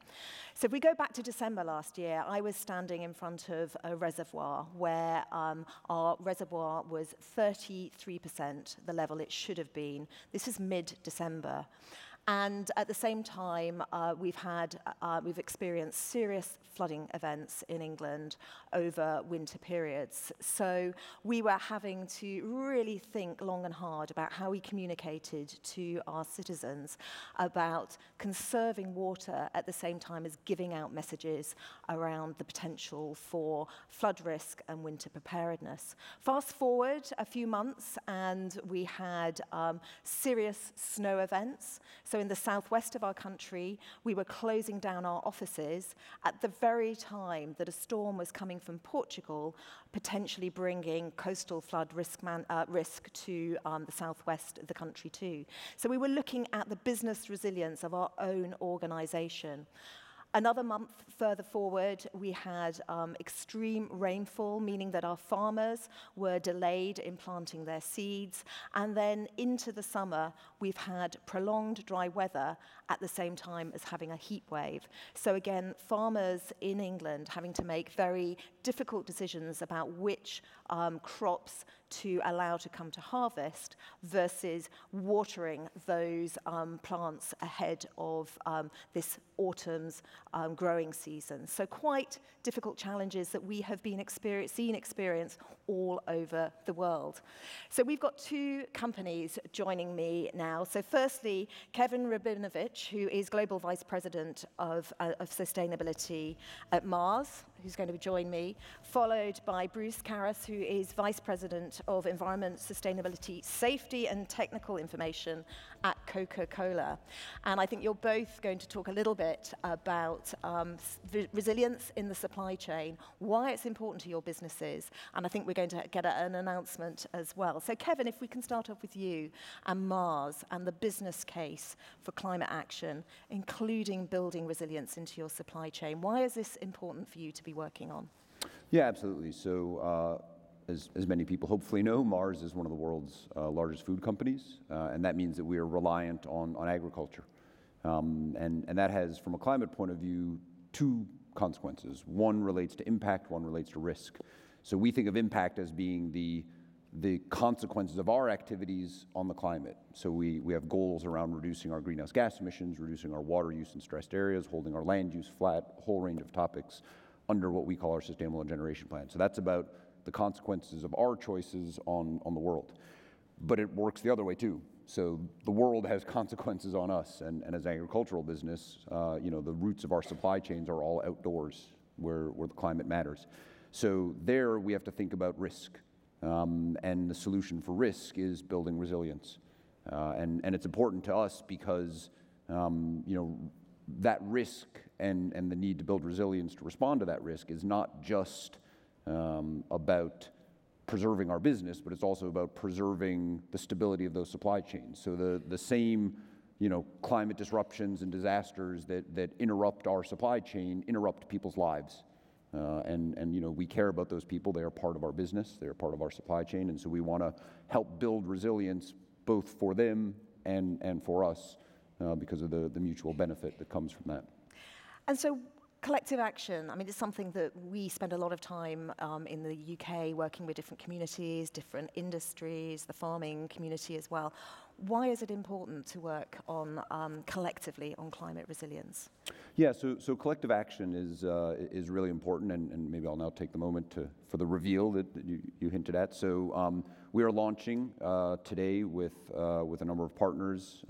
So if we go back to December last year, I was standing in front of a reservoir where our reservoir was 33% the level it should have been. This is mid-December. And at the same time, we've experienced serious flooding events in England over winter periods. So we were having to really think long and hard about how we communicated to our citizens about conserving water at the same time as giving out messages around the potential for flood risk and winter preparedness. Fast forward a few months and we had serious snow events. So in the southwest of our country, we were closing down our offices at the very time that a storm was coming from Portugal, potentially bringing coastal flood risk to the southwest of the country too. So we were looking at the business resilience of our own organization. Another month further forward, we had extreme rainfall, meaning that our farmers were delayed in planting their seeds. And then into the summer, we've had prolonged dry weather at the same time as having a heat wave. So again, farmers in England having to make very difficult decisions about which crops to allow to come to harvest versus watering those plants ahead of this autumn's growing season. So quite difficult challenges that we have been experience all over the world. So we've got two companies joining me now. So firstly, Kevin Rabinovich, who is Global Vice President of Sustainability at Mars, who's going to join me, followed by Bruce Karras, who is Vice President of Environment, Sustainability, Safety and Technical Information at Coca-Cola. And I think you're both going to talk a little bit about resilience in the supply chain, why it's important to your businesses, and I think we're going to get an announcement as well. So Kevin, if we can start off with you and Mars and the business case for climate action, including building resilience into your supply chain. Why is this important for you to be working on? Yeah, absolutely. So as many people hopefully know, Mars is one of the world's largest food companies, and that means that we are reliant on agriculture. And that has, from a climate point of view, two consequences. One relates to impact, one relates to risk. So we think of impact as being the consequences of our activities on the climate. So we have goals around reducing our greenhouse gas emissions, reducing our water use in stressed areas, holding our land use flat, a whole range of topics under what we call our Sustainable Generation Plan. So that's about the consequences of our choices on the world. But it works the other way too. So the world has consequences on us, and as an agricultural business, the roots of our supply chains are all outdoors, where the climate matters. So there we have to think about risk, and the solution for risk is building resilience, and it's important to us because that risk and the need to build resilience to respond to that risk is not just about preserving our business, but it's also about preserving the stability of those supply chains. So the same, climate disruptions and disasters that interrupt our supply chain interrupt people's lives. And we care about those people. They are part of our business. They are part of our supply chain. And so we want to help build resilience both for them and for us because of the mutual benefit that comes from that. And so collective action, it's something that we spend a lot of time in the UK working with different communities, different industries, the farming community as well. Why is it important to work on collectively on climate resilience? Yeah, so collective action is really important, and maybe I'll now take the moment for the reveal that you hinted at. So we are launching today with a number of partners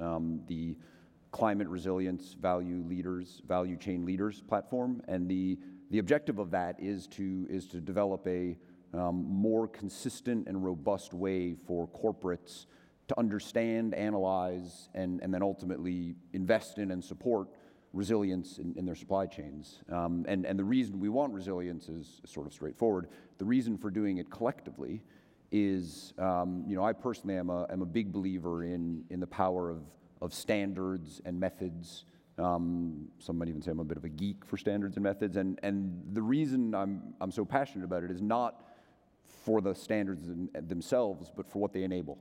the Climate Resilience Value Chain Leaders platform, and the objective of that is to develop a more consistent and robust way for corporates to understand, analyze, and then ultimately invest in and support resilience in their supply chains. And the reason we want resilience is sort of straightforward. The reason for doing it collectively is, I personally am a big believer in the power of standards and methods. Some might even say I'm a bit of a geek for standards and methods. And the reason I'm so passionate about it is not for the standards themselves, but for what they enable.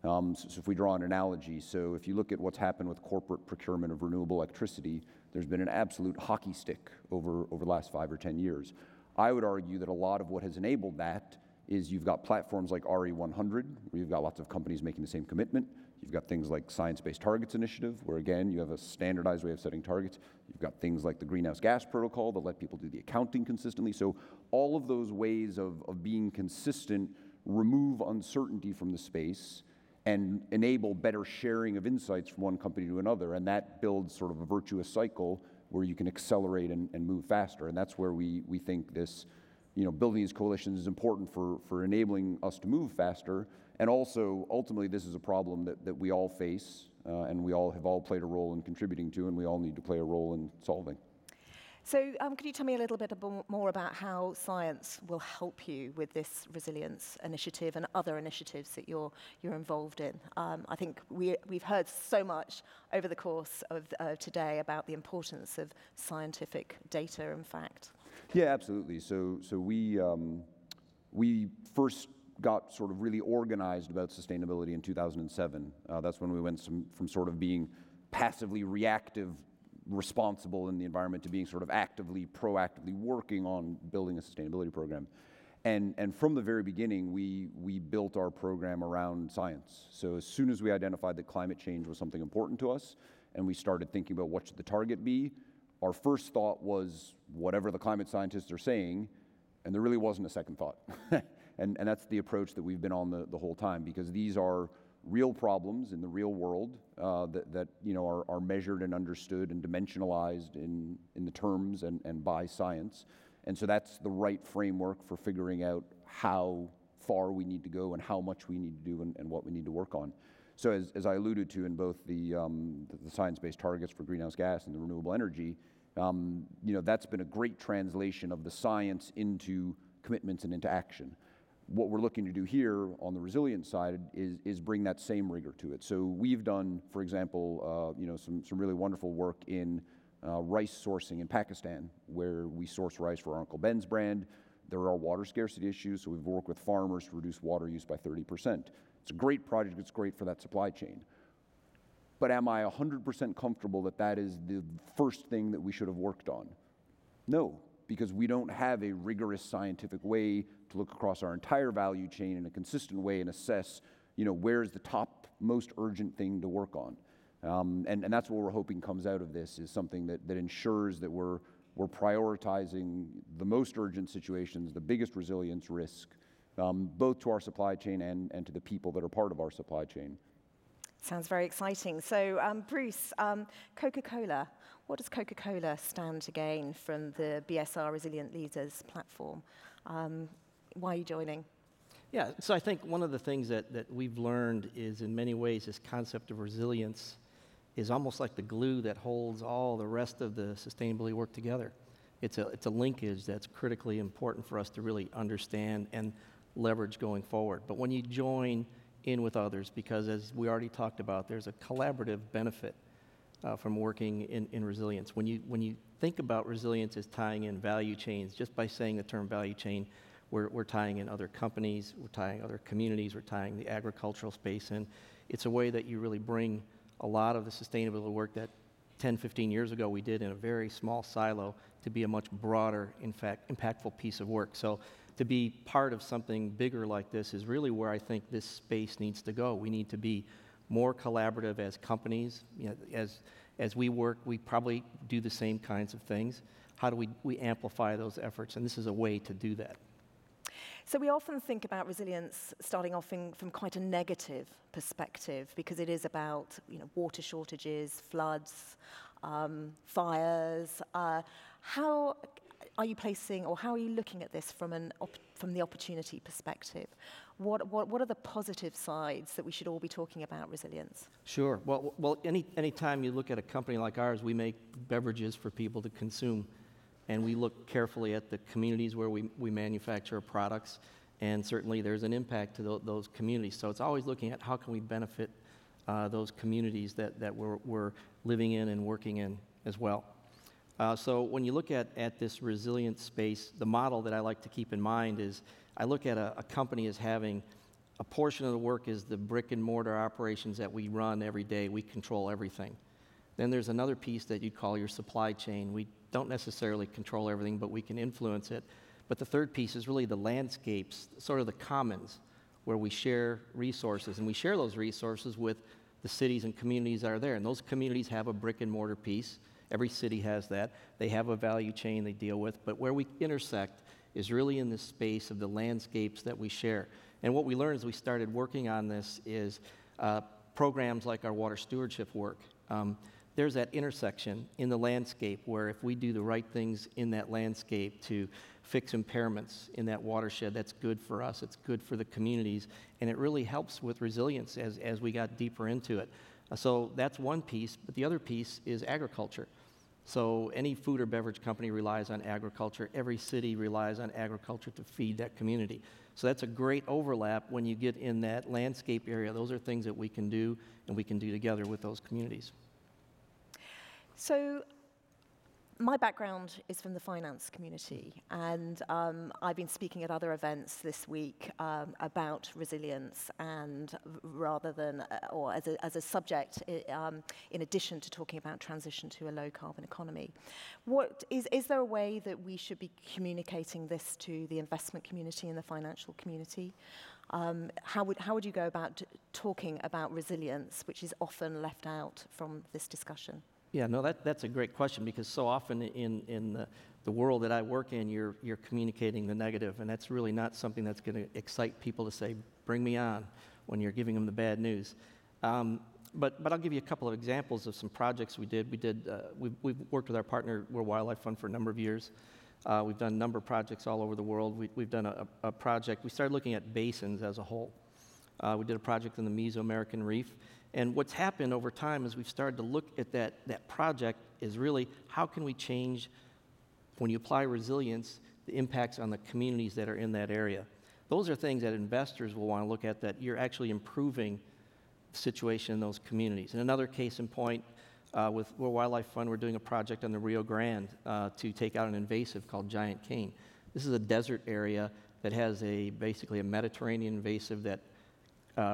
So if we draw an analogy, so if you look at what's happened with corporate procurement of renewable electricity, there's been an absolute hockey stick over the last 5 or 10 years. I would argue that a lot of what has enabled that is you've got platforms like RE100, where you've got lots of companies making the same commitment. You've got things like Science-Based Targets Initiative, where again, you have a standardized way of setting targets. You've got things like the Greenhouse Gas Protocol that let people do the accounting consistently. So all of those ways of being consistent remove uncertainty from the space and enable better sharing of insights from one company to another. And that builds sort of a virtuous cycle where you can accelerate and move faster. And that's where we think this, building these coalitions is important for enabling us to move faster. And also, ultimately, this is a problem that we all face, and we all have played a role in contributing to, and we all need to play a role in solving. So could you tell me a little bit more about how science will help you with this resilience initiative and other initiatives that you're involved in? I think we've heard so much over the course of today about the importance of scientific data and fact. Yeah, absolutely. So we first got sort of really organized about sustainability in 2007. That's when we went from sort of being passively reactive, responsible in the environment to being sort of actively, proactively working on building a sustainability program. And from the very beginning, we built our program around science. So as soon as we identified that climate change was something important to us, and we started thinking about what should the target be, our first thought was whatever the climate scientists are saying, and there really wasn't a second thought. And that's the approach that we've been on the whole time, because these are real problems in the real world that are measured and understood and dimensionalized in the terms and by science. And so that's the right framework for figuring out how far we need to go and how much we need to do and what we need to work on. So as I alluded to in both the science-based targets for greenhouse gas and the renewable energy, that's been a great translation of the science into commitments and into action. What we're looking to do here on the resilience side is bring that same rigor to it. So we've done, for example, some really wonderful work in rice sourcing in Pakistan, where we source rice for our Uncle Ben's brand. There are water scarcity issues, so we've worked with farmers to reduce water use by 30%. It's a great project. It's great for that supply chain. But am I 100% comfortable that is the first thing that we should have worked on? No, because we don't have a rigorous scientific way to look across our entire value chain in a consistent way and assess, where's the top most urgent thing to work on. And that's what we're hoping comes out of this, is something that ensures that we're prioritizing the most urgent situations, the biggest resilience risk, both to our supply chain and to the people that are part of our supply chain. Sounds very exciting. So, Bruce, Coca-Cola. What does Coca-Cola stand to gain from the BSR Resilient Leaders platform? Why are you joining? Yeah, so I think one of the things that we've learned is, in many ways, this concept of resilience is almost like the glue that holds all the rest of the sustainability work together. It's a linkage that's critically important for us to really understand and leverage going forward. But when you join in with others, because as we already talked about, there's a collaborative benefit from working in resilience. When you think about resilience as tying in value chains, just by saying the term value chain, we're tying in other companies, we're tying other communities, we're tying the agricultural space in. It's a way that you really bring a lot of the sustainability work that 10, 15 years ago we did in a very small silo to be a much broader, in fact, impactful piece of work. So to be part of something bigger like this is really where I think this space needs to go. We need to be more collaborative as companies. As we work, we probably do the same kinds of things. How do we amplify those efforts? And this is a way to do that. So we often think about resilience starting off from quite a negative perspective, because it is about water shortages, floods, fires. How are you placing, or how are you looking at this from the opportunity perspective? What are the positive sides that we should all be talking about resilience? Sure. Well, any time you look at a company like ours, we make beverages for people to consume. And we look carefully at the communities where we manufacture products, and certainly there's an impact to those communities. So it's always looking at how can we benefit those communities that we're living in and working in as well. So when you look at this resilient space, the model that I like to keep in mind is I look at a company as having a portion of the work is the brick and mortar operations that we run every day. We control everything. Then there's another piece that you call your supply chain. We don't necessarily control everything, but we can influence it. But the third piece is really the landscapes, sort of the commons, where we share resources. And we share those resources with the cities and communities that are there. And those communities have a brick and mortar piece. Every city has that. They have a value chain they deal with. But where we intersect is really in this space of the landscapes that we share. And what we learned as we started working on this is programs like our water stewardship work. There's that intersection in the landscape where if we do the right things in that landscape to fix impairments in that watershed, that's good for us, it's good for the communities, and it really helps with resilience as we got deeper into it. So that's one piece, but the other piece is agriculture. So any food or beverage company relies on agriculture. Every city relies on agriculture to feed that community. So that's a great overlap when you get in that landscape area. Those are things that we can do, and we can do together with those communities. So my background is from the finance community, and I've been speaking at other events this week about resilience, and rather than, or as a subject, in addition to talking about transition to a low-carbon economy. Is there a way that we should be communicating this to the investment community and the financial community? How would you go about talking about resilience, which is often left out from this discussion? Yeah, no, that's a great question, because so often in the world that I work in, you're communicating the negative, and that's really not something that's going to excite people to say, bring me on, when you're giving them the bad news. But I'll give you a couple of examples of some projects we did. We've worked with our partner, World Wildlife Fund, for a number of years. We've done a number of projects all over the world. We've done a project. We started looking at basins as a whole. We did a project in the Mesoamerican Reef. And what's happened over time is we've started to look at that project is really how can we change, when you apply resilience, the impacts on the communities that are in that area. Those are things that investors will want to look at, that you're actually improving the situation in those communities. In another case in point, with World Wildlife Fund, we're doing a project on the Rio Grande to take out an invasive called giant cane. This is a desert area that has basically a Mediterranean invasive that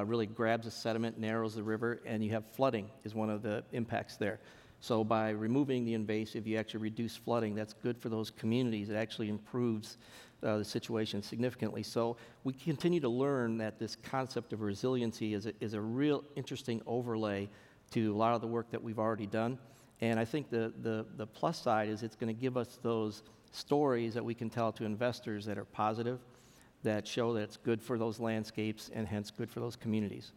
really grabs the sediment, narrows the river, and you have flooding is one of the impacts there. So by removing the invasive, you actually reduce flooding. That's good for those communities. It actually improves the situation significantly. So we continue to learn that this concept of resiliency is a real interesting overlay to a lot of the work that we've already done. And I think the plus side is it's going to give us those stories that we can tell to investors that are positive, that show that it's good for those landscapes and hence good for those communities.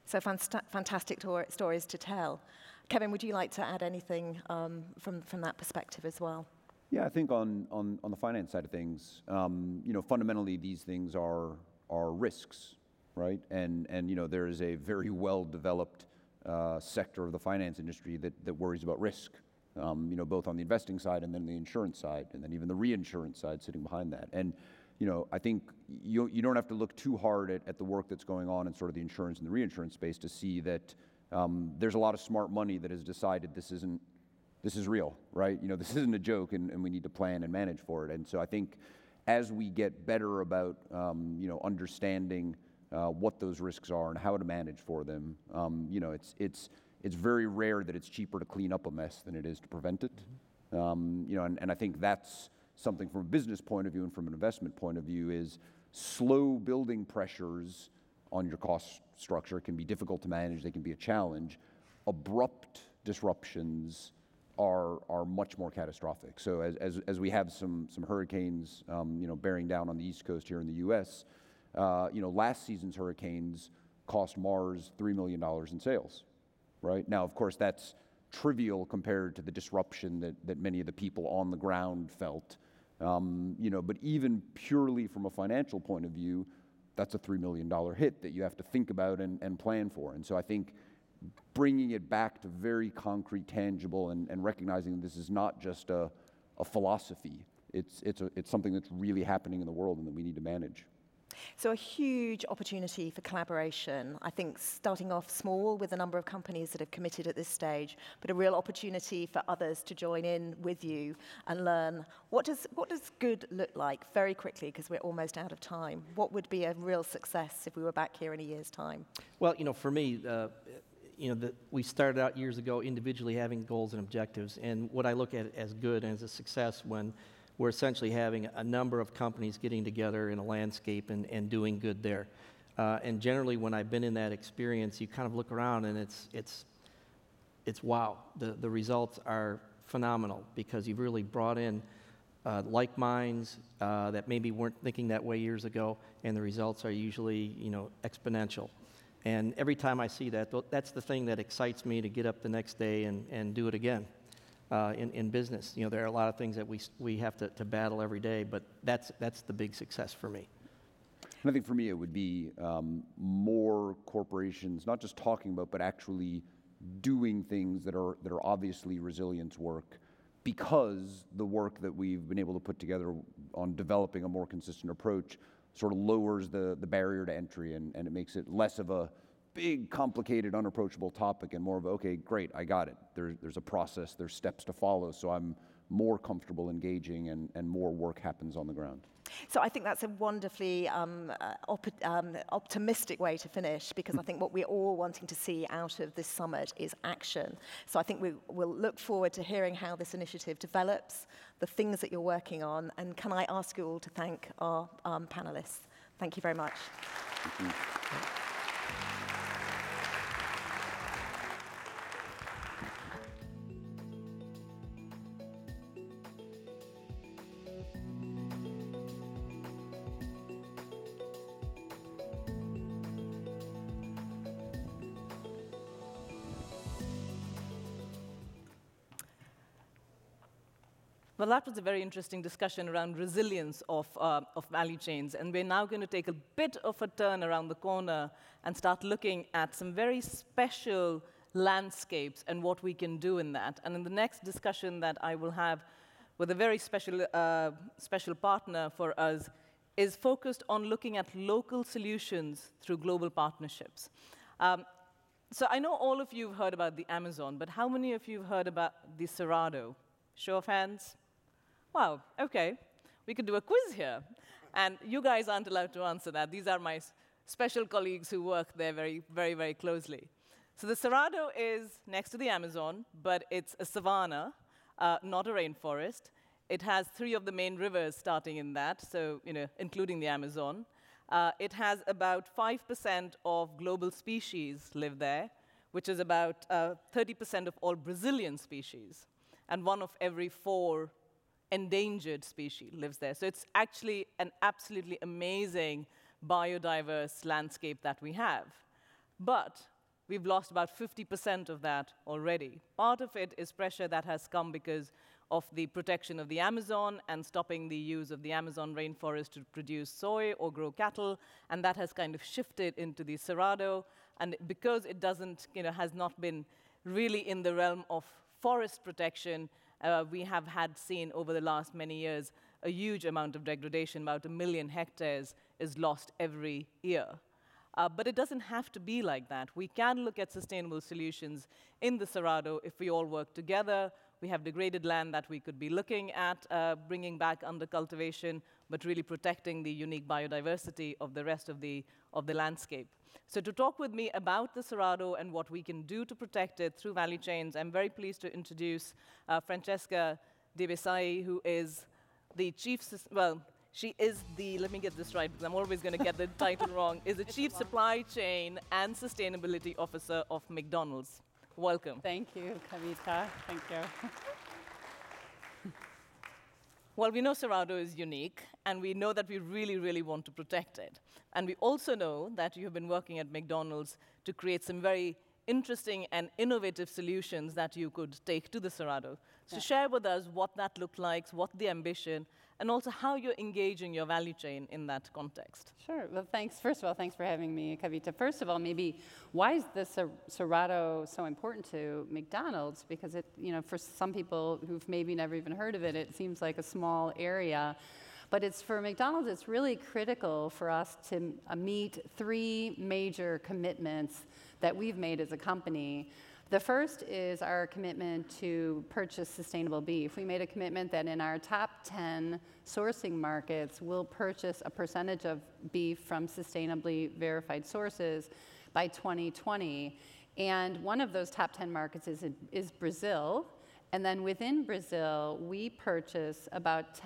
So fantastic stories to tell. Kevin, would you like to add anything from that perspective as well? Yeah, I think on the finance side of things, fundamentally these things are risks, right? And there is a very well-developed sector of the finance industry that worries about risk, both on the investing side and then the insurance side, and then even the reinsurance side sitting behind that. And I think you don't have to look too hard at the work that's going on in sort of the insurance and the reinsurance space to see that there's a lot of smart money that has decided this is real, right? This isn't a joke, and we need to plan and manage for it. And so I think as we get better about understanding what those risks are and how to manage for them, it's very rare that it's cheaper to clean up a mess than it is to prevent it. And I think that's something from a business point of view and from an investment point of view is slow building pressures on your cost structure can be difficult to manage. They can be a challenge. Abrupt disruptions are much more catastrophic. So as we have some hurricanes, bearing down on the East Coast here in the U.S., last season's hurricanes cost Mars $3 million in sales, right? Now, of course, that's trivial compared to the disruption that many of the people on the ground felt. But even purely from a financial point of view, that's a $3 million hit that you have to think about and plan for. And so I think bringing it back to very concrete, tangible, and recognizing this is not just a philosophy. It's something that's really happening in the world and that we need to manage. So a huge opportunity for collaboration. I think starting off small with a number of companies that have committed at this stage, but a real opportunity for others to join in with you and learn. What does good look like very quickly, because we're almost out of time? What would be a real success if we were back here in a year's time? Well, for me, we started out years ago individually having goals and objectives, and what I look at as good and as a success when we're essentially having a number of companies getting together in a landscape and doing good there. And generally, when I've been in that experience, you kind of look around and it's wow. The results are phenomenal because you've really brought in like minds that maybe weren't thinking that way years ago, and the results are usually, exponential. And every time I see that, that's the thing that excites me to get up the next day and do it again in business. There are a lot of things that we have to battle every day, but that's the big success for me. And I think for me it would be more corporations, not just talking about, but actually doing things that are obviously resilience work, because the work that we've been able to put together on developing a more consistent approach sort of lowers the barrier to entry, and it makes it less of a big, complicated, unapproachable topic and more of, okay, great, I got it. There's a process, there's steps to follow, so I'm more comfortable engaging and more work happens on the ground. So I think that's a wonderfully optimistic way to finish, because I think what we're all wanting to see out of this summit is action. So I think we'll look forward to hearing how this initiative develops, the things that you're working on, and can I ask you all to thank our panelists. Thank you very much. Thank you. Well, that was a very interesting discussion around resilience of value chains. And we're now going to take a bit of a turn around the corner and start looking at some very special landscapes and what we can do in that. And in the next discussion that I will have with a very special partner for us is focused on looking at local solutions through global partnerships. So I know all of you have heard about the Amazon, but how many of you have heard about the Cerrado? Show of hands. Wow, okay. We could do a quiz here. And you guys aren't allowed to answer that. These are my special colleagues who work there very, very, very closely. So the Cerrado is next to the Amazon, but it's a savanna, not a rainforest. It has 3 of the main rivers starting in that, so including the Amazon. It has about 5% of global species live there, which is about 30% of all Brazilian species. And 1 of every 4 endangered species lives there. So it's actually an absolutely amazing biodiverse landscape that we have. But we've lost about 50% of that already. Part of it is pressure that has come because of the protection of the Amazon and stopping the use of the Amazon rainforest to produce soy or grow cattle, and that has kind of shifted into the Cerrado. And because it has not been really in the realm of forest protection, we have seen over the last many years a huge amount of degradation. About 1 million hectares is lost every year. But it doesn't have to be like that. We can look at sustainable solutions in the Cerrado if we all work together. We have degraded land that we could be looking at bringing back under cultivation, but really protecting the unique biodiversity of the rest of the landscape. So to talk with me about the Cerrado and what we can do to protect it through value chains, I'm very pleased to introduce Francesca De Besai, who is the chief, she is the, let me get this right because I'm always going to get the title wrong, is the Chief Supply Chain and Sustainability Officer of McDonald's. Welcome. Thank you, Kavita. Thank you. Well, we know Cerrado is unique, and we know that we really, really want to protect it. And we also know that you have been working at McDonald's to create some very interesting and innovative solutions that you could take to the Cerrado. So share with us what that looked like, what the ambition, and also how you're engaging your value chain in that context. Sure. Well, thanks. First of all, thanks for having me, Kavita. First of all, maybe why is the Cerrado so important to McDonald's? Because it, for some people who've maybe never even heard of it, it seems like a small area. But it's for McDonald's, it's really critical for us to meet 3 major commitments that we've made as a company. The first is our commitment to purchase sustainable beef. We made a commitment that in our top 10 sourcing markets, we'll purchase a percentage of beef from sustainably verified sources by 2020. And one of those top 10 markets is Brazil. And then within Brazil, we purchase about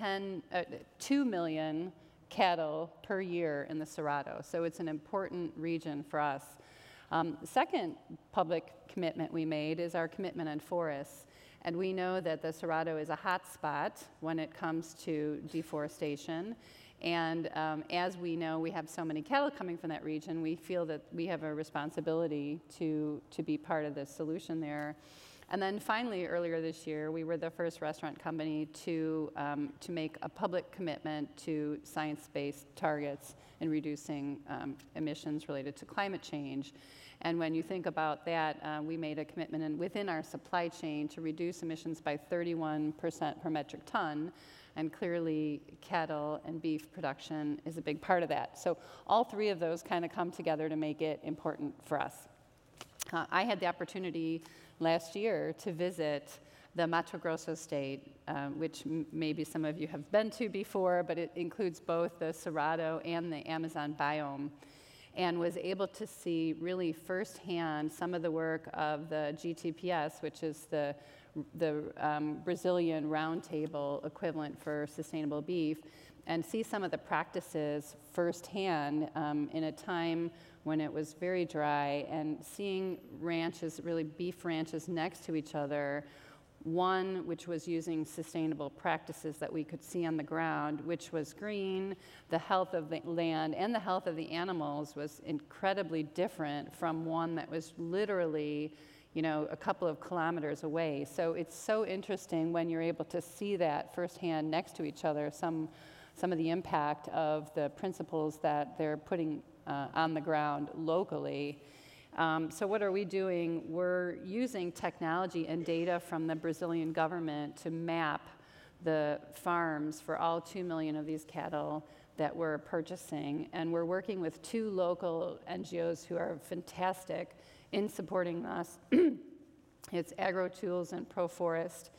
2 million cattle per year in the Cerrado. So it's an important region for us. The second public commitment we made is our commitment on forests. And we know that the Cerrado is a hot spot when it comes to deforestation. And as we know, we have so many cattle coming from that region, we feel that we have a responsibility to be part of the solution there. And then finally, earlier this year, we were the first restaurant company to make a public commitment to science-based targets in reducing emissions related to climate change. And when you think about that, we made a commitment within our supply chain to reduce emissions by 31% per metric ton. And clearly, cattle and beef production is a big part of that. So all three of those kind of come together to make it important for us. I had the opportunity last year to visit the Mato Grosso state, which maybe some of you have been to before, but it includes both the Cerrado and the Amazon biome, and was able to see really firsthand some of the work of the GTPS, which is the Brazilian roundtable equivalent for sustainable beef, and see some of the practices firsthand in a time when it was very dry, and seeing ranches, really beef ranches next to each other, one which was using sustainable practices that we could see on the ground, which was green, the health of the land and the health of the animals was incredibly different from one that was literally, you know, a couple of kilometers away. So it's so interesting when you're able to see that firsthand next to each other, some of the impact of the principles that they're putting on the ground locally. So what are we doing? We're using technology and data from the Brazilian government to map the farms for all 2 million of these cattle that we're purchasing. And we're working with 2 local NGOs who are fantastic in supporting us. It's AgroTools and ProForest.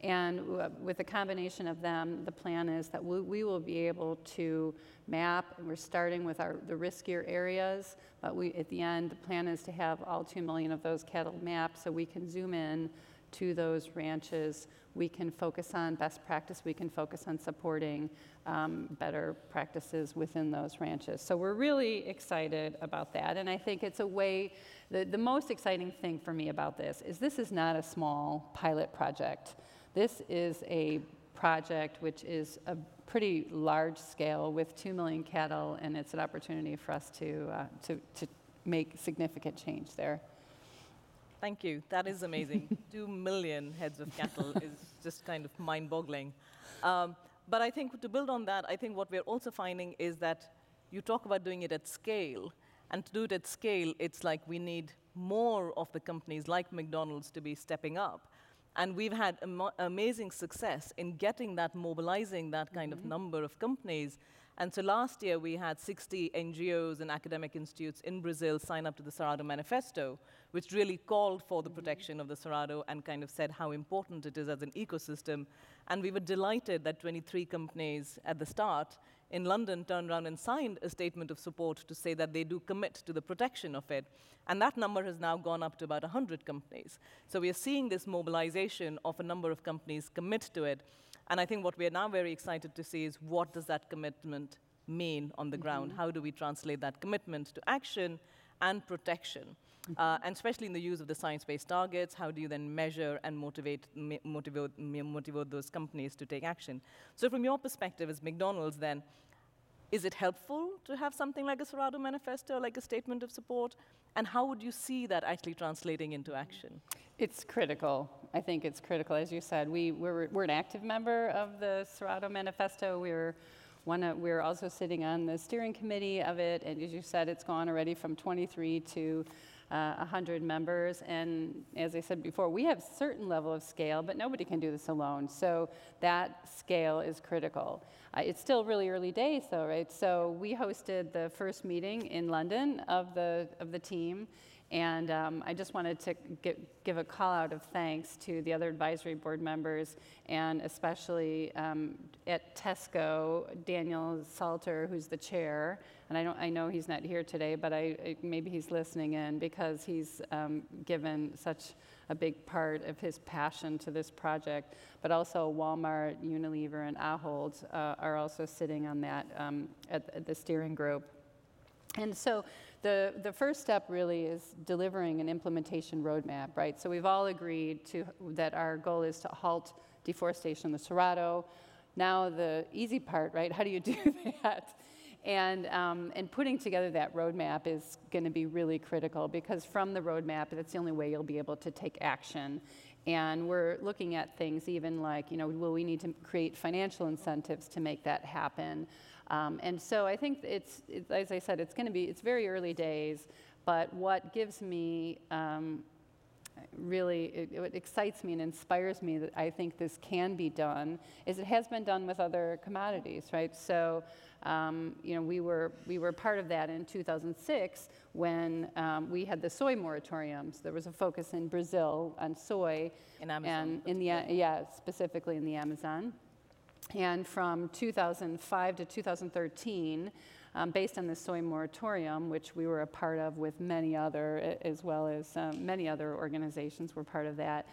And with a combination of them, the plan is that we will be able to map, and we're starting with the riskier areas, but at the end, the plan is to have all 2 million of those cattle mapped so we can zoom in to those ranches. We can focus on best practice. We can focus on supporting better practices within those ranches. So we're really excited about that. And I think it's a way, the most exciting thing for me about this is not a small pilot project. This is a project which is a pretty large scale with 2 million cattle, and it's an opportunity for us to make significant change there. Thank you. That is amazing. 2 million heads of cattle is just kind of mind-boggling. But I think to build on that, I think what we're also finding is that you talk about doing it at scale, and to do it at scale, it's like we need more of the companies like McDonald's to be stepping up. And we've had amazing success in getting that, mobilizing that kind of number of companies. And so last year, we had 60 NGOs and academic institutes in Brazil sign up to the Cerrado Manifesto, which really called for the protection of the Cerrado and kind of said how important it is as an ecosystem. And we were delighted that 23 companies at the start in London turned around and signed a statement of support to say that they do commit to the protection of it. And that number has now gone up to about 100 companies. So we are seeing this mobilization of a number of companies commit to it. And I think what we are now very excited to see is what does that commitment mean on the ground? How do we translate that commitment to action and protection? And especially in the use of the science-based targets, how do you then measure and motivate those companies to take action? So from your perspective as McDonald's then, is it helpful to have something like a Cerrado Manifesto, like a statement of support? And how would you see that actually translating into action? It's critical. I think it's critical. As you said, we're an active member of the Cerrado Manifesto. We're also sitting on the steering committee of it. And as you said, it's gone already from 23 to 100 members. And as I said before, we have a certain level of scale, but nobody can do this alone. So that scale is critical. It's still really early days, though, right? So we hosted the first meeting in London of the team, And I just wanted to give a call out of thanks to the other advisory board members, and especially at Tesco, Daniel Salter, who's the chair. And I know he's not here today, but maybe he's listening in, because he's given such a big part of his passion to this project. But also Walmart, Unilever, and Ahold are also sitting on that at the steering group. And so the first step really is delivering an implementation roadmap, right? So we've all agreed that our goal is to halt deforestation in the Cerrado. Now the easy part, right? How do you do that? And putting together that roadmap is going to be really critical, because from the roadmap, that's the only way you'll be able to take action. And we're looking at things even like, will we need to create financial incentives to make that happen? And so I think it's as I said, it's very early days, but what gives me it excites me and inspires me that I think this can be done is it has been done with other commodities, right? So, we were part of that in 2006 when we had the soy moratoriums. There was a focus in Brazil on soy. In Amazon. And specifically in the Amazon. And from 2005 to 2013, based on the soy moratorium, which we were a part of with many other, as well as many other organizations were part of that,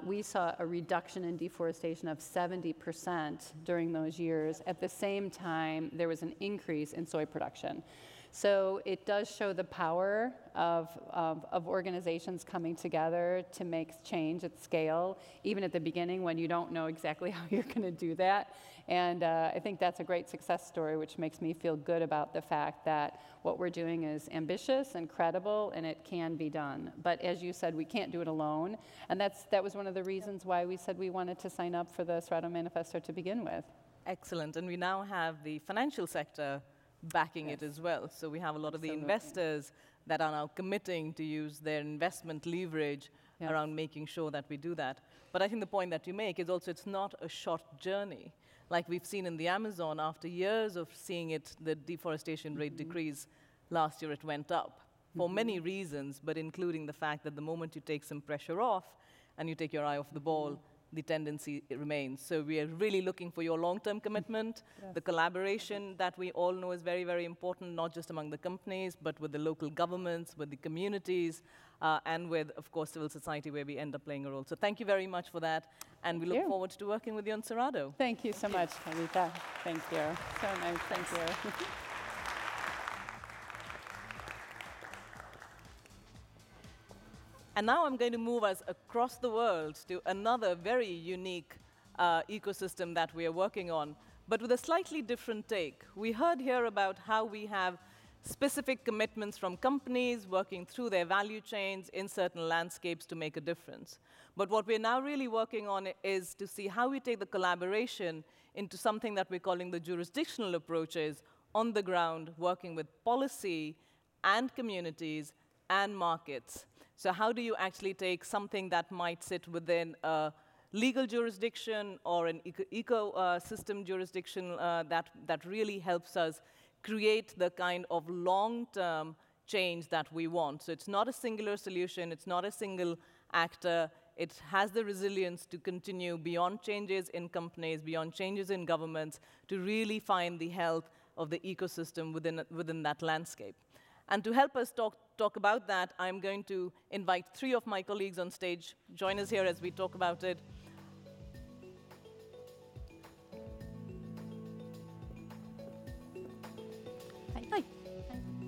we saw a reduction in deforestation of 70% during those years. At the same time, there was an increase in soy production. So it does show the power of organizations coming together to make change at scale, even at the beginning when you don't know exactly how you're going to do that. And I think that's a great success story, which makes me feel good about the fact that what we're doing is ambitious and credible, and it can be done. But as you said, we can't do it alone. And that was one of the reasons why we said we wanted to sign up for the Cerrado Manifesto to begin with. Excellent. And we now have the financial sector backing it as well. So we have a lot of the investors that are now committing to use their investment leverage around making sure that we do that. But I think the point that you make is also it's not a short journey. Like we've seen in the Amazon, after years of seeing the deforestation rate decrease, last year it went up for many reasons, but including the fact that the moment you take some pressure off and you take your eye off the ball, the tendency remains. So we are really looking for your long-term commitment, the collaboration that we all know is very, very important, not just among the companies, but with the local governments, with the communities, and with, of course, civil society, where we end up playing a role. So thank you very much for that, and we look forward to working with you on Cerrado. Thank you so much, Kavita. Thank you. So nice. Thank you. And now I'm going to move us across the world to another very unique ecosystem that we are working on, but with a slightly different take. We heard here about how we have specific commitments from companies working through their value chains in certain landscapes to make a difference. But what we're now really working on is to see how we take the collaboration into something that we're calling the jurisdictional approaches on the ground, working with policy and communities and markets. So how do you actually take something that might sit within a legal jurisdiction or an ecosystem jurisdiction that really helps us create the kind of long-term change that we want? So it's not a singular solution, it's not a single actor, it has the resilience to continue beyond changes in companies, beyond changes in governments, to really find the health of the ecosystem within that landscape. And to help us talk about that, I'm going to invite 3 of my colleagues on stage. Join us here as we talk about it. Hi.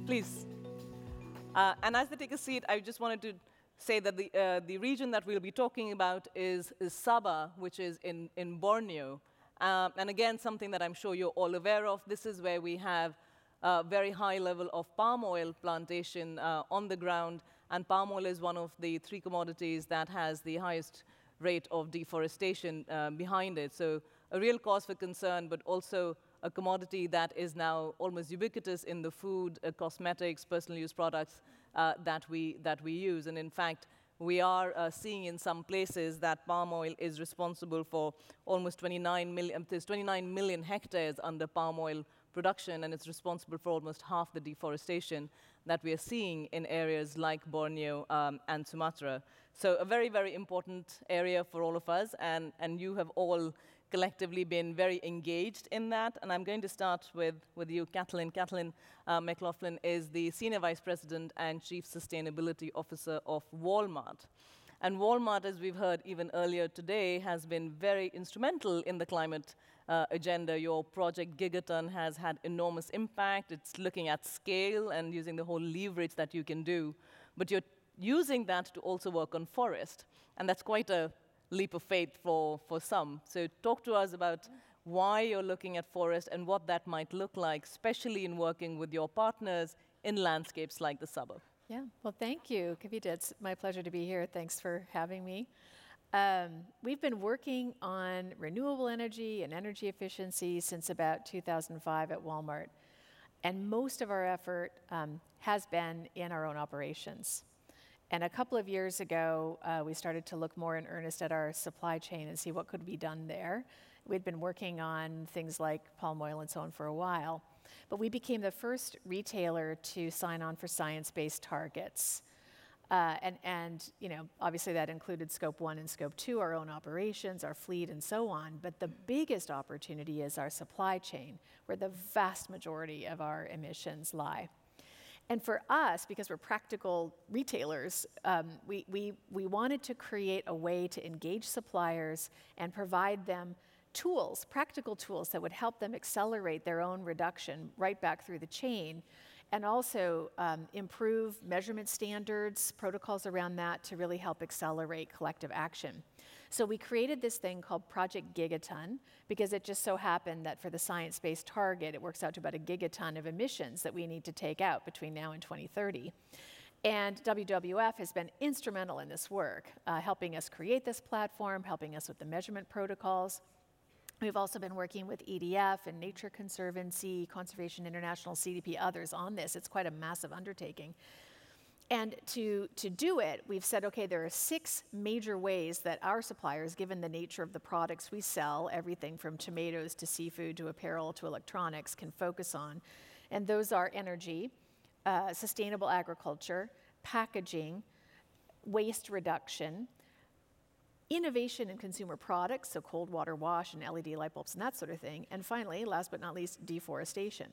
Please. And as they take a seat, I just wanted to say that the region that we'll be talking about is Sabah, which is in Borneo. And again, something that I'm sure you're all aware of. This is where we have a very high level of palm oil plantation on the ground, and palm oil is one of the 3 commodities that has the highest rate of deforestation behind it. So a real cause for concern, but also a commodity that is now almost ubiquitous in the food, cosmetics, personal use products that we use. And in fact, we are seeing in some places that palm oil is responsible for almost 29 million hectares under palm oil production, and it's responsible for almost half the deforestation that we are seeing in areas like Borneo and Sumatra. So a very, very important area for all of us, and you have all collectively been very engaged in that. And I'm going to start with you, Kathleen. Kathleen McLaughlin is the Senior Vice President and Chief Sustainability Officer of Walmart. And Walmart, as we've heard even earlier today, has been very instrumental in the climate agenda. Your project Gigaton has had enormous impact. It's looking at scale and using the whole leverage that you can do. But you're using that to also work on forest. And that's quite a leap of faith for some. So talk to us about why you're looking at forest and what that might look like, especially in working with your partners in landscapes like the suburb. Yeah, well, thank you, Kavita. It's my pleasure to be here. Thanks for having me. We've been working on renewable energy and energy efficiency since about 2005 at Walmart. And most of our effort has been in our own operations. And a couple of years ago, we started to look more in earnest at our supply chain and see what could be done there. We'd been working on things like palm oil and so on for a while. But we became the first retailer to sign on for science-based targets. And you know, obviously that included Scope 1 and Scope 2, our own operations, our fleet, and so on. But the biggest opportunity is our supply chain, where the vast majority of our emissions lie. And for us, because we're practical retailers, we wanted to create a way to engage suppliers and provide them tools, practical tools that would help them accelerate their own reduction right back through the chain, and also improve measurement standards, protocols around that to really help accelerate collective action. So we created this thing called Project Gigaton because it just so happened that for the science-based target, it works out to about a gigaton of emissions that we need to take out between now and 2030. And WWF has been instrumental in this work, helping us create this platform, helping us with the measurement protocols. We've also been working with EDF and Nature Conservancy, Conservation International, CDP, others on this. It's quite a massive undertaking. And to do it, we've said, okay, there are 6 major ways that our suppliers, given the nature of the products we sell, everything from tomatoes to seafood to apparel to electronics, can focus on. And those are energy, sustainable agriculture, packaging, waste reduction, innovation in consumer products, so cold water wash and LED light bulbs and that sort of thing. And finally, last but not least, deforestation.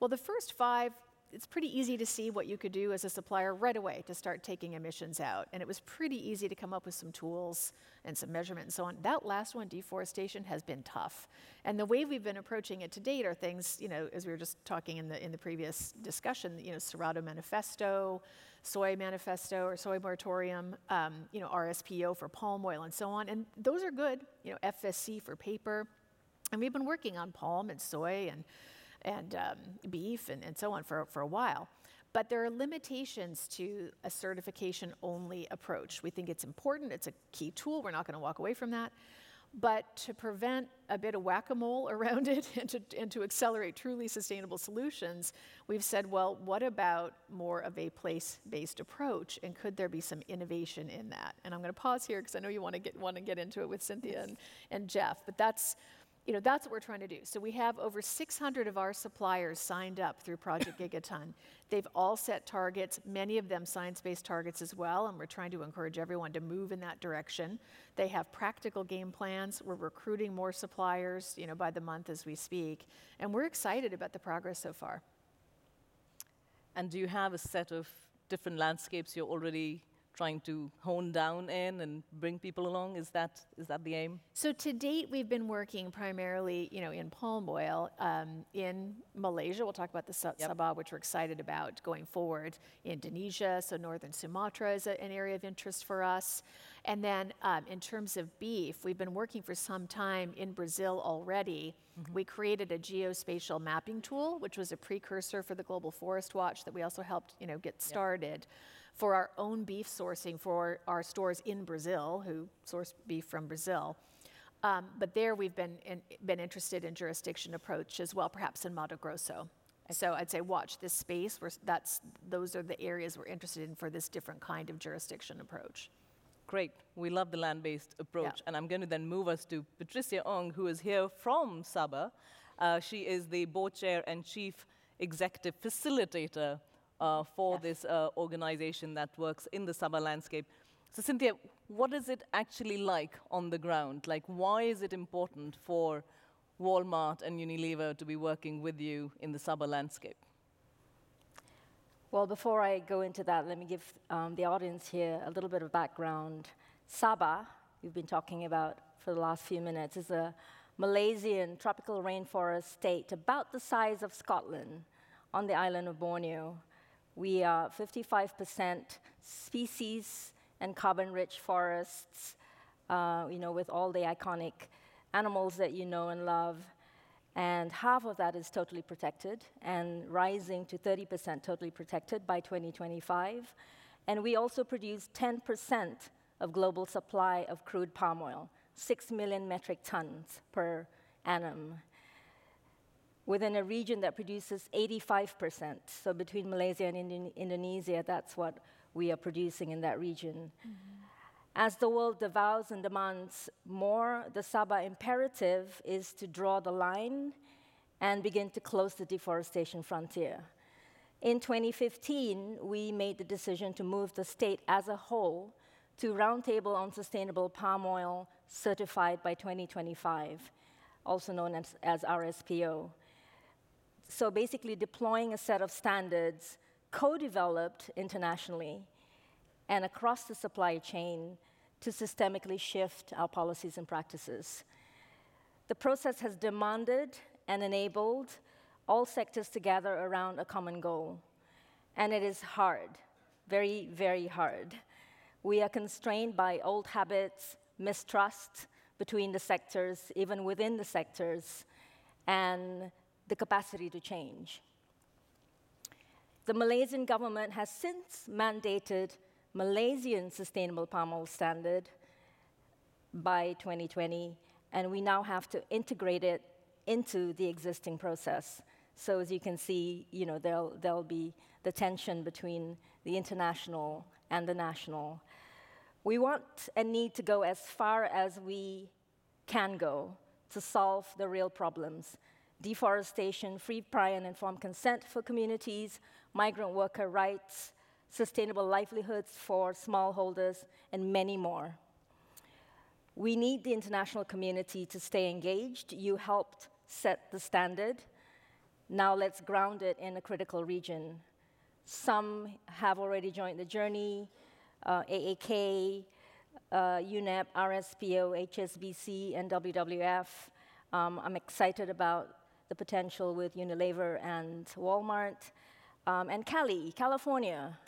Well, the first 5, it's pretty easy to see what you could do as a supplier right away to start taking emissions out. And it was pretty easy to come up with some tools and some measurement and so on. That last one, deforestation, has been tough. And the way we've been approaching it to date are things, you know, as we were just talking in the previous discussion, you know, Cerrado Manifesto, soy manifesto or soy moratorium, you know, RSPO for palm oil and so on. And those are good, you know, FSC for paper. And we've been working on palm and soy and beef and so on for a while. But there are limitations to a certification-only approach. We think it's important, it's a key tool, we're not gonna walk away from that. But to prevent a bit of whack-a-mole around it and to accelerate truly sustainable solutions, we've said, well, what about more of a place-based approach, and could there be some innovation in that? And I'm going to pause here because I know you want to get into it with Cynthia and Jeff, but that's what we're trying to do. So we have over 600 of our suppliers signed up through Project Gigaton. They've all set targets, many of them science-based targets as well, and we're trying to encourage everyone to move in that direction. They have practical game plans. We're recruiting more suppliers, you know, by the month as we speak, and we're excited about the progress so far. And do you have a set of different landscapes you're already trying to hone down in and bring people along? Is that the aim? So to date, we've been working primarily, you know, in palm oil in Malaysia. We'll talk about the Sabah, which we're excited about going forward. Indonesia, so northern Sumatra is an area of interest for us. And then in terms of beef, we've been working for some time in Brazil already. We created a geospatial mapping tool, which was a precursor for the Global Forest Watch that we also helped, you know, get started. For our own beef sourcing for our stores in Brazil, who source beef from Brazil. But there we've been interested in jurisdiction approach as well, perhaps in Mato Grosso. So I'd say watch this space, those are the areas we're interested in for this different kind of jurisdiction approach. Great, we love the land-based approach. And I'm going to then move us to Patricia Ong, who is here from Sabah. She is the board chair and chief executive facilitator for this organization that works in the Sabah landscape. So Cynthia, what is it actually like on the ground? Like, why is it important for Walmart and Unilever to be working with you in the Sabah landscape? Well, before I go into that, let me give the audience here a little bit of background. Sabah, we've been talking about for the last few minutes, is a Malaysian tropical rainforest state about the size of Scotland on the island of Borneo. We are 55% species and carbon-rich forests, with all the iconic animals that you know and love. And half of that is totally protected and rising to 30% totally protected by 2025. And we also produce 10% of global supply of crude palm oil, 6 million metric tons per annum, within a region that produces 85%. So between Malaysia and Indonesia, that's what we are producing in that region. As the world devours and demands more, the Sabah imperative is to draw the line and begin to close the deforestation frontier. In 2015, we made the decision to move the state as a whole to Roundtable on Sustainable Palm Oil certified by 2025, also known as RSPO. So basically deploying a set of standards co-developed internationally and across the supply chain to systemically shift our policies and practices. The process has demanded and enabled all sectors to gather around a common goal. And it is hard, very, very hard. We are constrained by old habits, mistrust between the sectors, even within the sectors, and the capacity to change. The Malaysian government has since mandated Malaysian Sustainable Palm Oil Standard by 2020, and we now have to integrate it into the existing process. So as you can see, there'll be the tension between the international and the national. We want and need to go as far as we can go to solve the real problems: deforestation, free, prior, and informed consent for communities, migrant worker rights, sustainable livelihoods for smallholders, and many more. We need the international community to stay engaged. You helped set the standard. Now let's ground it in a critical region. Some have already joined the journey, AAK, UNEP, RSPO, HSBC, and WWF. I'm excited about the potential with Unilever and Walmart. And Cali, California.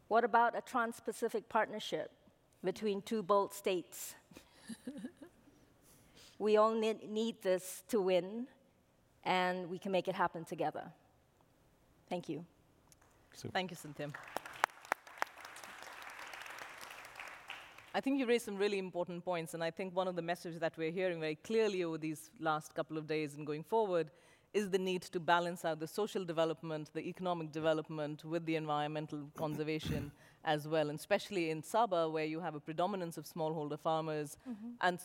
What about a trans-Pacific partnership between two bold states? We all need this to win, and we can make it happen together. Thank you. Thank you, Cynthia. I think you raised some really important points, and I think one of the messages that we're hearing very clearly over these last couple of days and going forward is the need to balance out the social development, the economic development with the environmental conservation as well, and especially in Sabah, where you have a predominance of smallholder farmers and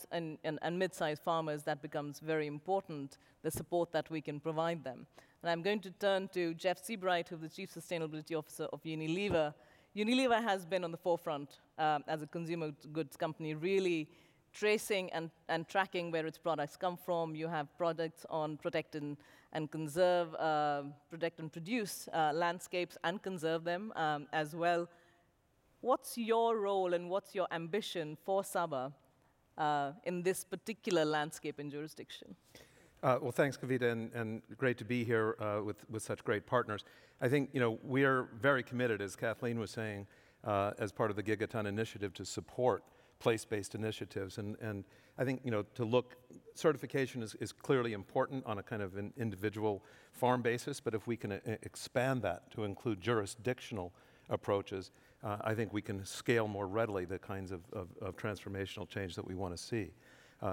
mid-sized farmers. That becomes very important, the support that we can provide them. And I'm going to turn to Jeff Seabright, who's the Chief Sustainability Officer of Unilever. Unilever has been on the forefront as a consumer goods company, really tracing and tracking where its products come from. You have projects on protect and conserve, protect and produce landscapes and conserve them as well. What's your role and what's your ambition for Sabah in this particular landscape and jurisdiction? Well, thanks, Kavita, and great to be here with such great partners. I think we are very committed, as Kathleen was saying, as part of the Gigaton Initiative to support place-based initiatives. And I think to look, certification is clearly important on a kind of an individual farm basis, but if we can expand that to include jurisdictional approaches, I think we can scale more readily the kinds of transformational change that we want to see.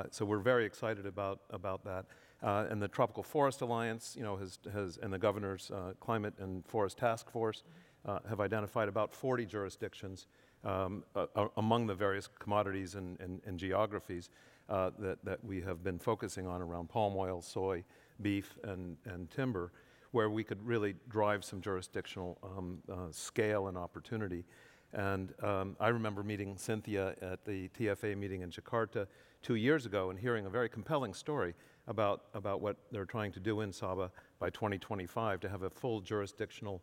So we're very excited about that. And the Tropical Forest Alliance, and the Governor's Climate and Forest Task Force have identified about 40 jurisdictions among the various commodities and geographies that we have been focusing on around palm oil, soy, beef, and timber, where we could really drive some jurisdictional scale and opportunity. And I remember meeting Cynthia at the TFA meeting in Jakarta 2 years ago and hearing a very compelling story about what they're trying to do in Sabah by 2025 to have a full jurisdictional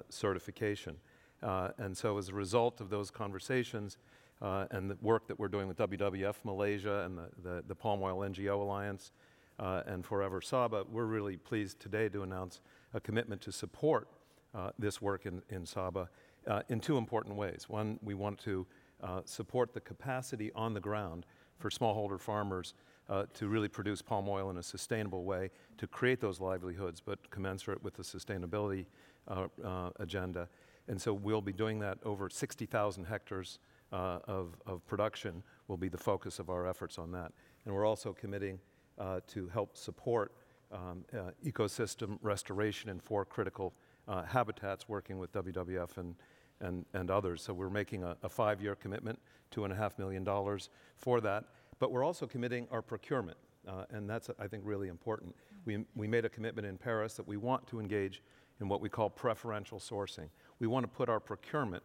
certification. And so as a result of those conversations and the work that we're doing with WWF Malaysia and the Palm Oil NGO Alliance and Forever Sabah, we're really pleased today to announce a commitment to support this work in Sabah in two important ways. One, we want to support the capacity on the ground for smallholder farmers to really produce palm oil in a sustainable way, to create those livelihoods, but commensurate with the sustainability agenda. And so we'll be doing that. Over 60,000 hectares of production will be the focus of our efforts on that. And we're also committing to help support ecosystem restoration in 4 critical habitats, working with WWF and others. So we're making a 5-year commitment, $2.5 million for that. But we're also committing our procurement, and that's, I think, really important. We made a commitment in Paris that we want to engage in what we call preferential sourcing. We want to put our procurement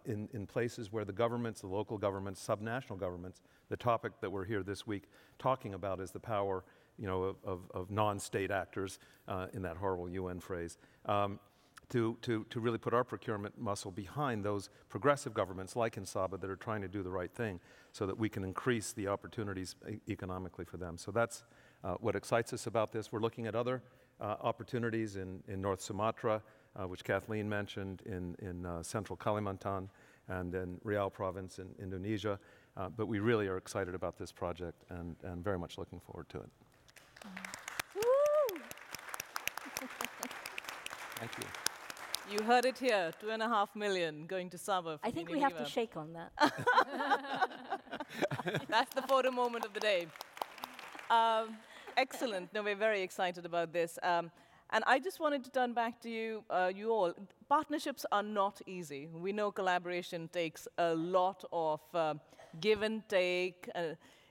in places where the governments, the local governments, subnational governments, the topic that we're here this week talking about is the power, of non-state actors, in that horrible UN phrase, to really put our procurement muscle behind those progressive governments like in Sabah that are trying to do the right thing so that we can increase the opportunities economically for them. So that's what excites us about this. We're looking at other opportunities in North Sumatra, which Kathleen mentioned, in central Kalimantan and in Riau province in Indonesia. But we really are excited about this project and very much looking forward to it. Thank you. You heard it here, 2.5 million going to Sabah. I think we have to shake on that. That's the photo moment of the day. Excellent. No, we're very excited about this. And I just wanted to turn back to you, you all. Partnerships are not easy. We know collaboration takes a lot of give and take.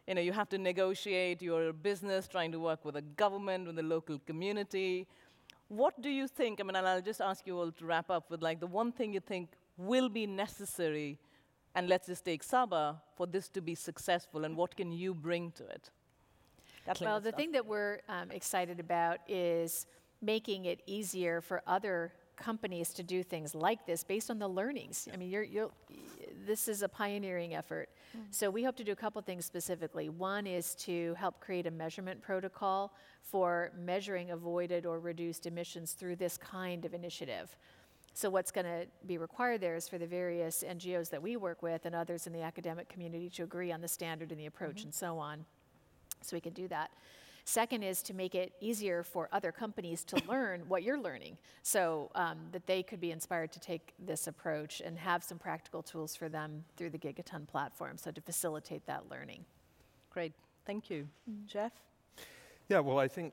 You have to negotiate. You're a business trying to work with a government, with the local community. What do you think, and I'll just ask you all to wrap up with the one thing you think will be necessary, and let's just take Sabah, for this to be successful, and what can you bring to it? Kathleen, well, the thing that we're excited about is making it easier for other companies to do things like this based on the learnings. I mean, this is a pioneering effort. So we hope to do a couple things specifically. One is to help create a measurement protocol for measuring avoided or reduced emissions through this kind of initiative. So what's going to be required there is for the various NGOs that we work with and others in the academic community to agree on the standard and the approach and so on. So we can do that. Second is to make it easier for other companies to learn what you're learning, so that they could be inspired to take this approach and have some practical tools for them through the Gigaton platform, so to facilitate that learning. Great, thank you. Jeff? Yeah, well, I think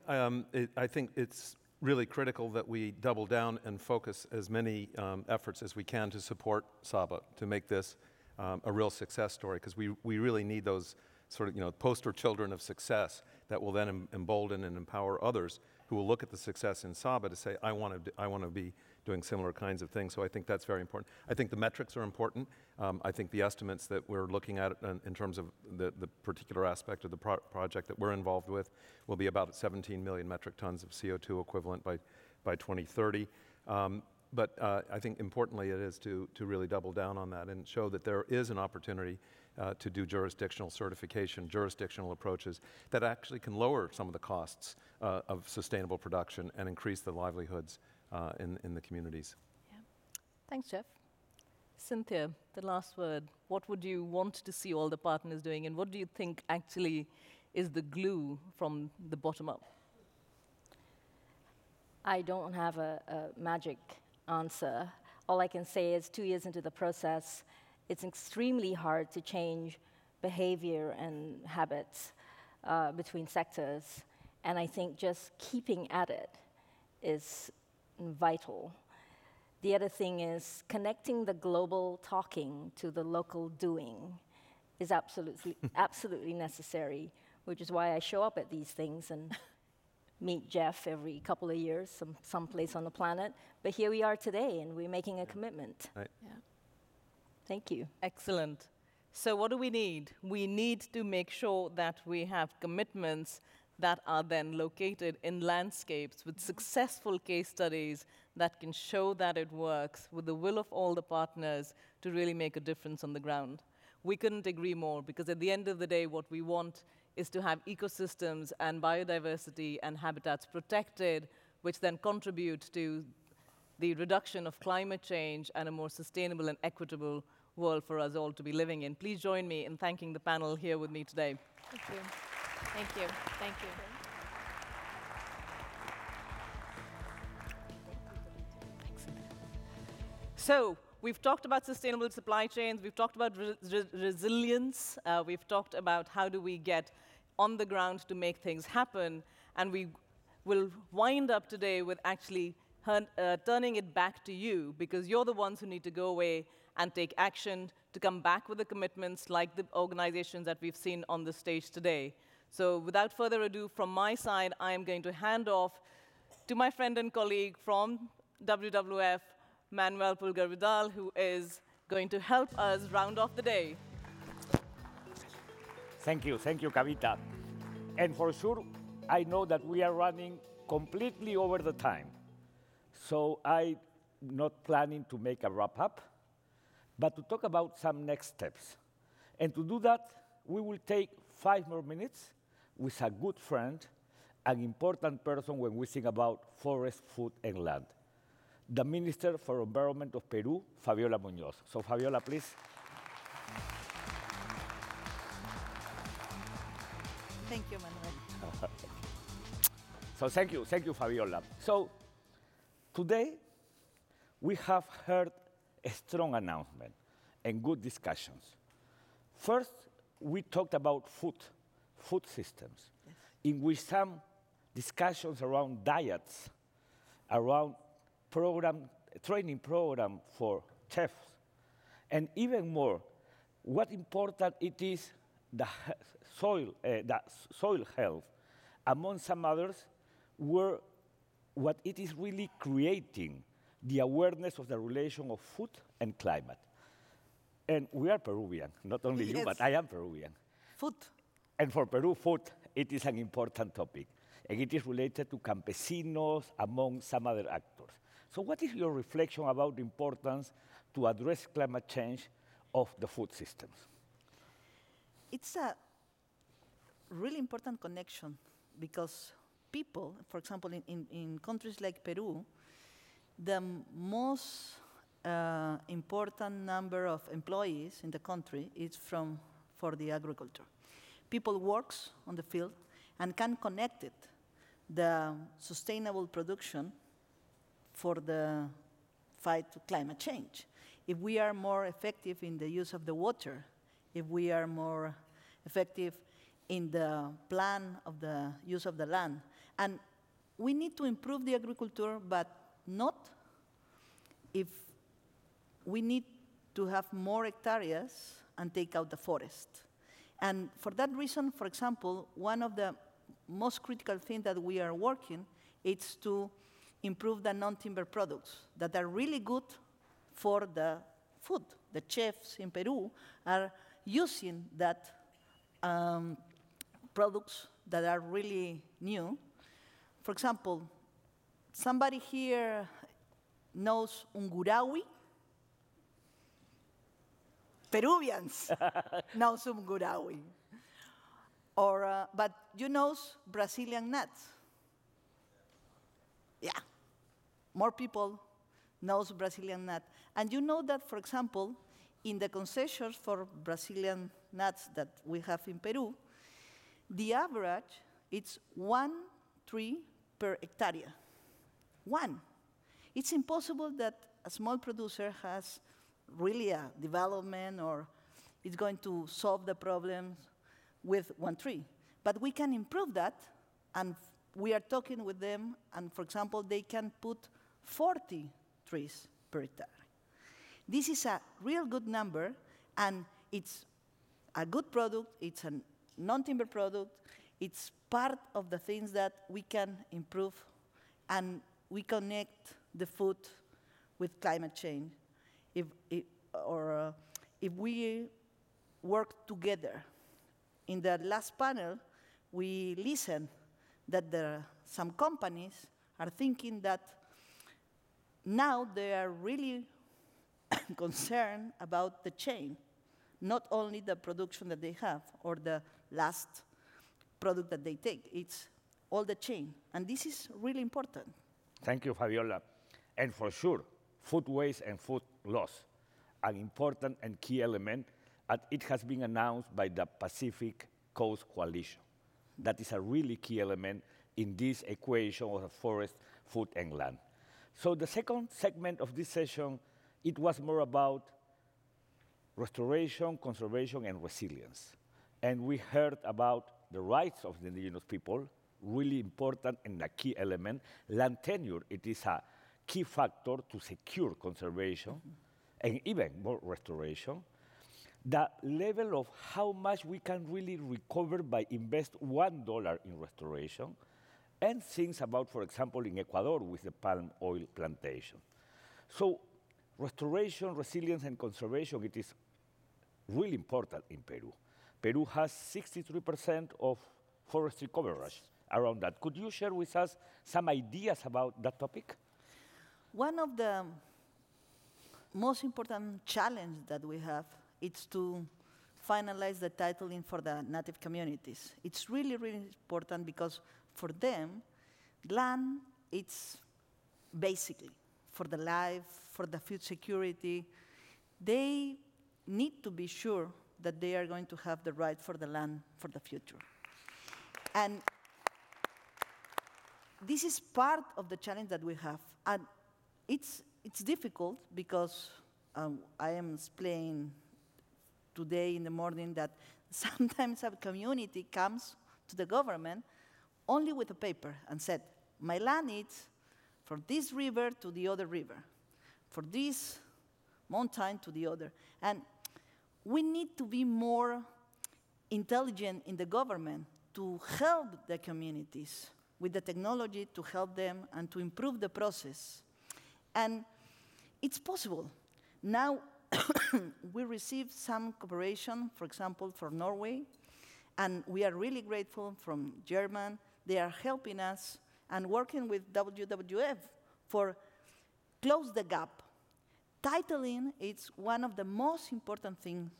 it's really critical that we double down and focus as many efforts as we can to support Sabah, to make this a real success story, because we really need those sort of poster children of success that will then embolden and empower others who will look at the success in Sabah to say, I want to be doing similar kinds of things. So I think that's very important. I think the metrics are important. I think the estimates that we're looking at in terms of the particular aspect of the project that we're involved with will be about 17 million metric tons of CO2 equivalent by 2030. But I think importantly it is to really double down on that and show that there is an opportunity to do jurisdictional certification, jurisdictional approaches that actually can lower some of the costs of sustainable production and increase the livelihoods in the communities. Yeah. Thanks, Jeff. Cynthia, the last word. What would you want to see all the partners doing, and what do you think actually is the glue from the bottom up? I don't have a magic answer. All I can say is 2 years into the process, it's extremely hard to change behavior and habits between sectors. And I think just keeping at it is vital. The other thing is connecting the global talking to the local doing is absolutely necessary, which is why I show up at these things and meet Jeff every couple of years, someplace on the planet. But here we are today, and we're making a commitment. Right. Yeah. Thank you. Excellent. So what do we need? We need to make sure that we have commitments that are then located in landscapes with successful case studies that can show that it works with the will of all the partners to really make a difference on the ground. We couldn't agree more, because at the end of the day, what we want is to have ecosystems and biodiversity and habitats protected, which then contribute to the reduction of climate change and a more sustainable and equitable world for us all to be living in. Please join me in thanking the panel here with me today. Thank you. Thank you. Thank you. So, we've talked about sustainable supply chains, we've talked about resilience, we've talked about how do we get on the ground to make things happen, and we will wind up today with actually turning it back to you, because you're the ones who need to go away and take action to come back with the commitments like the organizations that we've seen on the stage today. So without further ado, from my side, I am going to hand off to my friend and colleague from WWF, Manuel Pulgar-Vidal, who is going to help us round off the day. Thank you, Kavita. And for sure, I know that we are running completely over the time. So I'm not planning to make a wrap-up, but to talk about some next steps. And to do that, we will take 5 more minutes with a good friend, an important person when we think about forest, food, and land, the Minister for Environment of Peru, Fabiola Muñoz. So Fabiola, please. Thank you, Manuel. So thank you, Fabiola. So today, we have heard a strong announcement and good discussions. First, we talked about food systems, yes, in which some discussions around diets, around training program for chefs, and even more, what important it is the soil health, among some others, were what it is really creating the awareness of the relation of food and climate. And we are Peruvian, not only you, but I am Peruvian. Food. And for Peru, food, it is an important topic. And it is related to campesinos, among some other actors. So what is your reflection about the importance to address climate change of the food systems? It's a really important connection, because people, for example, in countries like Peru, the most important number of employees in the country is for the agriculture. People works on the field and can connect it, the sustainable production, for the fight to climate change. If we are more effective in the use of the water, if we are more effective in the plan of the use of the land, and we need to improve the agriculture, but not if we need to have more hectares and take out the forest. And for that reason, for example, one of the most critical things that we are working is to improve the non-timber products that are really good for the food. The chefs in Peru are using that products that are really new. For example, somebody here knows ungurawi? Peruvians know ungurawi. Or, but you know Brazilian nuts? Yeah, more people knows Brazilian nut. And you know that, for example, in the concessions for Brazilian nuts that we have in Peru, the average is 1 tree per hectare. 1. It's impossible that a small producer has really a development or is going to solve the problems with 1 tree. But we can improve that, and we are talking with them, and for example, they can put 40 trees per hectare. This is a real good number, and it's a good product, it's a non-timber product, it's part of the things that we can improve, and we connect the food with climate change. If we work together. In the last panel, we listened that some companies are thinking that now they are really concerned about the chain, not only the production that they have or the last product that they take. It's all the chain, and this is really important. Thank you, Fabiola. And for sure, food waste and food loss, an important and key element, and it has been announced by the Pacific Coast Coalition. That is a really key element in this equation of forest, food, and land. So the second segment of this session, it was more about restoration, conservation, and resilience. And we heard about the rights of the indigenous people, really important and a key element. Land tenure, it is a key factor to secure conservation and even more restoration. The level of how much we can really recover by invest $1 in restoration, and things about, for example, in Ecuador with the palm oil plantation. So restoration, resilience, and conservation, it is really important in Peru. Peru has 63% of forestry coverage around that. Could you share with us some ideas about that topic? One of the most important challenges that we have is to finalize the titling for the native communities. It's really, really important because for them, land, it's basically for the life, for the food security. They need to be sure that they are going to have the right for the land for the future. And this is part of the challenge that we have. And it's difficult because I am explaining today in the morning that sometimes a community comes to the government only with a paper and said, my land is from this river to the other river, for this mountain to the other. And we need to be more intelligent in the government to help the communities with the technology to help them and to improve the process. And it's possible. Now, we received some cooperation, for example, from Norway, and we are really grateful from Germany. They are helping us and working with WWF for close the gap. Titling is one of the most important things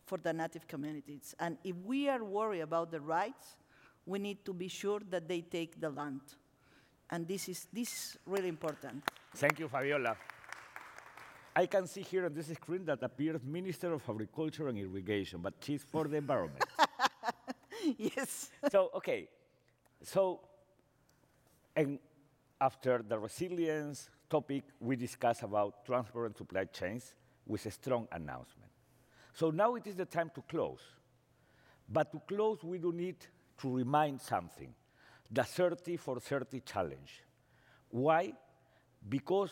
for the native communities. And if we are worried about the rights, we need to be sure that they take the land. And this is really important. Thank you, Fabiola. I can see here on this screen that appears Minister of Agriculture and Irrigation, but she's for the environment. Yes. So, okay. So, and after the resilience topic, we discussed about transparent supply chains with a strong announcement. So now it is the time to close. But to close, we do need to remind something, the 30 for 30 challenge. Why? Because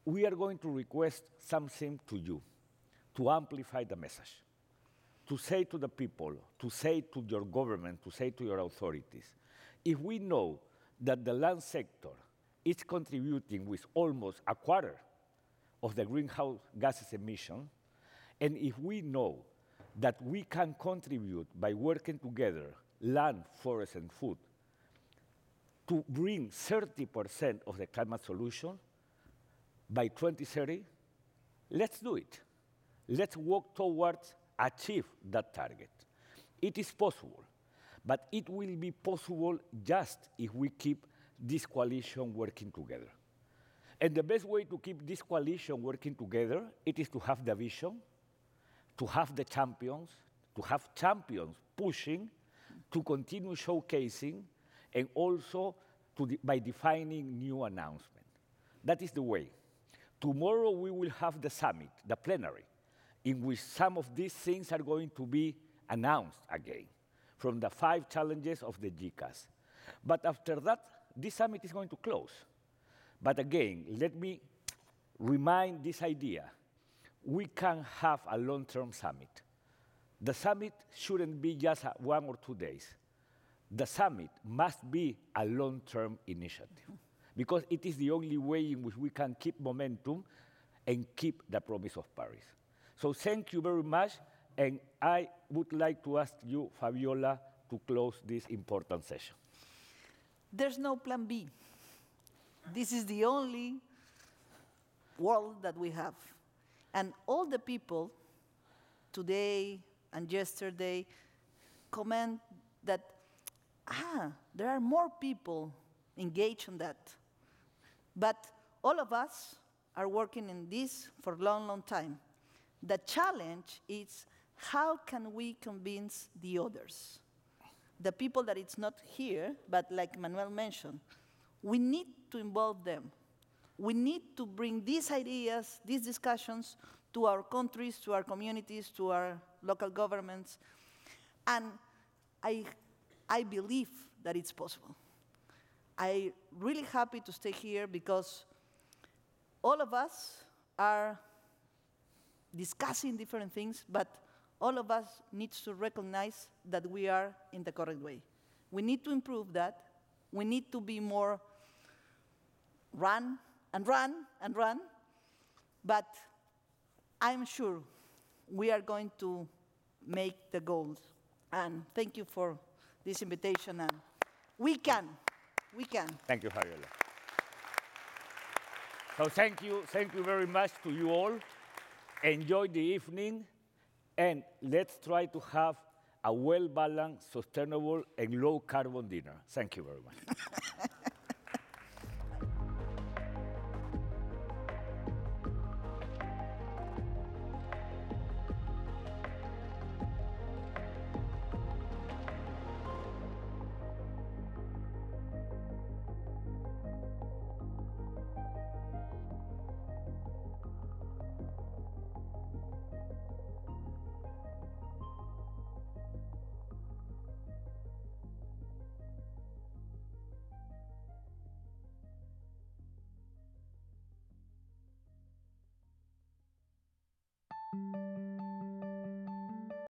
we are going to request something to you, to amplify the message, to say to the people, to say to your government, to say to your authorities, if we know that the land sector is contributing with almost a quarter of the greenhouse gases emission, and if we know that we can contribute by working together, land, forest, and food, to bring 30% of the climate solution by 2030, let's do it. Let's work towards achieve that target. It is possible, but it will be possible just if we keep this coalition working together. And the best way to keep this coalition working together, it is to have the vision, to have the champions, to have champions pushing, to continue showcasing, and also by defining new announcements. That is the way. Tomorrow we will have the summit, the plenary, in which some of these things are going to be announced again from the 5 challenges of the GCAS. But after that, this summit is going to close. But again, let me remind this idea. We can have a long-term summit. The summit shouldn't be just 1 or 2 days. The summit must be a long-term initiative, because it is the only way in which we can keep momentum and keep the promise of Paris. So thank you very much, and I would like to ask you, Fabiola, to close this important session. There's no plan B. This is the only world that we have. And all the people today and yesterday comment that, there are more people engaged in that. But all of us are working in this for a long, long time. The challenge is, how can we convince the others? The people that it's not here, but like Manuel mentioned, we need to involve them. We need to bring these ideas, these discussions to our countries, to our communities, to our local governments. And I believe that it's possible. I'm really happy to stay here because all of us are discussing different things, but all of us need to recognize that we are in the correct way. We need to improve that. We need to be more run and run and run, but I'm sure we are going to make the goals. And thank you for this invitation, and we can. Thank you, Fabiola. So thank you very much to you all. Enjoy the evening, and let's try to have a well-balanced, sustainable, and low-carbon dinner. Thank you very much.